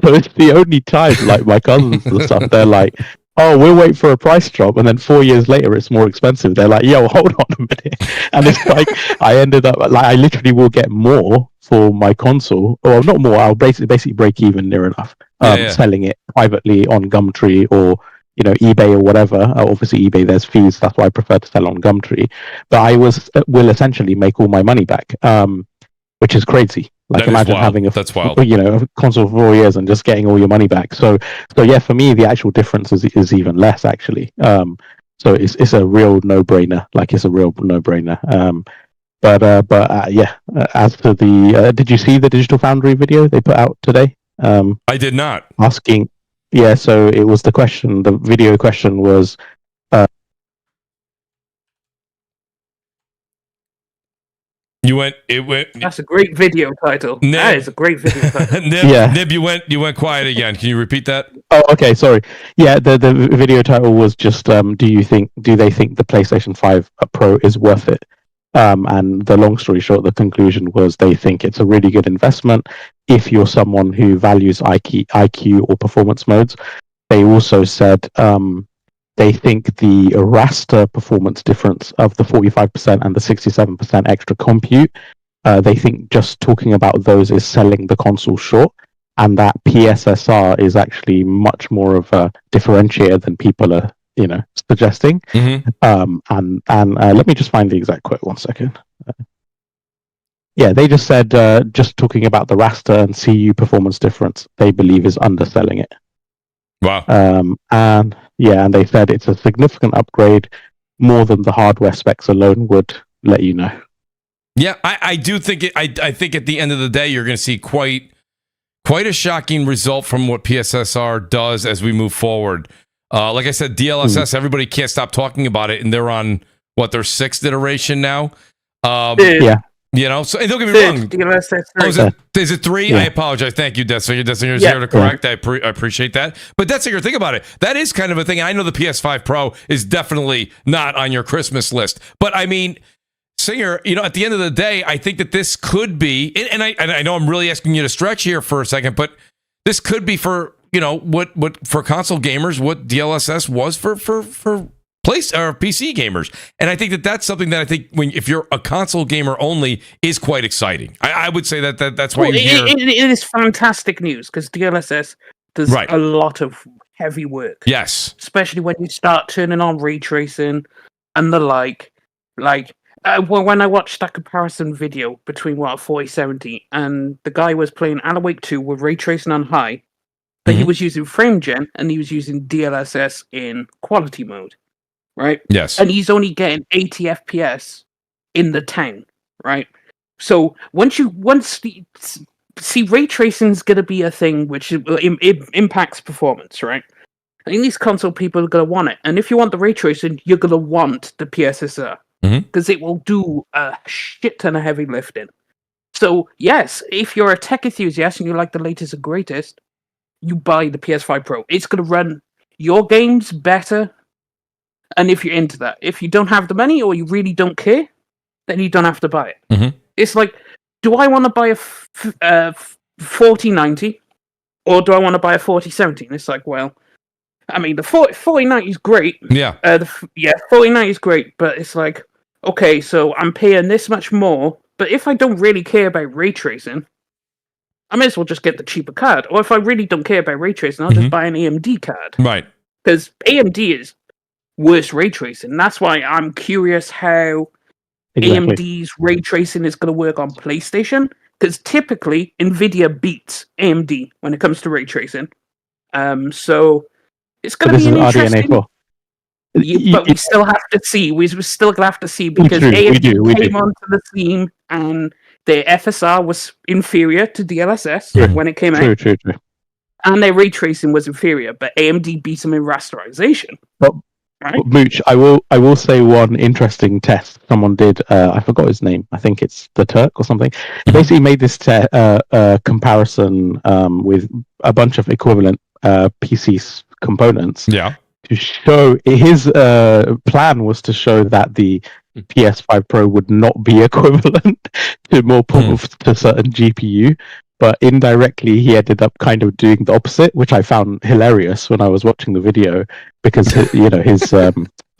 So it's the only time, like my cousins and stuff, they're like, oh, we'll wait for a price drop, and then 4 years later it's more expensive. They're like, yo, hold on a minute. And it's like, I ended up, like, I literally will get more for my console, or not more, I'll basically break even near enough, selling it privately on Gumtree or, you know, eBay or whatever. Obviously eBay, there's fees, that's why I prefer to sell on Gumtree. But will essentially make all my money back, which is crazy. Like, imagine having a console for 4 years and just getting all your money back. So yeah, for me, the actual difference is even less actually. So it's a real no-brainer. Like, it's a real no-brainer. As for the, did you see the Digital Foundry video they put out today? I did not. Asking, yeah. So it was the question. The video question was. It went. That's a great video title. Nib, that is a great video title. Nib, you went quiet again. Can you repeat that? Oh, okay. Sorry. Yeah, the video title was just do they think the PlayStation 5 Pro is worth it? And the long story short, the conclusion was they think it's a really good investment if you're someone who values IQ or performance modes. They also said they think the raster performance difference of the 45% and the 67% extra compute, they think just talking about those is selling the console short, and that PSSR is actually much more of a differentiator than people are, suggesting. And let me just find the exact quote 1 second. Yeah, they just said just talking about the raster and CU performance difference, they believe is underselling it. Wow. And they said it's a significant upgrade, more than the hardware specs alone would let you know. Yeah, I do think I think at the end of the day, you're going to see quite a shocking result from what PSSR does as we move forward. Like I said, DLSS, everybody can't stop talking about it, and they're on their 6th iteration now. Yeah. So and don't get me wrong. DLSS 3. Is it 3? Yeah. I apologize. Thank you, Deathsinger. Deathsinger's here to correct. I appreciate that. But Deathsinger, think about it. That is kind of a thing. I know the PS5 Pro is definitely not on your Christmas list. But I mean, Singer, at the end of the day, I think that this could be, and I know I'm really asking you to stretch here for a second, but this could be for, what for console gamers, what DLSS was for PC gamers. And I think that that's something that I think if you're a console gamer only is quite exciting. I would say that's why it is fantastic news because DLSS does a lot of heavy work. Yes. Especially when you start turning on ray tracing and the like. When I watched that comparison video between 4070 and the guy was playing Alan Wake 2 with ray tracing on high, but he was using frame gen and he was using DLSS in quality mode. Right? Yes. And he's only getting 80 FPS in the town, right? So once see ray tracing is going to be a thing which it impacts performance, right? I think these console people are going to want it. And if you want the ray tracing, you're going to want the PSSR because it will do a shit ton of heavy lifting. So yes, if you're a tech enthusiast and you like the latest and greatest, you buy the PS5 Pro. It's going to run your games better. And if you're into that, if you don't have the money or you really don't care, then you don't have to buy it. It's like, do I want to buy a 4090 or do I want to buy a 4070? And it's like, well, I mean, the 4090 is great. Yeah. 4090 is great, but it's like, okay, so I'm paying this much more, but if I don't really care about ray tracing, I may as well just get the cheaper card. Or if I really don't care about ray tracing, I'll just buy an AMD card. Right. Because AMD is worse ray tracing. That's why I'm curious how AMD's ray tracing is going to work on PlayStation. Because typically, NVIDIA beats AMD when it comes to ray tracing. So it's going to be an interesting. But we still have to see. We still have to see because AMD came onto the scene and their FSR was inferior to DLSS when it came out. True. And their ray tracing was inferior, but AMD beat them in rasterization. Right? Mooch, I will say one interesting test someone did. I forgot his name. I think it's the Turk or something. Basically, made this comparison with a bunch of equivalent PC components. Yeah. To show his plan was to show that the PS5 Pro would not be equivalent to to certain GPU. But indirectly, he ended up kind of doing the opposite, which I found hilarious when I was watching the video because his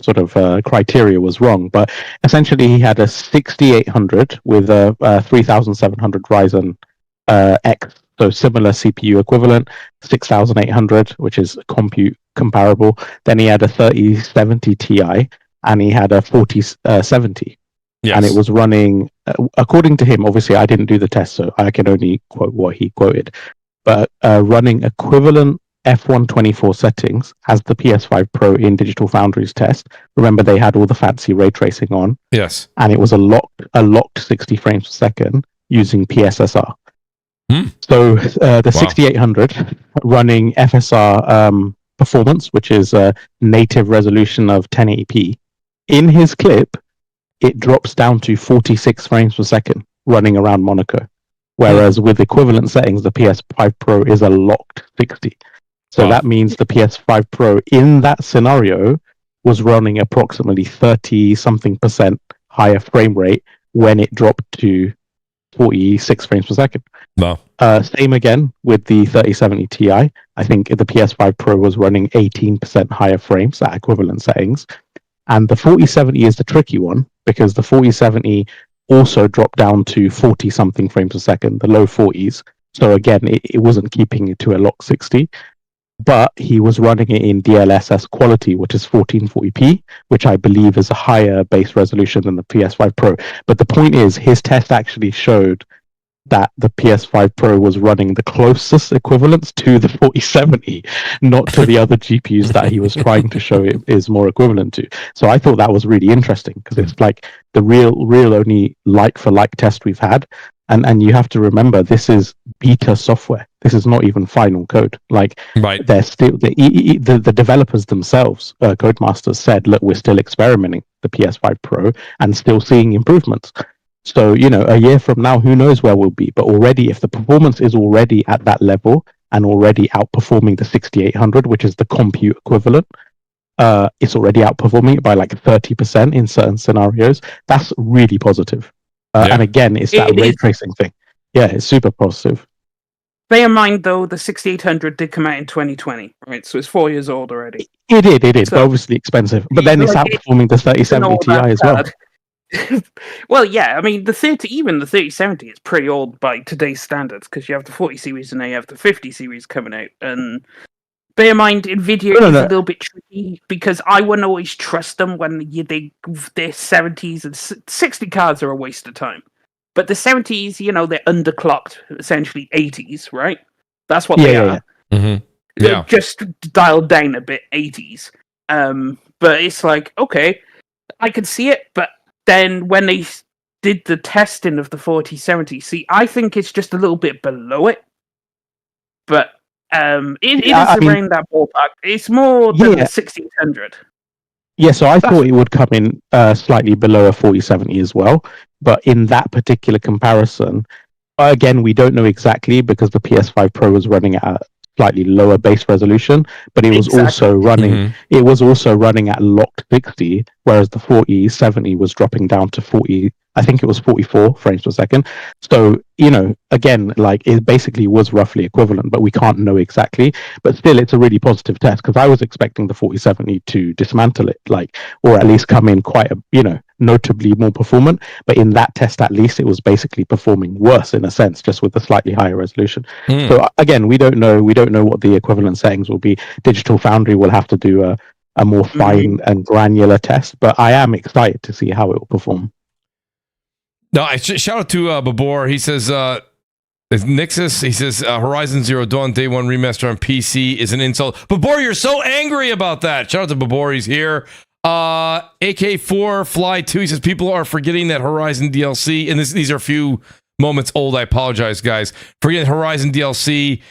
sort of criteria was wrong. But essentially, he had a 6800 with a 3700 Ryzen X, so similar CPU equivalent, 6800, which is compute comparable. Then he had a 3070 Ti, and he had a 4070. Yes. And it was running, according to him, obviously I didn't do the test, so I can only quote what he quoted, but running equivalent F124 settings as the PS5 Pro in Digital Foundry's test. Remember, they had all the fancy ray tracing on. Yes. And it was a locked 60 frames per second using PSSR. So the 6800 running FSR performance, which is a native resolution of 1080p. In his clip, it drops down to 46 frames per second running around Monaco. Whereas with equivalent settings, the PS5 Pro is a locked 60. So that means the PS5 Pro in that scenario was running approximately 30-something% higher frame rate when it dropped to 46 frames per second. Wow. Same again with the 3070 Ti. I think the PS5 Pro was running 18% higher frames at equivalent settings. And the 4070 is the tricky one because the 4070 also dropped down to 40-something frames per second, the low 40s. So again, it wasn't keeping it to a lock 60, but he was running it in DLSS quality, which is 1440p, which I believe is a higher base resolution than the PS5 Pro. But the point is, his test actually showed that the PS5 Pro was running the closest equivalence to the 4070, not to the other GPUs that he was trying to show it is more equivalent to. So I thought that was really interesting because it's like the real only like for like test we've had. And you have to remember, this is beta software. This is not even final code. Like, they're still the developers themselves, Codemasters said, look, we're still experimenting the PS5 Pro and still seeing improvements. So, a year from now, who knows where we'll be? But already, if the performance is already at that level and already outperforming the 6800, which is the compute equivalent, it's already outperforming it by like 30% in certain scenarios. That's really positive. And again, it's that ray tracing thing. Yeah, it's super positive. Bear in mind, though, the 6800 did come out in 2020, right? So it's 4 years old already. It did. So, obviously expensive. But then it's outperforming the 3070 Ti as well. Well, yeah, I mean, the 3070 is pretty old by today's standards because you have the 40 series and now you have the 50 series coming out. And bear in mind, NVIDIA is a little bit tricky because I wouldn't always trust them when their 70s and 60 cards are a waste of time. But the 70s, they're underclocked, essentially 80s, right? That's what they are. Yeah. Mm-hmm. They're just dialed down a bit, 80s. But it's like, okay, I can see it, but then when they did the testing of the 4070, see, I think it's just a little bit below it. But it is around that ballpark. It's more than the 1600. Yeah, so I thought it would come in slightly below a 4070 as well. But in that particular comparison, again, we don't know exactly because the PS5 Pro was running at a slightly lower base resolution, but it was also running. It was also running at locked 60, whereas the 4070 was dropping down to 40. I think it was 44 frames per second. So, again, like it basically was roughly equivalent, but we can't know exactly. But still, it's a really positive test because I was expecting the 4070 to dismantle it, or at least come in quite notably more performant. But in that test, at least, it was basically performing worse in a sense, just with a slightly higher resolution. So again, we don't know. We don't know what the equivalent settings will be. Digital Foundry will have to do a more fine and granular test, but I am excited to see how it will perform. No, shout out to Babor. He says, Nixus, he says, Horizon Zero Dawn Day 1 remaster on PC is an insult. Babor, you're so angry about that. Shout out to Babor, he's here. AK4 Fly 2, he says, people are forgetting that Horizon DLC, and these are a few moments old, I apologize, guys. Forgetting Horizon DLC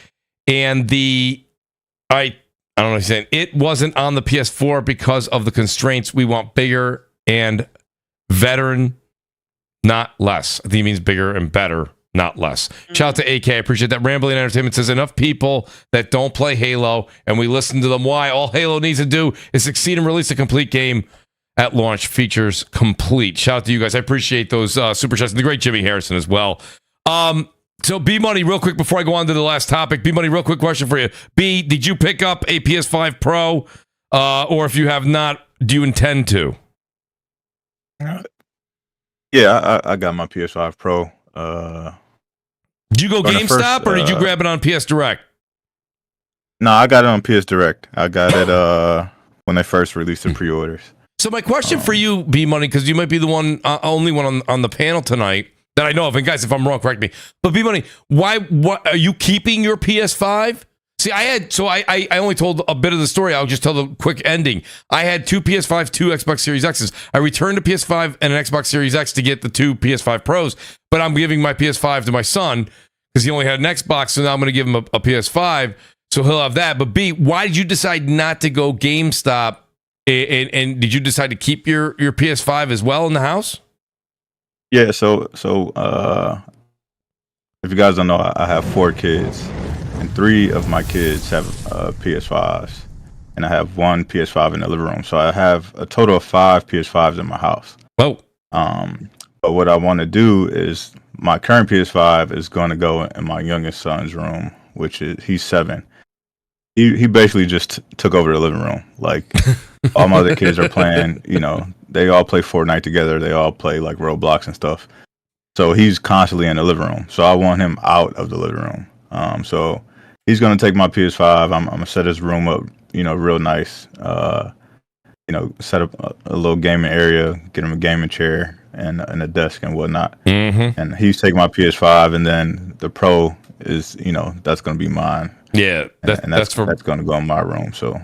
and I don't know what he's saying. It wasn't on the PS4 because of the constraints. We want bigger and veteran, not less. I think he means bigger and better, not less. Shout out to AK. I appreciate that. Rambling Entertainment says enough people that don't play Halo, and we listen to them. Why? All Halo needs to do is succeed and release a complete game at launch. Features complete. Shout out to you guys. I appreciate those super chats. And the great Jimmy Harrison as well. So B Money, real quick before I go on to the last topic. B Money, real quick question for you. B, did you pick up a PS5 Pro? Or if you have not, do you intend to? Yeah, I got my PS5 Pro. Did you go GameStop or did you grab it on PS Direct? No, I got it on PS Direct. I got it when they first released the pre-orders. So my question for you, B Money, because you might be the only one on the panel tonight that I know of. And guys, if I'm wrong, correct me. But B Money, what are you keeping your PS5? See, I only told a bit of the story. I'll just tell the quick ending. I had two PS5, two Xbox Series X's. I returned a PS5 and an Xbox Series X to get the two PS5 Pros, but I'm giving my PS5 to my son because he only had an Xbox, so now I'm going to give him a PS5, so he'll have that. But B, why did you decide not to go GameStop, and did you decide to keep your PS5 as well in the house? Yeah, so if you guys don't know, I have 4 kids, and 3 of my kids have PS5s, and I have 1 PS5 in the living room. So I have a total of 5 PS5s in my house. Oh. But what I want to do is my current PS5 is going to go in my youngest son's room, which is he's 7. He basically just took over the living room. Like all my other kids are playing, they all play Fortnite together. They all play like Roblox and stuff. So he's constantly in the living room. So I want him out of the living room. So he's going to take my PS5. I'm going to set his room up, real nice. Set up a little gaming area, get him a gaming chair and a desk and whatnot. Mm-hmm. And he's taking my PS5, and then the Pro is, that's going to be mine. Yeah, that's going to go in my room. So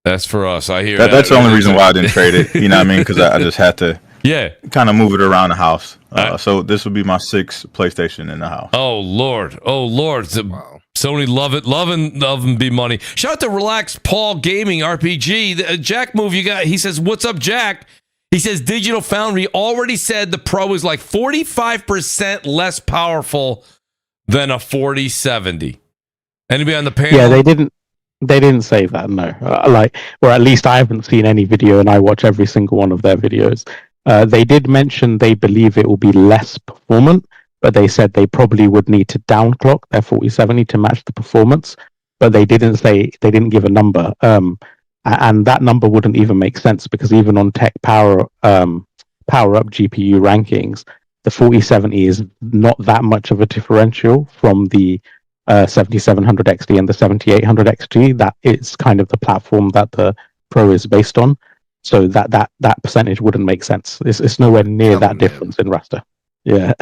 that's for us. I hear that's the only reason why I didn't trade it. You know what I mean? Because I just had to. Yeah, kind of move it around the house. So this would be my 6th PlayStation in the house. Oh Lord! Wow. Sony loving be money. Shout out to Relaxed Paul Gaming RPG. The Jack move you got. He says, "What's up, Jack?" He says, "Digital Foundry already said the Pro is like 45% less powerful than a 4070." Anybody on the panel? Yeah, they didn't say that. No, or at least I haven't seen any video, and I watch every single one of their videos. They did mention they believe it will be less performant, but they said they probably would need to downclock their 4070 to match the performance. But they didn't give a number, and that number wouldn't even make sense because even on Tech Power Up GPU rankings, the 4070 is not that much of a differential from the 7700 XT and the 7800 XT. That is kind of the platform that the Pro is based on. So that percentage wouldn't make sense. It's nowhere near that difference in raster. Yeah.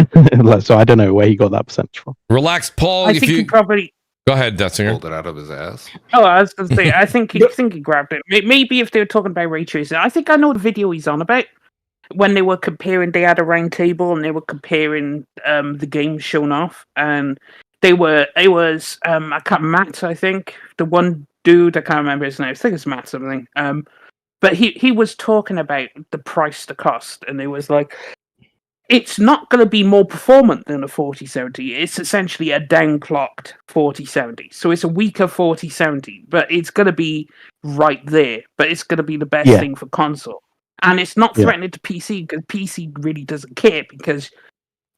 So I don't know where he got that percentage from. Relaxed Paul. I think he probably go ahead, Dutzinger. Pulled it out of his ass. Oh, I was going to say, I think he grabbed it. Maybe if they were talking about ray tracing, I think I know the video he's on about. When they were comparing, they had a round table and they were comparing the games shown off, and it was Matt, I think, the one dude, I can't remember his name. I think it's Matt something. But he was talking about the price to cost, and it was like, it's not going to be more performant than a 4070. It's essentially a downclocked 4070. So it's a weaker 4070, but it's going to be right there. But it's going to be the best thing for console. And it's not threatening to PC, because PC really doesn't care, because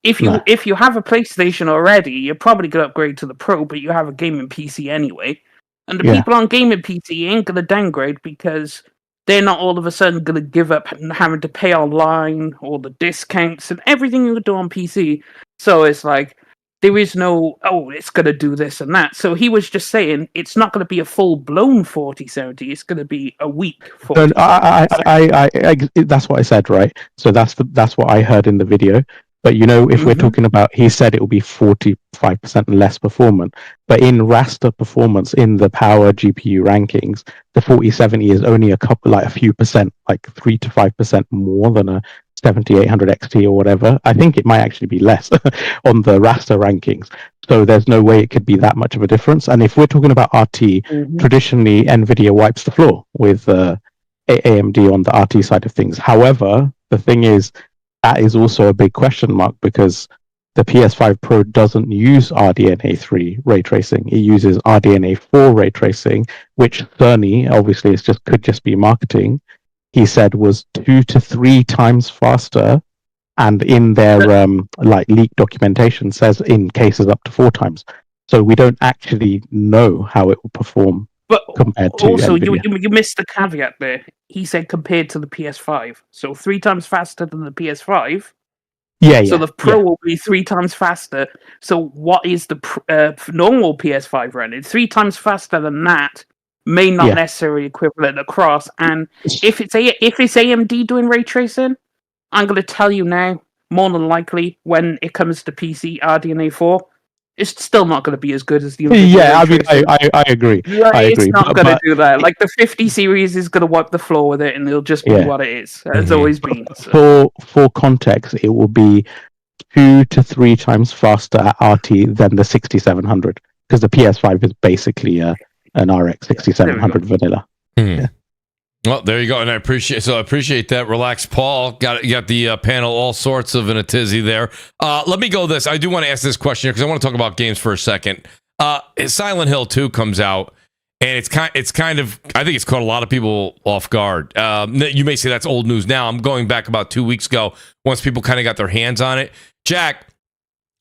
if you have a PlayStation already, you're probably going to upgrade to the Pro, but you have a gaming PC anyway. And the people on gaming PC ain't going to downgrade because they're not all of a sudden going to give up having to pay online, all the discounts and everything you do on PC. So it's like, there is no, it's going to do this and that. So he was just saying, it's not going to be a full-blown 4070. It's going to be a weak 4070. I that's what I said, right? So that's what I heard in the video. But if we're talking about, he said it will be 45% less performant. But in raster performance in the power GPU rankings, the 4070 is only a few percent, like 3 to 5% more than a 7800 XT or whatever. I think it might actually be less on the raster rankings. So there's no way it could be that much of a difference. And if we're talking about RT, traditionally NVIDIA wipes the floor with AMD on the RT side of things. However, the thing is, that is also a big question mark because the PS5 Pro doesn't use RDNA 3 ray tracing. It uses RDNA 4 ray tracing, which Sony, obviously, could just be marketing. He said was 2 to 3 times faster, and in their leak documentation says in cases up to 4 times. So we don't actually know how it will perform. But also, you missed the caveat there. He said compared to the PS5, so 3 times faster than the PS5. So the Pro will be 3 times faster. So what is the normal PS5 running? 3 times faster than that may not necessarily equivalent across. And if it's AMD doing ray tracing, I'm going to tell you now, more than likely, when it comes to PC RDNA 4. It's still not going to be as good as the other. Yeah, I mean, I agree. It's not going to do that. Like the 50 series is going to wipe the floor with it, and it'll just be what it is. It's always been. So. For context, it will be 2 to 3 times faster at RT than the 6700, because the PS5 is basically an RX 6700 vanilla. Yeah. Well, there you go, and I appreciate that. Relax, Paul. Got the panel all sorts of in a tizzy there. Let me go this. I do want to ask this question here because I want to talk about games for a second. Silent Hill 2 comes out, and it's kind of I think it's caught a lot of people off guard. You may say that's old news now. I'm going back about 2 weeks ago once people kind of got their hands on it. Jack,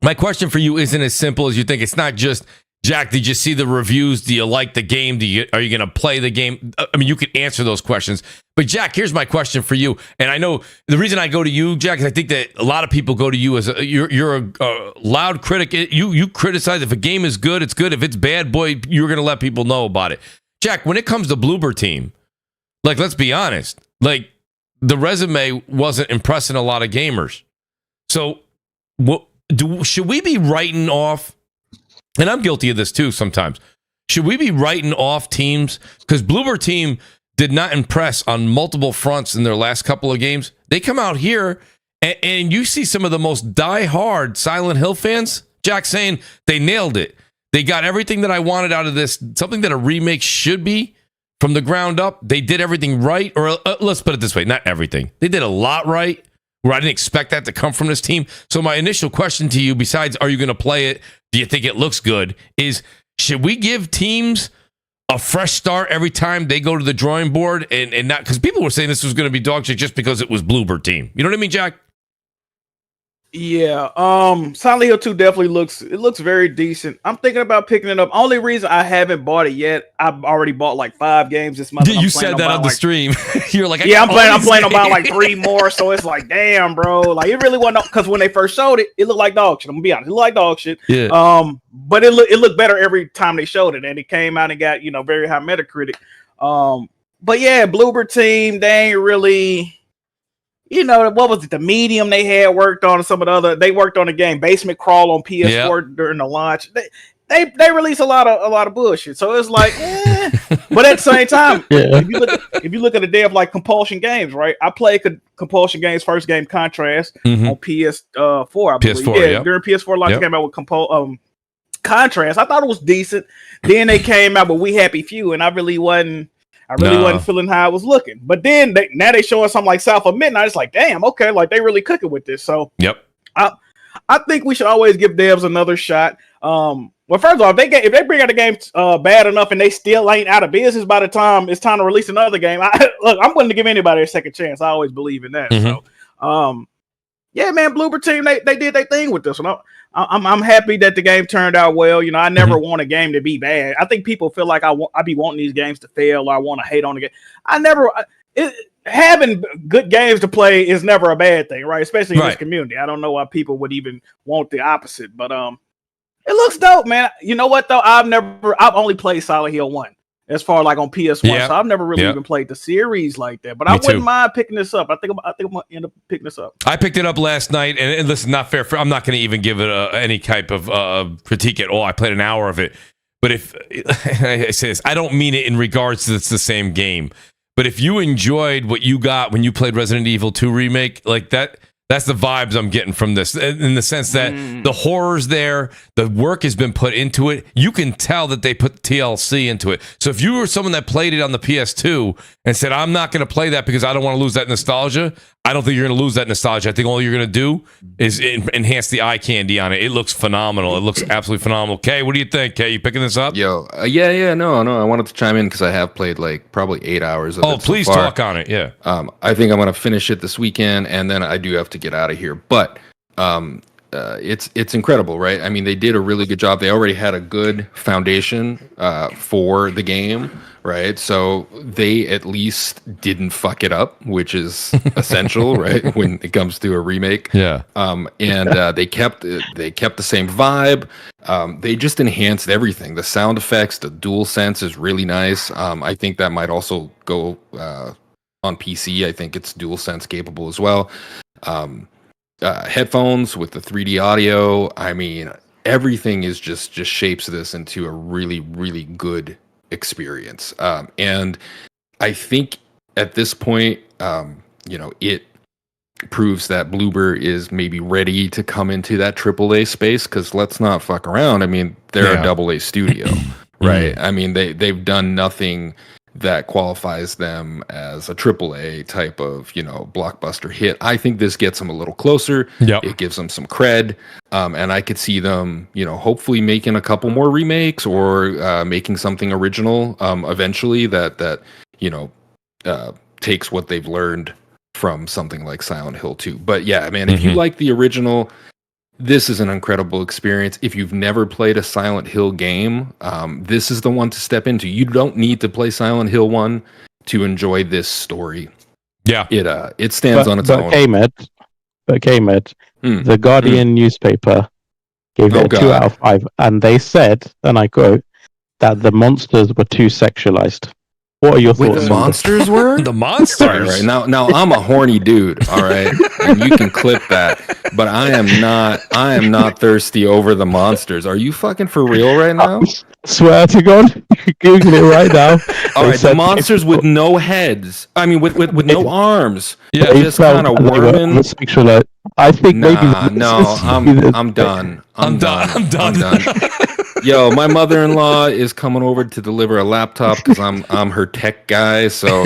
my question for you isn't as simple as you think. It's not just, Jack, did you see the reviews? Do you like the game? Are you going to play the game? I mean, you could answer those questions. But Jack, here's my question for you. And I know the reason I go to you, Jack, is I think that a lot of people go to you as you're a loud critic. You criticize if a game is good, it's good. If it's bad, boy, you're going to let people know about it. Jack, when it comes to Bloober Team, like, let's be honest, like, the resume wasn't impressing a lot of gamers. So should we be writing off, and I'm guilty of this too sometimes, should we be writing off teams? Because Bloober Team did not impress on multiple fronts in their last couple of games. They come out here, and you see some of the most die-hard Silent Hill fans, Jack, saying they nailed it. They got everything that I wanted out of this, something that a remake should be from the ground up. They did everything right, or let's put it this way, not everything. They did a lot right, where I didn't expect that to come from this team. So my initial question to you, besides are you going to play it, do you think it looks good, is should we give teams a fresh start every time they go to the drawing board, and not, because people were saying this was going to be dog shit just because it was Bloober Team. You know what I mean, Jack? Yeah, Silent Hill 2 definitely looks very decent. I'm thinking about picking it up. Only reason I haven't bought it yet, I've already bought like 5 games this month. You said that on the stream. You're like, I'm playing about like 3 more. So it's like, damn, bro. Like, it really wasn't, because when they first showed it, it looked like dog shit. I'm gonna be honest, it looked like dog shit. Yeah. But it looked better every time they showed it, and it came out and got very high Metacritic. But yeah, Bloober Team, they ain't really. What was it? The Medium they had worked on, some of the other. They worked on the game Basement Crawl on PS4 during the launch. They released a lot of bullshit. So it's like, but at the same time, if you look at the day of like Compulsion Games, right? I played Compulsion Games first game Contrast on PS4. I believe. PS4, during PS4 launch came out with Contrast. I thought it was decent. Then they came out with We Happy Few, and I really wasn't feeling how I was looking. But then now they showing something like South of Midnight. It's like, damn, okay, like they really cooking with this. So yep, I think we should always give devs another shot. Well, first of all, if they bring out a game bad enough and they still ain't out of business by the time it's time to release another game, I'm willing to give anybody a second chance. I always believe in that. So, yeah, man, Bloober Team, they did their thing with this one. I'm happy that the game turned out well. I never want a game to be bad. I think people feel like I be wanting these games to fail, or I want to hate on the game. Having good games to play is never a bad thing, right? Especially in this community. I don't know why people would even want the opposite, but it looks dope, man. You know what though? I've only played Silent Hill 1. As far like on PS1, so I've never really even played the series like that. But I wouldn't mind picking this up. I think I'm gonna end up picking this up. I picked it up last night, and listen, not fair. I'm not going to even give it any type of critique at all. I played an hour of it, but if I say this, I don't mean it in regards to it's the same game. But if you enjoyed what you got when you played Resident Evil 2 remake, like that. That's the vibes I'm getting from this, in the sense that the horror's there, the work has been put into it. You can tell that they put TLC into it. So if you were someone that played it on the PS2 and said, I'm not going to play that because I don't want to lose that nostalgia, I don't think you're going to lose that nostalgia. I think all you're going to do is enhance the eye candy on it. It looks phenomenal. It looks absolutely phenomenal. Kay, what do you think? Kay, you picking this up? Yo, no. I wanted to chime in because I have played like probably 8 hours of it. Oh, please so far. talk on it. Yeah. I think I'm going to finish it this weekend, and then I do have to get out of here. But it's incredible, right? I mean, they did a really good job. They already had a good foundation for the game, right? So they at least didn't fuck it up, which is essential, right? When it comes to a remake. Yeah. And they kept the same vibe. They just enhanced everything. The sound effects, the DualSense is really nice. I think that might also go on PC. I think it's DualSense capable as well. Headphones with the 3D audio. I mean, everything is just shapes this into a really, really good experience. And I think at this point, proves that Bloober is maybe ready to come into that AAA space. Because let's not fuck around. I mean, they're a AA studio, right? I mean, they've done nothing that qualifies them as a AAA type of, blockbuster hit. I think this gets them a little closer. Yep. It gives them some cred. And I could see them, hopefully making a couple more remakes or making something original eventually that takes what they've learned from something like Silent Hill 2. But yeah, man, if you like the original, this is an incredible experience. If you've never played a Silent Hill game, this is the one to step into. You don't need to play Silent Hill 1 to enjoy this story. Yeah. It stands on its own. The Guardian newspaper gave it a 2 out of 5, and they said, and I quote, that the monsters were too sexualized. What are your thoughts? The monsters were? The monsters? Right. Now I'm a horny dude, all right? And you can clip that. But I am not thirsty over the monsters. Are you fucking for real right now? I swear to God, you can Google it right now. All right, the monsters with no heads. I mean, with no arms. Yeah, just kind of worming. I think maybe. No, I'm done. I'm done. Yo, my mother-in-law is coming over to deliver a laptop because I'm her tech guy, so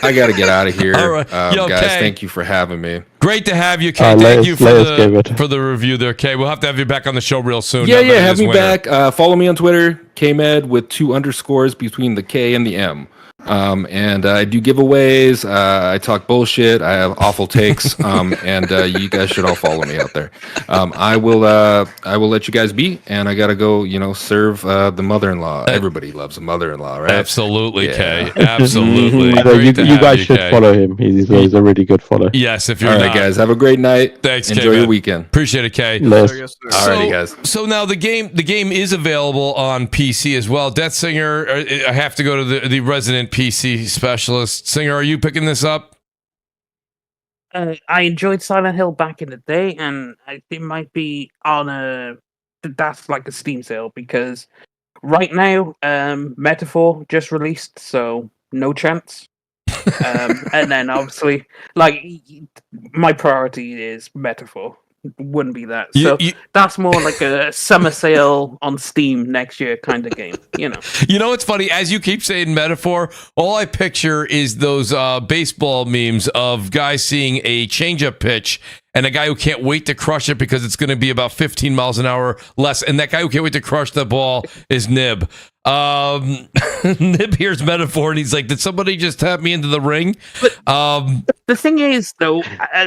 I got to get out of here. All right. Yo, guys, Kay, thank you for having me. Great to have you, Kay. Thank you for the review there, Kay. We'll have to have you back on the show real soon. Yeah, have me back. Follow me on Twitter, KMed with 2 underscores between the K and the M. And I do giveaways. I talk bullshit. I have awful takes. And you guys should all follow me out there. I will let you guys be, and I gotta go. Serve the mother-in-law. Everybody loves a mother-in-law, right? Absolutely, Kay. Absolutely. You guys should follow him. He's a really good follow. Yes, if you're all right, guys. Have a great night. Thanks. Enjoy your weekend. Appreciate it, Kay. Alrighty, guys. So now the game is available on PC as well. Death Singer. I have to go to the resident PC specialist. Singer, are you picking this up? I enjoyed Silent Hill back in the day, and it might be on that's like a Steam sale, because right now Metaphor just released, so no chance. And then obviously, like, my priority is Metaphor. Wouldn't be that. So that's more like a summer sale on Steam next year kind of game, You know what's funny? As you keep saying Metaphor, all I picture is those baseball memes of guys seeing a changeup pitch and a guy who can't wait to crush it because it's going to be about 15 miles an hour less. And that guy who can't wait to crush the ball is Nib. Nib hears Metaphor and he's like, did somebody just tap me into the ring? But the thing is, though,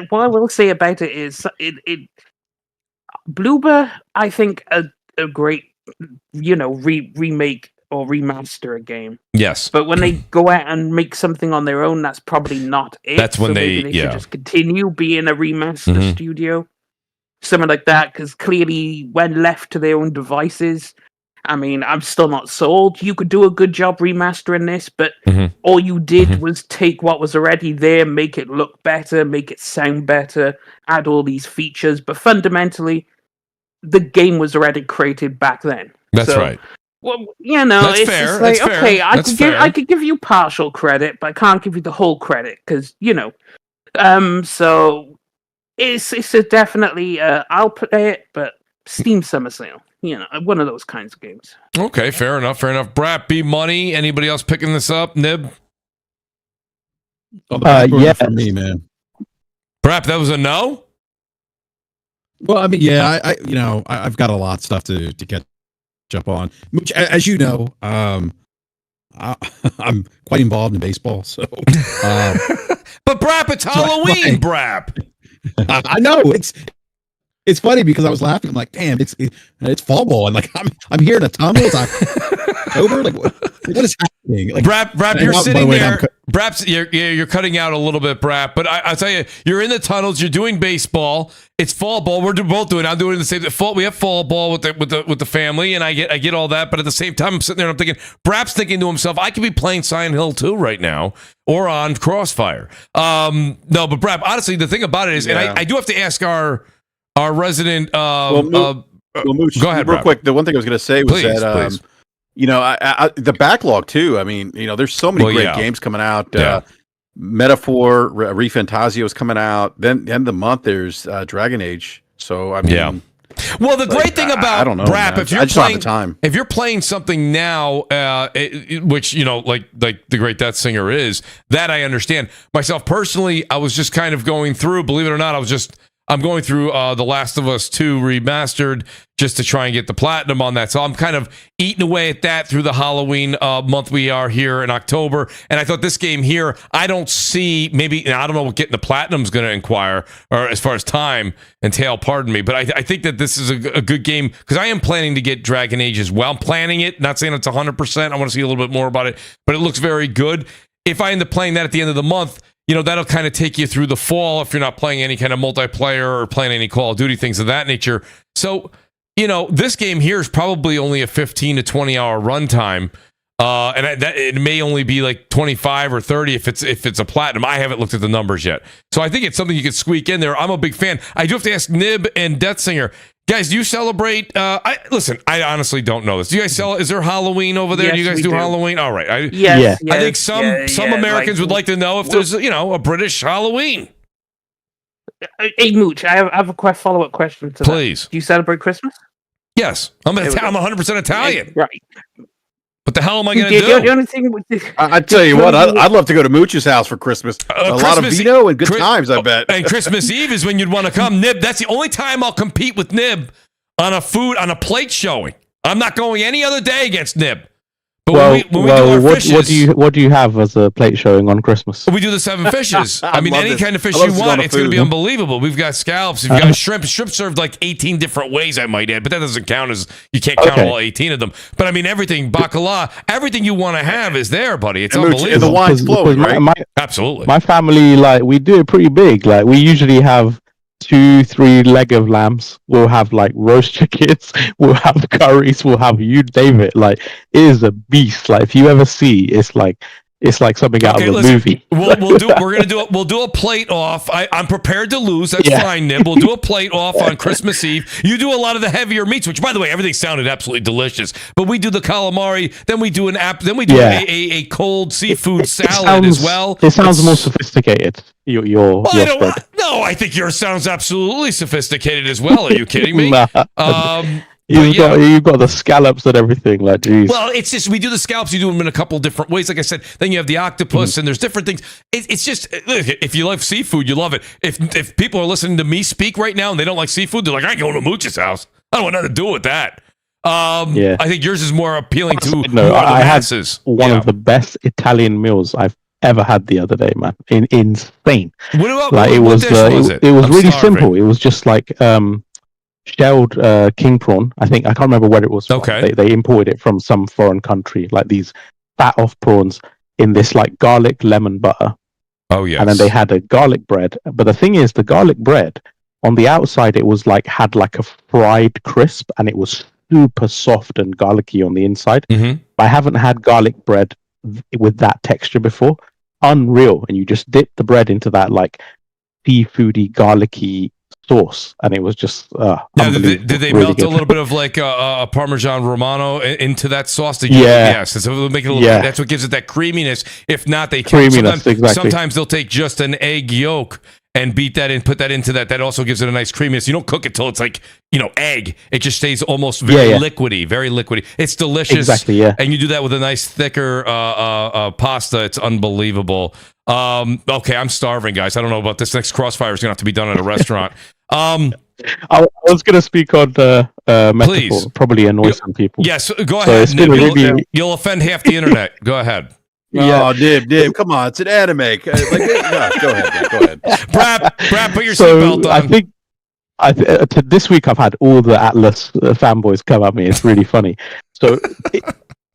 what I will say about it is Bloober, I think, a great, remake or remaster a game. Yes. But when they go out and make something on their own, that's probably not it. That's when they should just continue being a remaster studio. Something like that, because clearly when left to their own devices, I mean, I'm still not sold. You could do a good job remastering this, but all you did was take what was already there, make it look better, make it sound better, add all these features. But fundamentally, the game was already created back then. That's right. Well, that's it's fair. just like, that's okay, fair. I could give you partial credit, but I can't give you the whole credit, because, so it's definitely, I'll play it, but Steam Summer Sale. One of those kinds of games. Okay, fair enough. Brap, B Money. Anybody else picking this up? Nib? Yeah, for me, man. Brap, that was a no? Well, I mean, yeah, I've got a lot of stuff to catch up on. Which, as you know, I'm quite involved in baseball, so. But Brap, it's Halloween, Brap. I know it's funny because I was laughing. I'm like, damn, it's fall ball, and like I'm here in a tunnel. It's October. Like, what is happening? Like, Brap, you're sitting there. Brap, you're cutting out a little bit, Brap. But I'll tell you, you're in the tunnels. You're doing baseball. It's fall ball. We're both doing. I'm doing the same. We have fall ball with the family, and I get all that. But at the same time, I'm sitting there and I'm thinking, Brap's thinking to himself, I could be playing Silent Hill 2 right now or on Crossfire. No, but Brap, honestly, the thing about it is, and I do have to ask our resident. Mooch, go ahead, real Brap. quick. The one thing I was going to say was please. the backlog too. I mean, there's so many great games coming out. Metaphor, ReFantazio is coming out. Then end of the month, there's Dragon Age. So I mean, well, the great thing about I don't know, Brap, man. if you're playing, time. If you're playing something now, which like the Great Death Singer is, that I understand. Myself personally, I was just kind of going through. Believe it or not, I'm going through The Last of Us 2 remastered just to try and get the platinum on that. So I'm kind of eating away at that through the Halloween month we are here in October. And I thought this game here, I don't see maybe, I don't know what getting the platinum is going to inquire or as far as time entail, pardon me. But I think that this is a good game because I am planning to get Dragon Age as well. I'm planning it, not saying it's 100%. I want to see a little bit more about it, but it looks very good. If I end up playing that at the end of the month, that'll kind of take you through the fall if you're not playing any kind of multiplayer or playing any Call of Duty, things of that nature. So, this game here is probably only a 15 to 20 hour runtime. And it may only be like 25 or 30 if it's a platinum. I haven't looked at the numbers yet. So I think it's something you could squeak in there. I'm a big fan. I do have to ask Nib and Death Singer. Guys, do you celebrate? I honestly don't know this. Do you guys is there Halloween over there? Yes, do you guys do Halloween? All right. Yes, I think some Americans would like to know if there's a British Halloween. Hey, Mooch, I have a follow-up question to Please. That. Do you celebrate Christmas? Yes. I'm 100% Italian. Right. What the hell am I going to do? The only thing I tell you what, I'd love to go to Mooch's house for Christmas. A lot of vino and good times, I bet. And Christmas Eve is when you'd want to come. Nib, that's the only time I'll compete with Nib on a plate showing. I'm not going any other day against Nib. But when we do our fishes, what do you have as a plate showing on Christmas? We do the 7 fishes. I mean, any kind of fish you want, it's going to be unbelievable. We've got scallops. We've got shrimp. Shrimp served like 18 different ways, I might add, but that doesn't count as you can't count all 18 of them. But I mean, everything, bacala, everything you want to have is there, buddy. It's unbelievable. And the wine's flowing, right? Absolutely. My family, we do it pretty big. We usually have 2-3 leg of lambs. We'll have roast chickens. We'll have curries. We'll have David. It is a beast. If you ever see, it's like something out of a movie. We'll do a plate off. I'm prepared to lose. That's fine, Nib. We'll do a plate off on Christmas Eve. You do a lot of the heavier meats, which by the way, everything sounded absolutely delicious. But we do the calamari, then we do a cold seafood salad as well. It sounds more sophisticated. Your spread. No, I think yours sounds absolutely sophisticated as well. Are you kidding me? You've got the scallops and everything, geez. Well, it's just we do the scallops. You do them in a couple different ways. Like I said, then you have the octopus, and there's different things. It's just if you love seafood, you love it. If people are listening to me speak right now and they don't like seafood, they're like, I ain't going to Mooch's house. I don't want nothing to do with that. I think yours is more appealing to I masses. Had one of the best Italian meals I've ever had the other day, man. Insane. What it was really simple. It was just shelled king prawn. I can't remember where it was from. Okay. They imported it from some foreign country, these fat off prawns in this garlic lemon butter. Oh yes. And then they had a garlic bread. But the thing is, the garlic bread on the outside, it was had a fried crisp, and it was super soft and garlicky on the inside. Mm-hmm. I haven't had garlic bread with that texture before. Unreal. And you just dip the bread into that seafoody, garlicky sauce, and it was just did they really melt good. A little bit of a Parmesan Romano into that sauce? Yes, so make it a little bit, that's what gives it that creaminess. If not, they sometimes they'll take just an egg yolk and beat that and put that into that. That also gives it a nice creaminess. You don't cook it till it's egg. It just stays almost very liquidy, very liquidy. It's delicious. Exactly, yeah. And you do that with a nice thicker pasta. It's unbelievable. Okay, I'm starving, guys. I don't know about this. Next Crossfire is going to have to be done at a restaurant. I was going to speak on the metaphor. Please. Probably annoy some people. Yes, go ahead. You'll offend half the internet. Go ahead. Oh, Dib, come on. It's an anime. Go ahead. Brap, put your seatbelt on. I think this week I've had all the Atlas fanboys come at me. It's really funny. So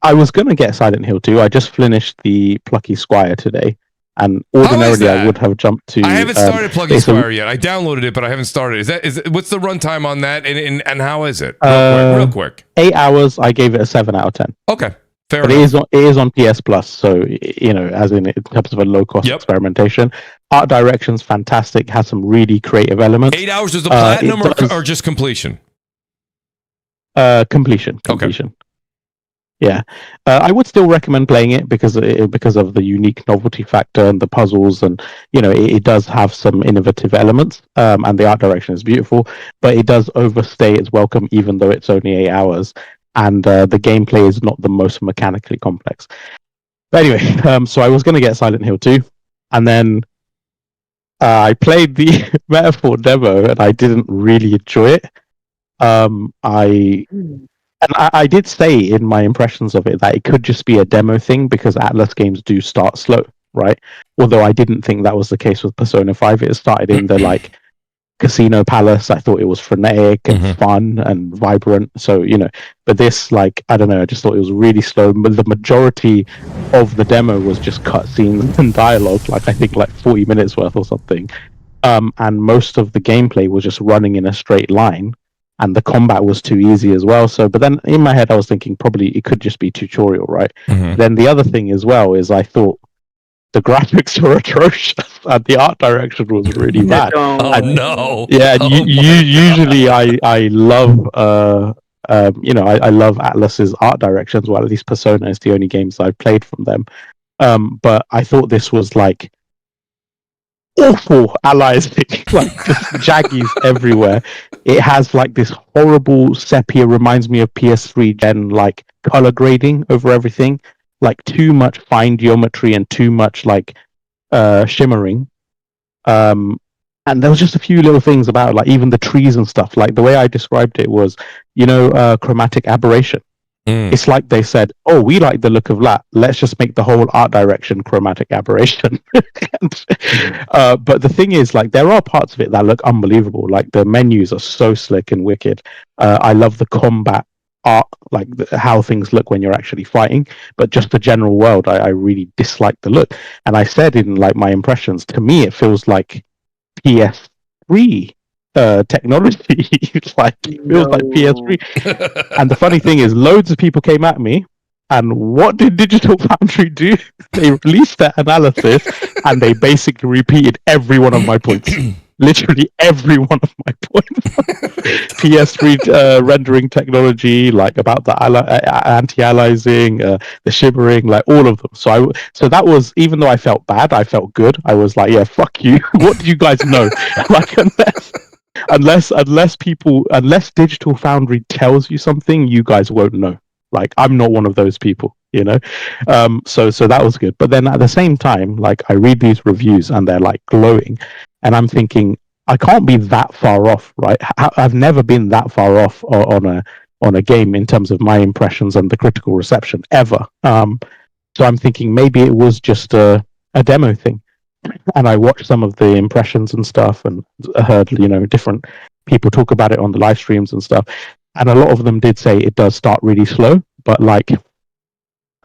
I was going to get Silent Hill 2. I just finished the Plucky Squire today. And ordinarily I would have jumped to... I haven't started Plucky Squire yet. I downloaded it, but I haven't started. What's the runtime on that, and how is it? Real quick. 8 hours, I gave it a 7 out of 10. Okay, fair enough. It is on PS Plus, so, as in terms of a low-cost experimentation. Art direction's fantastic, has some really creative elements. 8 hours is the platinum or just completion? Completion. Okay. Yeah, I would still recommend playing it because of the unique novelty factor and the puzzles, and it does have some innovative elements, and the art direction is beautiful, but it does overstay its welcome, even though it's only 8 hours, and the gameplay is not the most mechanically complex. But anyway, so I was going to get Silent Hill 2, and then I played the Metaphor demo, and I didn't really enjoy it. I did say in my impressions of it that it could just be a demo thing because Atlas games do start slow, right? Although I didn't think that was the case with Persona 5. It started in the casino palace. I thought it was frenetic and fun and vibrant. So, but this, I don't know, I just thought it was really slow. But the majority of the demo was just cutscenes and dialogue, I think 40 minutes worth or something. And most of the gameplay was just running in a straight line. And the combat was too easy as well. So, but then in my head, I was thinking probably it could just be tutorial, right? Then the other thing as well is I thought the graphics were atrocious and the art direction was really bad. No! Yeah, usually I love I love Atlas's art directions. Well, at least Persona is the only games I've played from them. But I thought this was awful aliasing, just jaggies everywhere. It has this horrible sepia, reminds me of PS3 gen color grading over everything, too much fine geometry and too much shimmering. And there was just a few little things about even the trees and stuff. The way I described it was, chromatic aberration. It's like they said, "Oh, we like the look of that. Let's just make the whole art direction chromatic aberration." But the thing is, there are parts of it that look unbelievable. The menus are so slick and wicked. I love the combat art, how things look when you're actually fighting. But just the general world, I really dislike the look. And I said in my impressions, to me, it feels like PS3 technology. It feels like PS3. And the funny thing is, loads of people came at me, and what did Digital Foundry do? They released their analysis and they basically repeated every one of my points. Literally every one of my points. PS3 rendering technology, about the anti-aliasing, the shimmering, like all of them. So that was, even though I felt bad, I felt good. I was like, yeah, fuck you. What do you guys know? Like, unless Digital Foundry tells you something, you guys won't know. Like, I'm not one of those people, you know. So that was good. But then at the same time, like, I read these reviews and they're like glowing, and I'm thinking, I can't be that far off, right? I've never been that far off on a game in terms of my impressions and the critical reception ever. So I'm thinking maybe it was just a demo thing. And I watched some of the impressions and stuff, and heard, you know, different people talk about it on the live streams and stuff. And a lot of them did say it does start really slow, but like,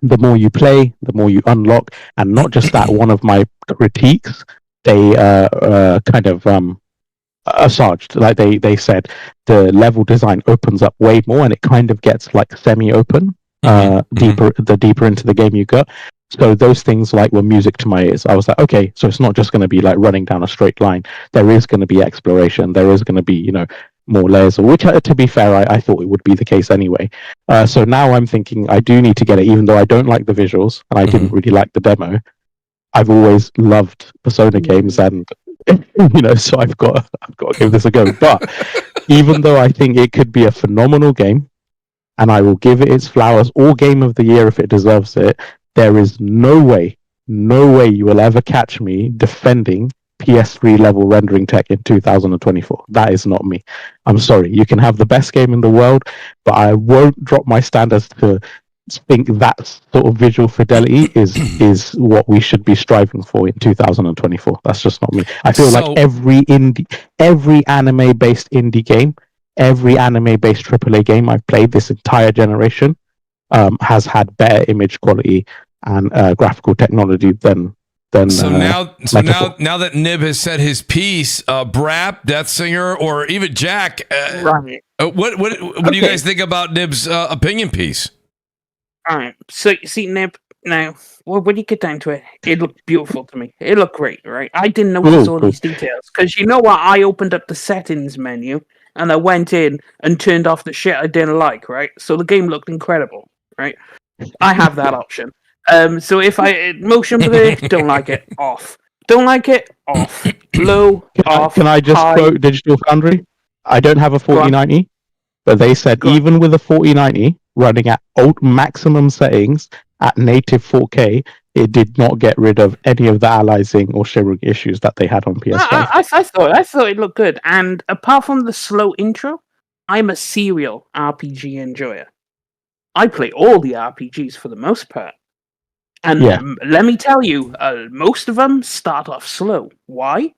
the more you play, the more you unlock. And not just that, one of my critiques, they kind of assuaged. Like, they said the level design opens up way more, and it kind of gets like semi-open deeper into the game you go. So those things like were music to my ears. I was like, okay, so it's not just going to be like running down a straight line. There is going to be exploration. There is going to be, you know, more layers, which, to be fair, I thought it would be the case anyway. So now I'm thinking I do need to get it, even though I don't like the visuals and I didn't really like the demo. I've always loved Persona games, and you know, so I've got to give this a go. But even though I think it could be a phenomenal game, and I will give it its flowers, or Game of the Year if it deserves it, there is no way you will ever catch me defending PS3 level rendering tech in 2024. That is not me. I'm sorry. You can have the best game in the world, but I won't drop my standards to think that sort of visual fidelity is what we should be striving for in 2024. That's just not me. I feel like every anime-based indie game, every anime-based AAA game I've played this entire generation has had better image quality and graphical technology than now that Nib has said his piece, Brap, Death Singer, or even Jack, right? What do you guys think about Nib's opinion piece? All right, so you see, Nib, now, well, when you get down to it, it looked beautiful to me. It looked great, right? I didn't notice all these details, because you know what? I opened up the settings menu, and I went in and turned off the shit I didn't like, right? So the game looked incredible, right? I have that option. So if I motion blur, don't like it, off. Don't like it, off. Low, off. Can I just high. quote Digital Foundry? I don't have a 4090, but they said even with a 4090 running at maximum settings at native 4K, it did not get rid of any of the aliasing or shivering issues that they had on PS5. I thought it looked good. And apart from the slow intro, I'm a serial RPG enjoyer. I play all the RPGs for the most part. And let me tell you, most of them start off slow. Why?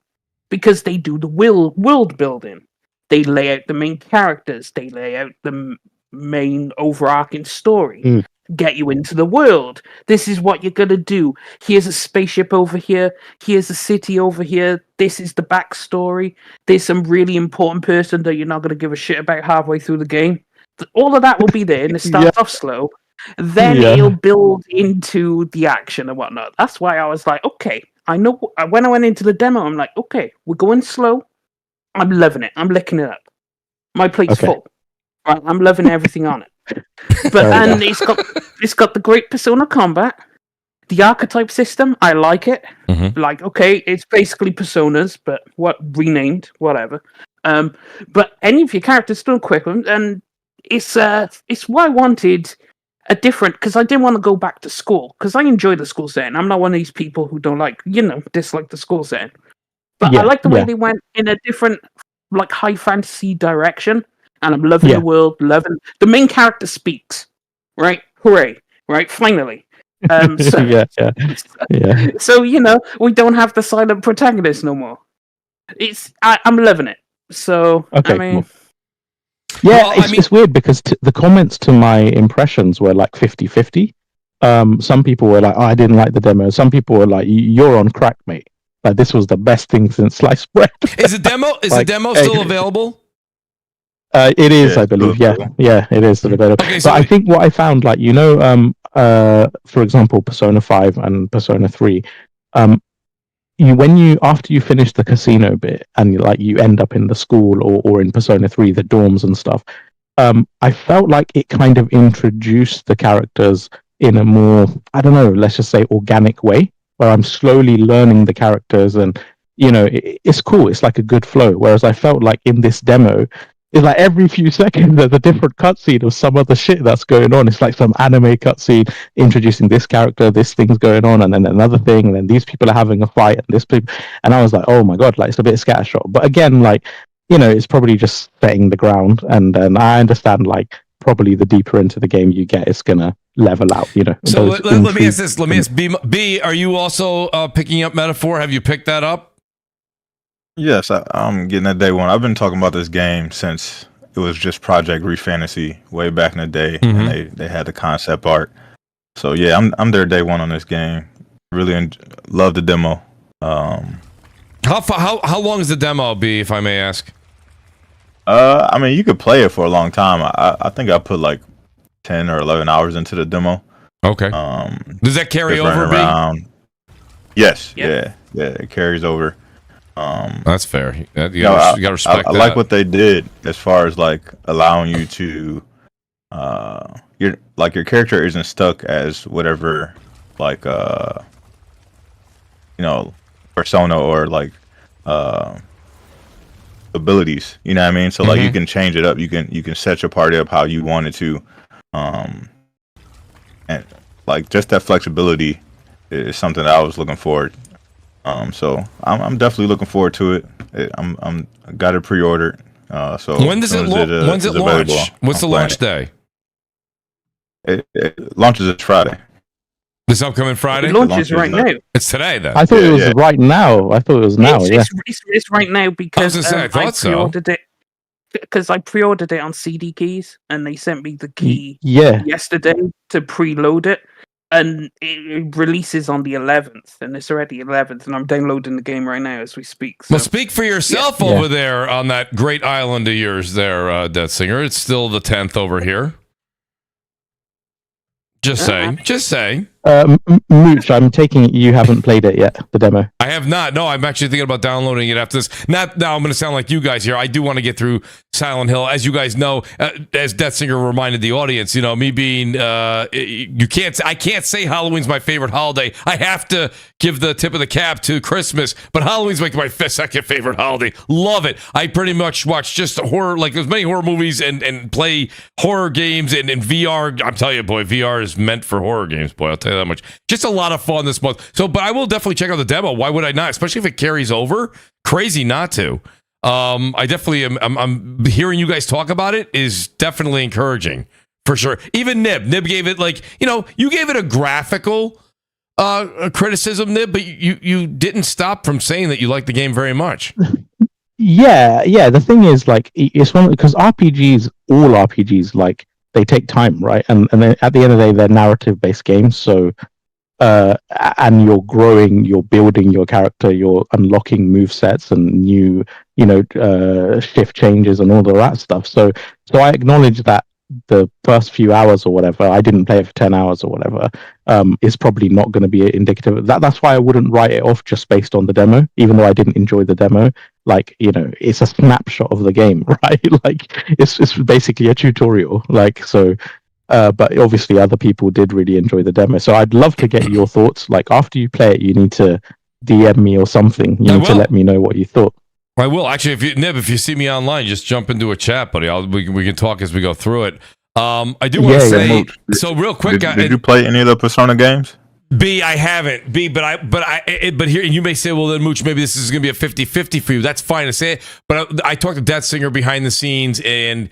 Because they do the world building. They lay out the main characters. They lay out the main overarching story. Get you into the world. This is what you're going to do. Here's a spaceship over here. Here's a city over here. This is the backstory. There's some really important person that you're not going to give a shit about halfway through the game. All of that will be there, and it starts off slow. Then it'll build into the action and whatnot. That's why I was like, okay, I know. When I went into the demo, I'm like, okay, we're going slow. I'm loving it. I'm licking it up. My plate's full. Right, I'm loving everything on it. But it's got the great Persona combat, the archetype system. I like it. Like, okay, it's basically Personas, but renamed, whatever. But any of your characters still quick, and it's what I wanted. A different, because I didn't want to go back to school, because I enjoy the school setting. I'm not one of these people who don't dislike the school setting. But I like the way they went in a different, like, high fantasy direction, and I'm loving the world, loving the main character speaks, right? Hooray, right? Finally. So, So we don't have the silent protagonist no more. I'm loving it. So I mean. Cool. Yeah, it's weird because the comments to my impressions were like 50-50. Some people were like, "Oh, I didn't like the demo." Some people were like, "You're on crack, mate. Like this was the best thing since sliced bread." Is the demo still available? It is, I believe. Yeah, it is still available. Okay, so I think what I found, like for example, Persona 5 and Persona 3, after you finish the casino bit and you end up in the school or in Persona 3 the dorms and stuff, I felt like it kind of introduced the characters in a more, I don't know, let's just say organic way, where I'm slowly learning the characters, and it's cool, it's like a good flow. Whereas I felt like in this demo, it's like every few seconds there's a different cutscene of some other shit that's going on. It's like some anime cutscene introducing this character, this thing's going on, and then another thing, and then these people are having a fight, and I was like, oh my god, like it's a bit scattershot. But again, like it's probably just setting the ground, and then I understand like probably the deeper into the game you get, it's gonna level out. So let me ask this. Let me ask B. Are you also picking up Metaphor? Have you picked that up? Yes, I'm getting that day one. I've been talking about this game since it was just Project Refantasy way back in the day, and they had the concept art. So yeah, I'm there day one on this game. Really love the demo. How long is the demo, B, if I may ask? I mean, you could play it for a long time. I think I put like 10 or 11 hours into the demo. Okay. Does that carry over, B? Yes. Yep. Yeah, it carries over. That's fair. You gotta respect I that. like what they did as far as like allowing you to your character isn't stuck as whatever like persona or like abilities, you know what I mean? So like you can change it up, you can set your party up how you want it to, and like just that flexibility is something that I was looking forward. So I'm definitely looking forward to it. I got it pre-ordered. So when's it launch? What's the launch day? It launches this Friday. This upcoming Friday? It launches right now. It's today then. I thought it was right now. I thought it was now. It's right now because I thought pre-ordered it. Because I pre-ordered it on CD Keys, and they sent me the key yesterday to preload it. And it releases on the 11th, and it's already 11th, and I'm downloading the game right now as we speak. So. Well, speak for yourself over there on that great island of yours there, Death Singer. It's still the 10th over here. Just saying. Mooch, I'm taking it you haven't played it yet, the demo. I have not. No, I'm actually thinking about downloading it after this. Not now. I'm going to sound like you guys here. I do want to get through Silent Hill, as you guys know. As Death Singer reminded the audience, me being, I can't say Halloween's my favorite holiday. I have to give the tip of the cap to Christmas, but Halloween's like my second favorite holiday. Love it. I pretty much watch just horror, like as many horror movies and play horror games and VR. I'm telling you, boy, VR is meant for horror games, boy. I'll tell you that much. Just a lot of fun this month. So, but I will definitely check out the demo. Why would I not? Especially if it carries over. Crazy not to. I definitely am. I'm hearing you guys talk about it is definitely encouraging for sure. Even Nib gave it you gave it a graphical criticism, Nib, but you didn't stop from saying that you like the game very much. Yeah. The thing is, like, it's one because all RPGs, like, they take time, right? And then at the end of the day, they're narrative-based games. So, and you're growing, you're building your character, you're unlocking move sets and new, shift changes and all of that stuff. So I acknowledge that the first few hours or whatever, I didn't play it for 10 hours or whatever, is probably not going to be indicative of that. That's why I wouldn't write it off just based on the demo, even though I didn't enjoy the demo. Like, it's a snapshot of the game, right? Like, it's basically a tutorial. Like, so, but obviously other people did really enjoy the demo. So I'd love to get your thoughts. Like, after you play it, you need to DM me or something. You need to let me know what you thought. I will actually. If you see me online, just jump into a chat, buddy. We can talk as we go through it. I do want to say so real quick. Did you play any of the Persona games? B, I haven't. B, but here you may say, well, then Mooch, maybe this is going to be a 50-50 for you. That's fine to say. But I talked to Death Singer behind the scenes, and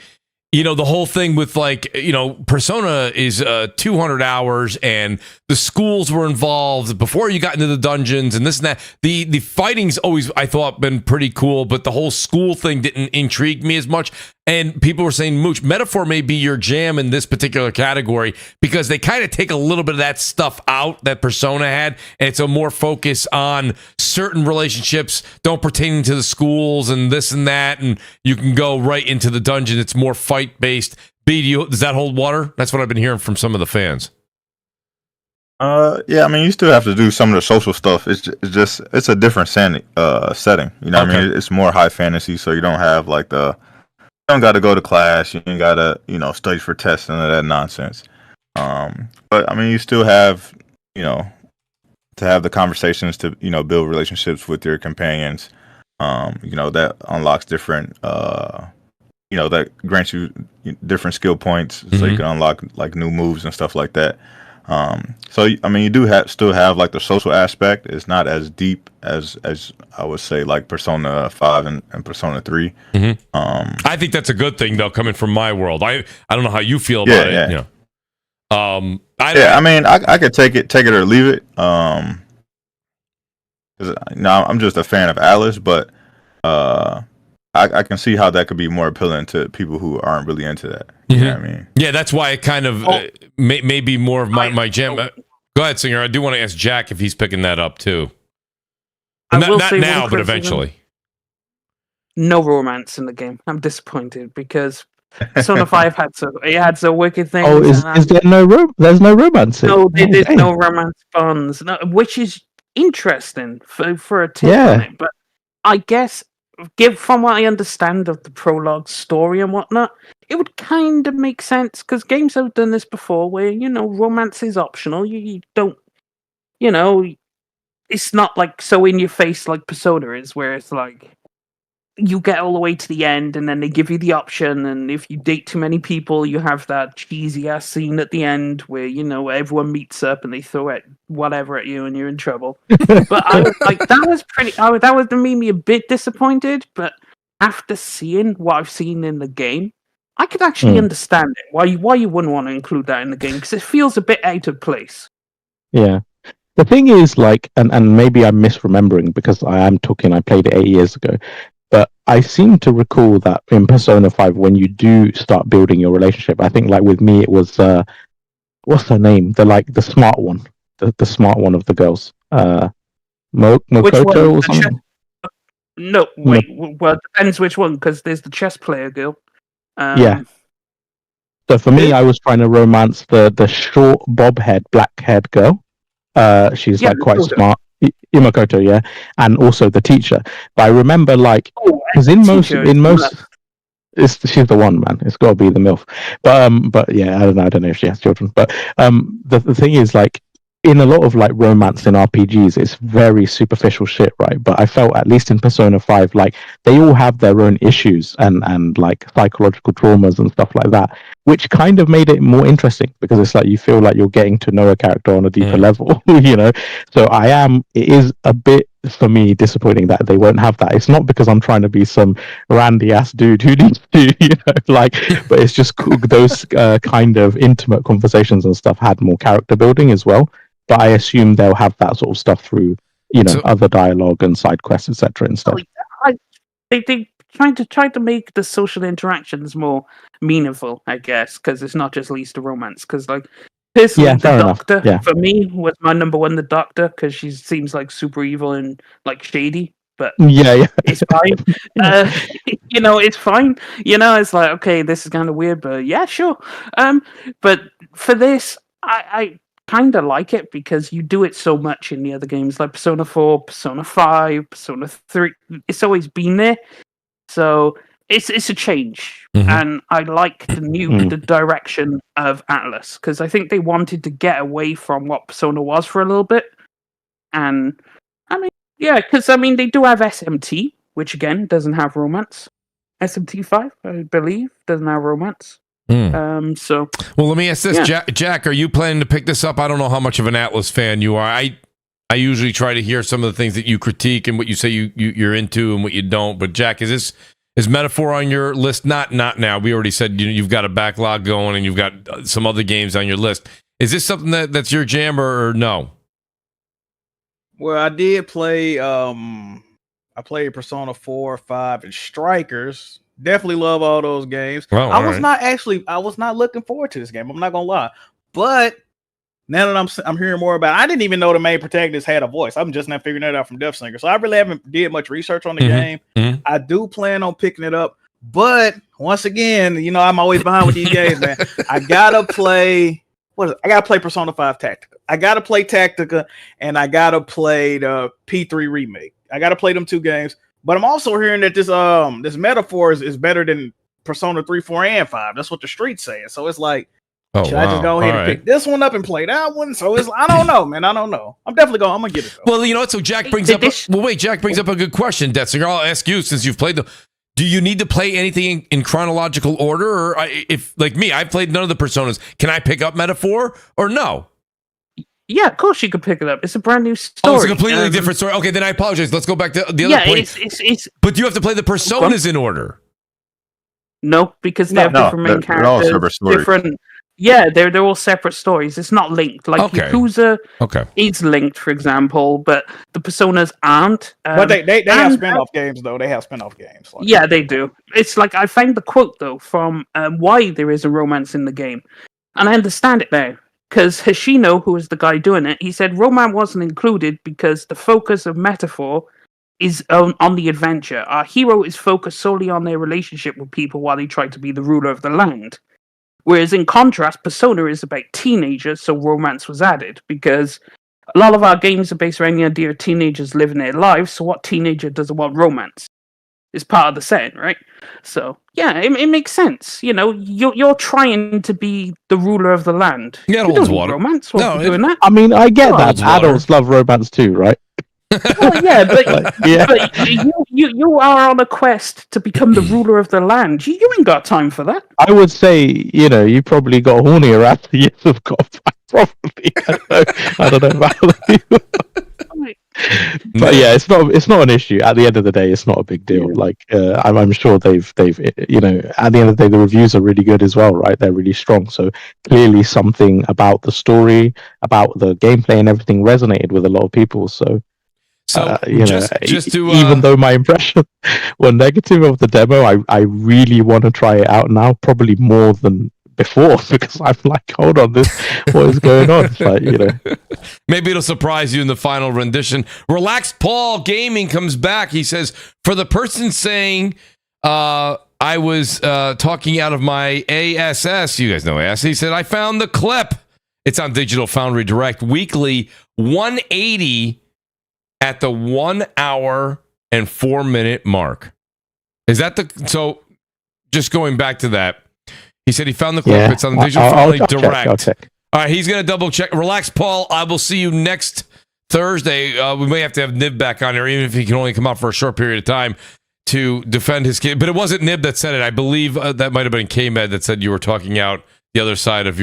the whole thing with Persona is 200 hours, and the schools were involved before you got into the dungeons and this and that. The fighting's always, I thought, been pretty cool, but the whole school thing didn't intrigue me as much. And people were saying, Mooch, metaphor may be your jam in this particular category because they kind of take a little bit of that stuff out that Persona had, and it's a more focus on certain relationships don't pertain to the schools and this and that, and you can go right into the dungeon. It's more fight-based. B, does that hold water? That's what I've been hearing from some of the fans. Yeah, I mean, you still have to do some of the social stuff. It's a different setting. What I mean? It's more high fantasy, so you don't have like you don't got to go to class. You ain't got to, study for tests and all that nonsense. But I mean, you still have, to have the conversations to, build relationships with your companions. That unlocks different, that grants you different skill points, so you can unlock like new moves and stuff like that. So I mean, you do still have like the social aspect. It's not as deep as I would say like Persona 5 and Persona 3. I think that's a good thing though, coming from my world. I don't know how you feel about it. Yeah. I mean, I could take it or leave it. Cause I'm just a fan of Alice, but I can see how that could be more appealing to people who aren't really into that. You know what I mean? Yeah, that's why it kind of may be more of my jam. Go ahead, Singer. I do want to ask Jack if he's picking that up too. Not now, but eventually. No romance in the game. I'm disappointed because Persona 5 had so wicked things. Oh, is there no there's no romance? No, there's no romance bonds, which is interesting for a take on it. But I guess, from what I understand of the prologue story and whatnot, it would kind of make sense because games have done this before where, romance is optional. You don't, it's not like so in your face like Persona is, where it's like you get all the way to the end and then they give you the option, and if you date too many people, you have that cheesy ass scene at the end where, everyone meets up and they throw whatever at you and you're in trouble. But I was like, that made me a bit disappointed, but after seeing what I've seen in the game, I could actually understand it. Why you wouldn't want to include that in the game, because it feels a bit out of place. Yeah. The thing is, like, and maybe I'm misremembering because I played it 8 years ago, but I seem to recall that in Persona 5, when you do start building your relationship, I think like with me, it was, what's her name? The smart one, the smart one of the girls, Mokoto or something? No, wait, well, it depends which one, because there's the chess player girl. Yeah. So for me, I was trying to romance the short bob-haired, black-haired girl. She's like quite smart. Imakoto, yeah, and also the teacher. But I remember because in most she's the one, man. It's got to be the MILF. But yeah, I don't know if she has children. But the thing is, like, in a lot of like romance in RPGs, it's very superficial shit, right? But I felt, at least in Persona 5, like they all have their own issues and like psychological traumas and stuff like that, which kind of made it more interesting because it's like you feel like you're getting to know a character on a deeper level, you know? So it is a bit, for me, disappointing that they won't have that. It's not because I'm trying to be some randy ass dude who needs to, you know, like, but it's just those kind of intimate conversations and stuff had more character building as well. But I assume they'll have that sort of stuff through, you know, other dialogue and side quests, etc. and stuff. They trying to make the social interactions more meaningful, I guess, because it's not just least the romance. Because like personally, the Doctor for me was my number one. The Doctor, because she seems like super evil and like shady. But it's fine. You know, it's fine. You know, it's like, okay, this is kind of weird, but yeah, sure. But for this, I kind of like it because you do it so much in the other games, like Persona 4, Persona 5, Persona 3. It's always been there, so it's a change, and I like the direction of Atlas because I think they wanted to get away from what Persona was for a little bit, and I mean, yeah, because I mean they do have SMT, which again doesn't have romance. SMT 5, I believe, doesn't have romance. So well, let me ask this, Jack, are you planning to pick this up? I don't know how much of an Atlas fan you are. I usually try to hear some of the things that you critique and what you say you're into and what you don't. But Jack, is Metaphor on your list? Not now. We already said you've got a backlog going and you've got some other games on your list. Is this something that's your jam or no? Well, I did play. I played Persona 4, 5, and Strikers. Definitely love all those games. Well, I was not looking forward to this game. I'm not gonna lie, but now that I'm hearing more about it, I didn't even know the main protagonist had a voice. I'm just now figuring that out from Death Singer. So I really haven't did much research on the game. I do plan on picking it up, but once again, you know, I'm always behind with these games, man. I gotta play. I gotta play Persona 5 Tactica. I gotta play Tactica, and I gotta play the P3 remake. I gotta play them two games. But I'm also hearing that this Metaphor is better than Persona 3, 4, and 5. That's what the street's saying. So it's like, should I just go ahead and pick this one up and play that one? So it's, I don't know, man. I don't know. I'm gonna get it though. Well, you know what? So Jack brings up a good question, Detzinger. I'll ask you, since you've played do you need to play anything in chronological order? Or if, like me, I've played none of the Personas, can I pick up Metaphor or no? Yeah, of course you could pick it up. It's a brand new story. Oh, it's a completely different story. Okay, then I apologize. Let's go back to the other point. It's but you have to play the Personas in order. No, because they have different main characters. They're all separate stories. Yeah, they're all separate stories. It's not linked. Like Yakuza is linked, for example, but the Personas aren't. But they have spin-off games, though. They have spin-off games. Yeah, they do. It's like, I found the quote, though, from why there is a romance in the game. And I understand it now. Because Hashino, who was the guy doing it, he said romance wasn't included because the focus of Metaphor is on the adventure. Our hero is focused solely on their relationship with people while they try to be the ruler of the land. Whereas in contrast, Persona is about teenagers, so romance was added. Because a lot of our games are based around the idea of teenagers living their lives, so what teenager doesn't want romance? It's part of the setting, right? So yeah, it makes sense. You know, you're trying to be the ruler of the land. Yeah, you don't need romance. Doing that. I mean, I get that. Adults love romance too, right? Well, yeah, but you are on a quest to become the ruler of the land. You ain't got time for that. I would say, you know, you probably got horny around the years of God. Probably. I don't know about you. But yeah, it's not an issue. At the end of the day, it's not a big deal. Like I'm sure they've you know, at the end of the day, the reviews are really good as well, right? They're really strong. So clearly, something about the story, about the gameplay, and everything resonated with a lot of people. So you know, even though my impression were negative of the demo, I really want to try it out now, probably more than before, because I'm like, hold on, what is going on? It's like, you know, maybe it'll surprise you in the final rendition. Relaxed Paul Gaming comes back. He says, for the person saying I was talking out of my ASS, you guys know ASS, he said, I found the clip It's on Digital Foundry Direct. Weekly, 180 at the 1 hour and 4 minute mark. Is that so? Just going back to that, he said he found the clip. Yeah. It's on the Digital Foundry Direct. I'll check. All right, he's going to double check. Relax, Paul. I will see you next Thursday. We may have to have Nib back on here, even if he can only come out for a short period of time to defend his kid. But it wasn't Nib that said it. I believe that might have been K-Med that said you were talking out the other side of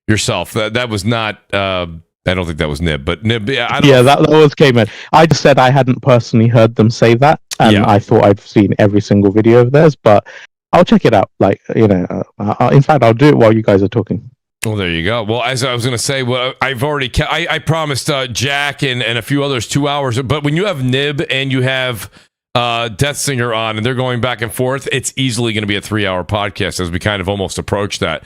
yourself. That was not. I don't think that was Nib, but Nib. Yeah, that was K-Med. I just said I hadn't personally heard them say that, and I thought I'd seen every single video of theirs, but I'll check it out. Like, in fact, I'll do it while you guys are talking. Well, there you go. Well, as I was going to say, I've already I promised Jack and a few others 2 hours, but when you have Nib and you have Death Singer on and they're going back and forth, it's easily going to be a 3-hour podcast as we kind of almost approach that.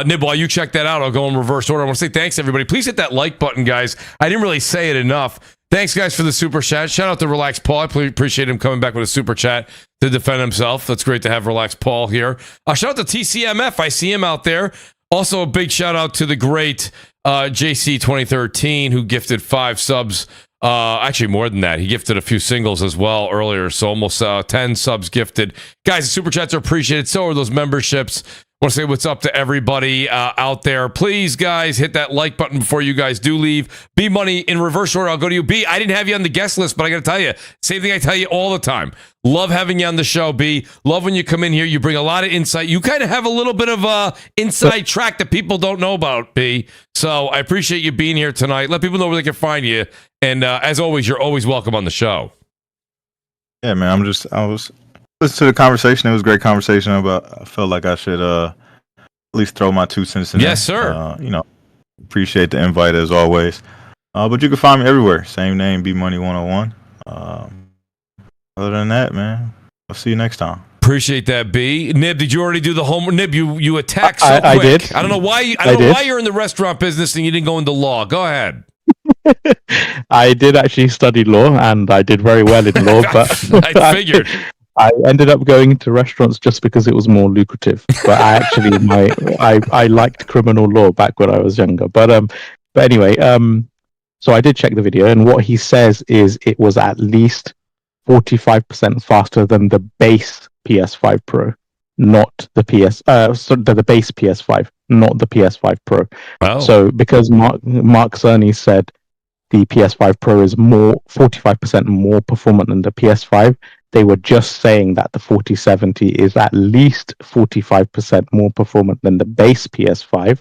Nib, while you check that out, I'll go in reverse order. I want to say thanks, everybody. Please hit that like button, guys. I didn't really say it enough. Thanks, guys, for the super chat. Shout out to Relax Paul. I appreciate him coming back with a super chat to defend himself. That's great to have Relax Paul here. Shout out to TCMF. I see him out there. Also, a big shout out to the great JC2013 who gifted 5 subs. Actually, more than that. He gifted a few singles as well earlier, so almost 10 subs gifted. Guys, the super chats are appreciated. So are those memberships. I want to say what's up to everybody out there. Please, guys, hit that like button before you guys do leave. B Money, in reverse order, I'll go to you. B, I didn't have you on the guest list, but I got to tell you, same thing I tell you all the time. Love having you on the show, B. Love when you come in here. You bring a lot of insight. You kind of have a little bit of a inside track that people don't know about, B. So I appreciate you being here tonight. Let people know where they can find you. And as always, you're always welcome on the show. Yeah, man. I was listening to the conversation. It was a great conversation. I felt like I should at least throw my 2 cents in there. Yes, sir. Appreciate the invite as always. But you can find me everywhere. Same name, B Money 101. Other than that, man, I'll see you next time. Appreciate that, B. Nib, did you already do the homework? Nib, you attacked so quick. I did. I don't know why. I don't know why you're in the restaurant business and you didn't go into law. Go ahead. I did actually study law, and I did very well in law. But I figured. I ended up going to restaurants just because it was more lucrative. But I actually, I liked criminal law back when I was younger. But anyway, so I did check the video, and what he says is it was at least 45% faster than the base PS5 Pro, not the the base PS5, not the PS5 Pro. Wow. So because Mark Cerny said the PS5 Pro is 45% more performant than the PS5, they were just saying that the 4070 is at least 45% more performant than the base PS5,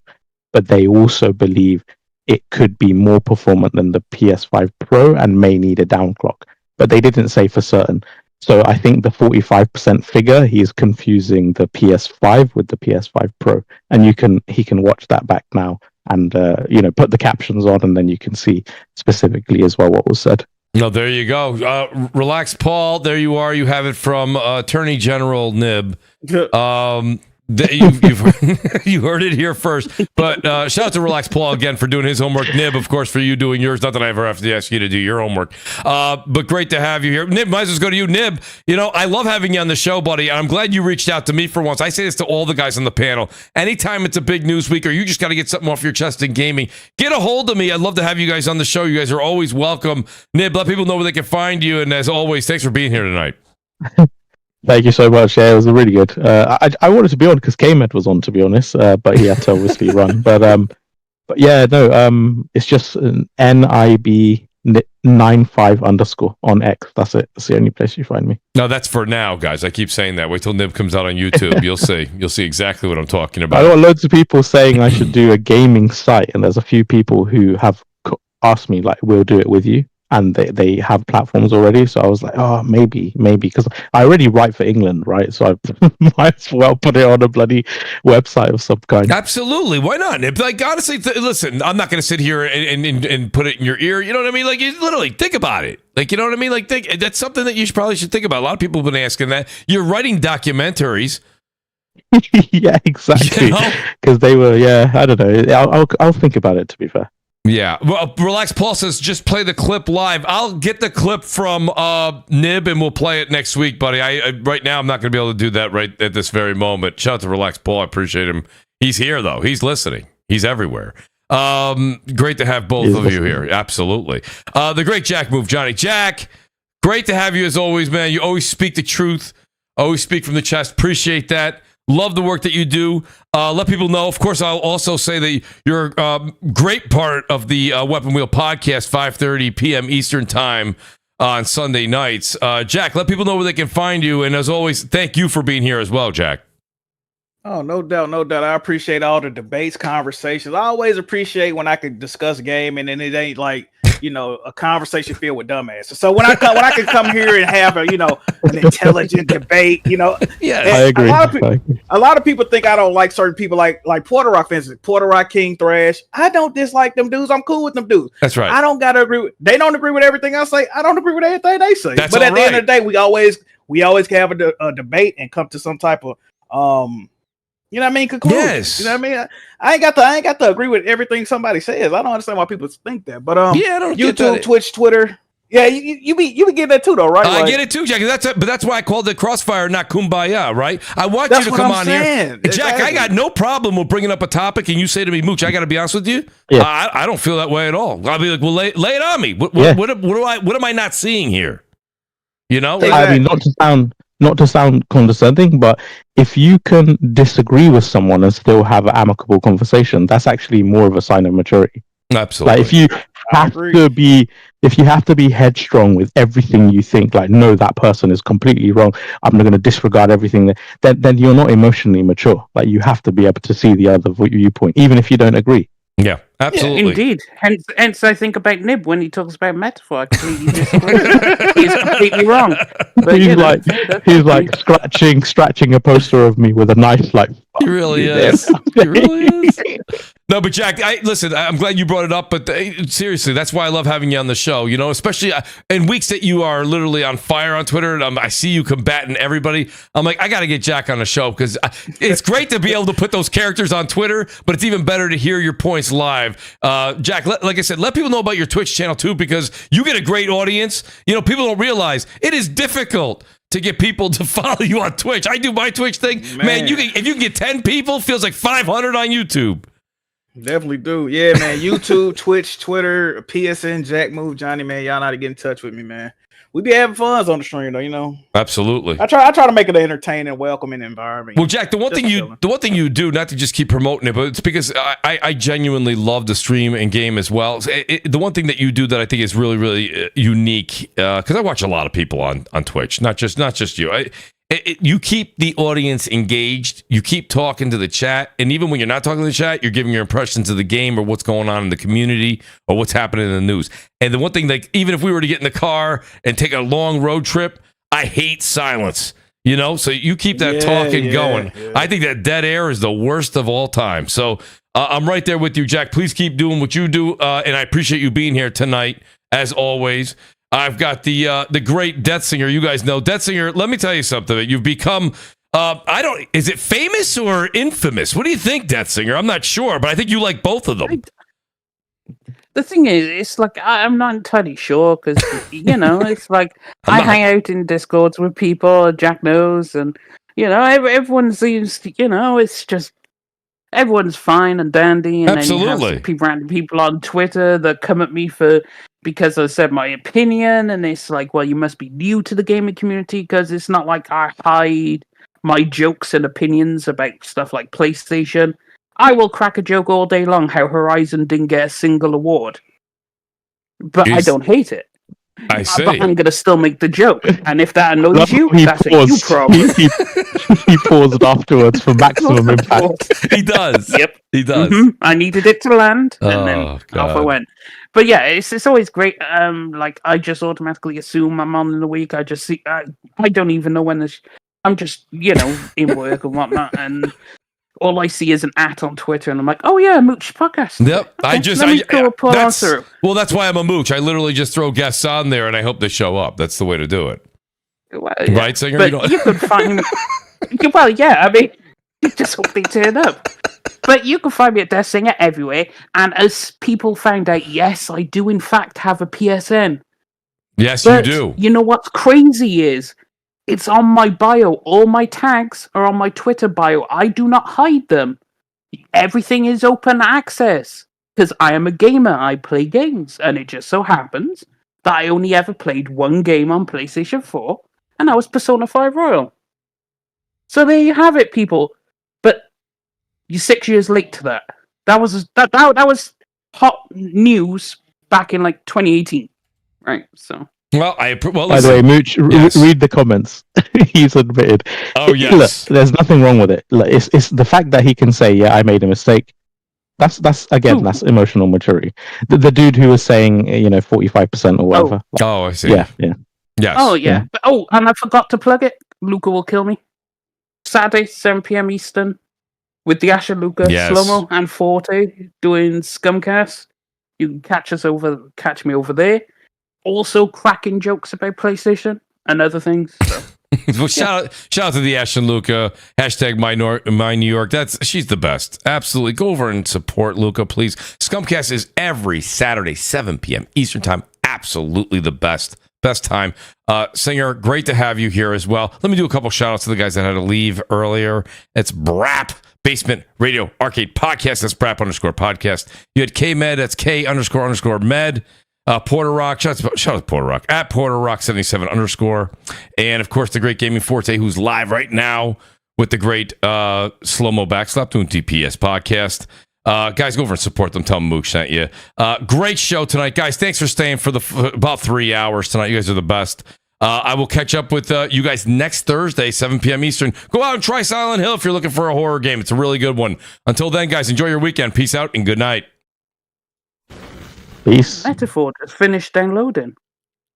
but they also believe it could be more performant than the PS5 Pro and may need a downclock. But they didn't say for certain. So I think the 45% figure, he's confusing the PS5 with the PS5 Pro. And he can watch that back now and put the captions on, and then you can see specifically as well what was said. No, there you go. Relax, Paul. There you are. You have it from Attorney General Nib. You've you heard it here first. But shout out to Relax Paul again for doing his homework. Nib, of course, for you doing yours. Not that I ever have to ask you to do your homework. But great to have you here. Nib, might as well go to you. Nib, I love having you on the show, buddy. I'm glad you reached out to me for once. I say this to all the guys on the panel. Anytime it's a big news week or you just got to get something off your chest in gaming, get a hold of me. I'd love to have you guys on the show. You guys are always welcome. Nib, let people know where they can find you. And as always, thanks for being here tonight. Thank you so much. Yeah, it was really good. I wanted to be on because K-Med was on, to be honest, but he had to obviously run. But yeah, no, it's just an NIB95_ on X. That's it. That's the only place you find me. No, that's for now, guys. I keep saying that. Wait till Nib comes out on YouTube. You'll see. You'll see exactly what I'm talking about. I got loads of people saying I should do a gaming site, and there's a few people who have asked me, like, we'll do it with you. And they have platforms already, so I was like, oh, maybe, because I already write for England, right? So I might as well put it on a bloody website of some kind. Absolutely, why not? Like, honestly, listen, I'm not going to sit here and put it in your ear. You know what I mean? Like, you literally think about it. Like, you know what I mean? Like, that's something that you probably should think about. A lot of people have been asking that. You're writing documentaries. Yeah, exactly. Because they were, I don't know. I'll think about it, to be fair. Yeah. Well, Relax Paul says just play the clip live. I'll get the clip from Nib and we'll play it next week, buddy. I right now I'm not going to be able to do that right at this very moment. Shout out to Relax Paul. I appreciate him. He's here though. He's listening. He's everywhere. Great to have both of you here. Absolutely. The great Jack Move, Johnny. Jack, great to have you as always, man. You always speak the truth. Always speak from the chest. Appreciate that. Love the work that you do. Let people know. Of course, I'll also say that you're a great part of the Weapon Wheel podcast, 5:30 p.m. Eastern Time on Sunday nights. Jack, let people know where they can find you. And as always, thank you for being here as well, Jack. Oh, no doubt, no doubt. I appreciate all the debates, conversations. I always appreciate when I can discuss gaming and it ain't like, a conversation filled with dumbasses. So when I can come here and have an intelligent debate, yeah, I agree. A lot of people think I don't like certain people, like Porter Rock fans, Porter Rock King Thrash. I don't dislike them dudes. I'm cool with them dudes. That's right. I don't gotta agree with. They don't agree with everything I say. I don't agree with everything they say. That's but at all the end right. of the day, we always can have a debate and come to some type of you know what I mean? Conclusion. Yes. You know what I mean? I ain't got to agree with everything somebody says. I don't understand why people think that. But yeah, I don't YouTube, get that. Twitch, Twitter. Yeah, you be getting that too, though, right? I get it too, Jack. But that's why I called it Crossfire, not Kumbaya, right? I want you to come on here, Jack. Exactly. I got no problem with bringing up a topic, and you say to me, Mooch, I got to be honest with you. Yeah. I don't feel that way at all. I'll be like, well, lay it on me. What am I not seeing here? Exactly. I mean, not to sound condescending, but if you can disagree with someone and still have an amicable conversation, that's actually more of a sign of maturity. Absolutely. Like if you have to be headstrong with everything you think, like no, that person is completely wrong, I'm not going to disregard everything. Then you're not emotionally mature. Like you have to be able to see the other viewpoint, even if you don't agree. Yeah, absolutely. Yeah, indeed. Hence, I think about Nib when he talks about metaphor. I completely disagree. He's completely wrong. But, he's like scratching a poster of me with a knife. Like he really is. He really is. No, but Jack, listen, I'm glad you brought it up, but seriously, that's why I love having you on the show, especially in weeks that you are literally on fire on Twitter, and I see you combating everybody. I'm like, I got to get Jack on the show, because it's great to be able to put those characters on Twitter, but it's even better to hear your points live. Jack, like I said, let people know about your Twitch channel, too, because you get a great audience. People don't realize it is difficult to get people to follow you on Twitch. I do my Twitch thing. Man, if you can get 10 people, feels like 500 on YouTube. Definitely do. Yeah, man. YouTube, Twitch, Twitter, PSN, Jack Move, Johnny, man. Y'all know how to get in touch with me, man. We be having fun on the stream, though, Absolutely. I try to make it an entertaining, welcoming environment. Well, Jack, the one thing you do, not to just keep promoting it, but it's because I genuinely love to stream and game as well. The one thing that you do that I think is really, really unique, because I watch a lot of people on Twitch, not just you. You keep the audience engaged. You keep talking to the chat, and even when you're not talking to the chat, you're giving your impressions of the game or what's going on in the community or what's happening in the news. And the one thing, like, even if we were to get in the car and take a long road trip, I hate silence. So you keep that talking going. Yeah. I think that dead air is the worst of all time. So I'm right there with you, Jack. Please keep doing what you do, and I appreciate you being here tonight, as always. I've got the great Death Singer. You guys know Death Singer. Let me tell you something. You've become is it famous or infamous? What do you think, Death Singer? I'm not sure, but I think you like both of them. The thing is, it's like I'm not entirely sure, because it's like I hang out in Discords with people. Jack knows, and everyone seems it's just everyone's fine and dandy, and absolutely. Then you have random people on Twitter that come at me because I said my opinion, and it's like, well, you must be new to the gaming community, because it's not like I hide my jokes and opinions about stuff like PlayStation. I will crack a joke all day long how Horizon didn't get a single award, but I don't hate it. I see. But I'm going to still make the joke, and if that annoys you, that's a you problem. He paused afterwards for maximum impact. He does. Yep, he does. Mm-hmm. I needed it to land, and then off I went. But yeah, it's always great. Like I just automatically assume I'm on in the week. I just see. I don't even know when this. I'm just in work and whatnot, and all I see is an @ on Twitter, and I'm like, oh yeah, Mooch podcast. Yep. Okay, well, that's why I'm a Mooch. I literally just throw guests on there, and I hope they show up. That's the way to do it. Well, yeah. Right, Singer? But you could find. Well, yeah. I mean, you just hope they turn up. But you can find me at Death Singer everywhere. And as people found out, yes, I do in fact have a PSN. Yes, but you do. You know what's crazy is it's on my bio. All my tags are on my Twitter bio. I do not hide them. Everything is open access. Because I am a gamer, I play games, and it just so happens that I only ever played one game on PlayStation 4, and that was Persona 5 Royal. So there you have it, people. But you're 6 years late to that. That was hot news back in like 2018, right? So. Well, by the way, Mooch, read the comments. He's admitted. Oh yes, look, there's nothing wrong with it. It's the fact that he can say, "Yeah, I made a mistake." That's emotional maturity. The dude who was saying, 45% or whatever. Oh, I see. Yeah. Yes. Oh yeah. And I forgot to plug it. Luca will kill me. Saturday, 7 p.m. Eastern, with the Asher Luca, Slomo, and Forte doing Scumcast. You can catch me over there. Also cracking jokes about PlayStation and other things. So. Well, shout out to the Ashton Luca hashtag my New York. She's the best. Absolutely, go over and support Luca, please. Scumcast is every Saturday 7 p.m. Eastern time. Absolutely the best time. Singer, great to have you here as well. Let me do a couple shout outs to the guys that had to leave earlier. It's BRAP Basement Radio Arcade Podcast. That's BRAP _podcast. You had K-Med. That's K __med. Porter Rock, shout out to Porter Rock at Porter Rock 77 _, and of course the great Gaming Forte, who's live right now with the great Slow-Mo Backslap doing TPS podcast. Guys, go over and support them. Tell them Mooch sent you. Great show tonight, guys. Thanks for staying for about 3 hours tonight. You guys are the best. I will catch up with you guys next Thursday, 7 p.m. Eastern. Go out and try Silent Hill if you're looking for a horror game. It's a really good one. Until then, guys, enjoy your weekend. Peace out and good night. Peace. Metaphor just finished downloading.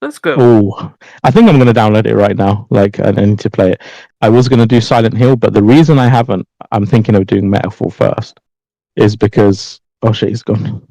Let's go. Oh, I think I'm going to download it right now. Like, I need to play it. I was going to do Silent Hill, but the reason I haven't, I'm thinking of doing Metaphor first, is because... Oh shit, he's gone.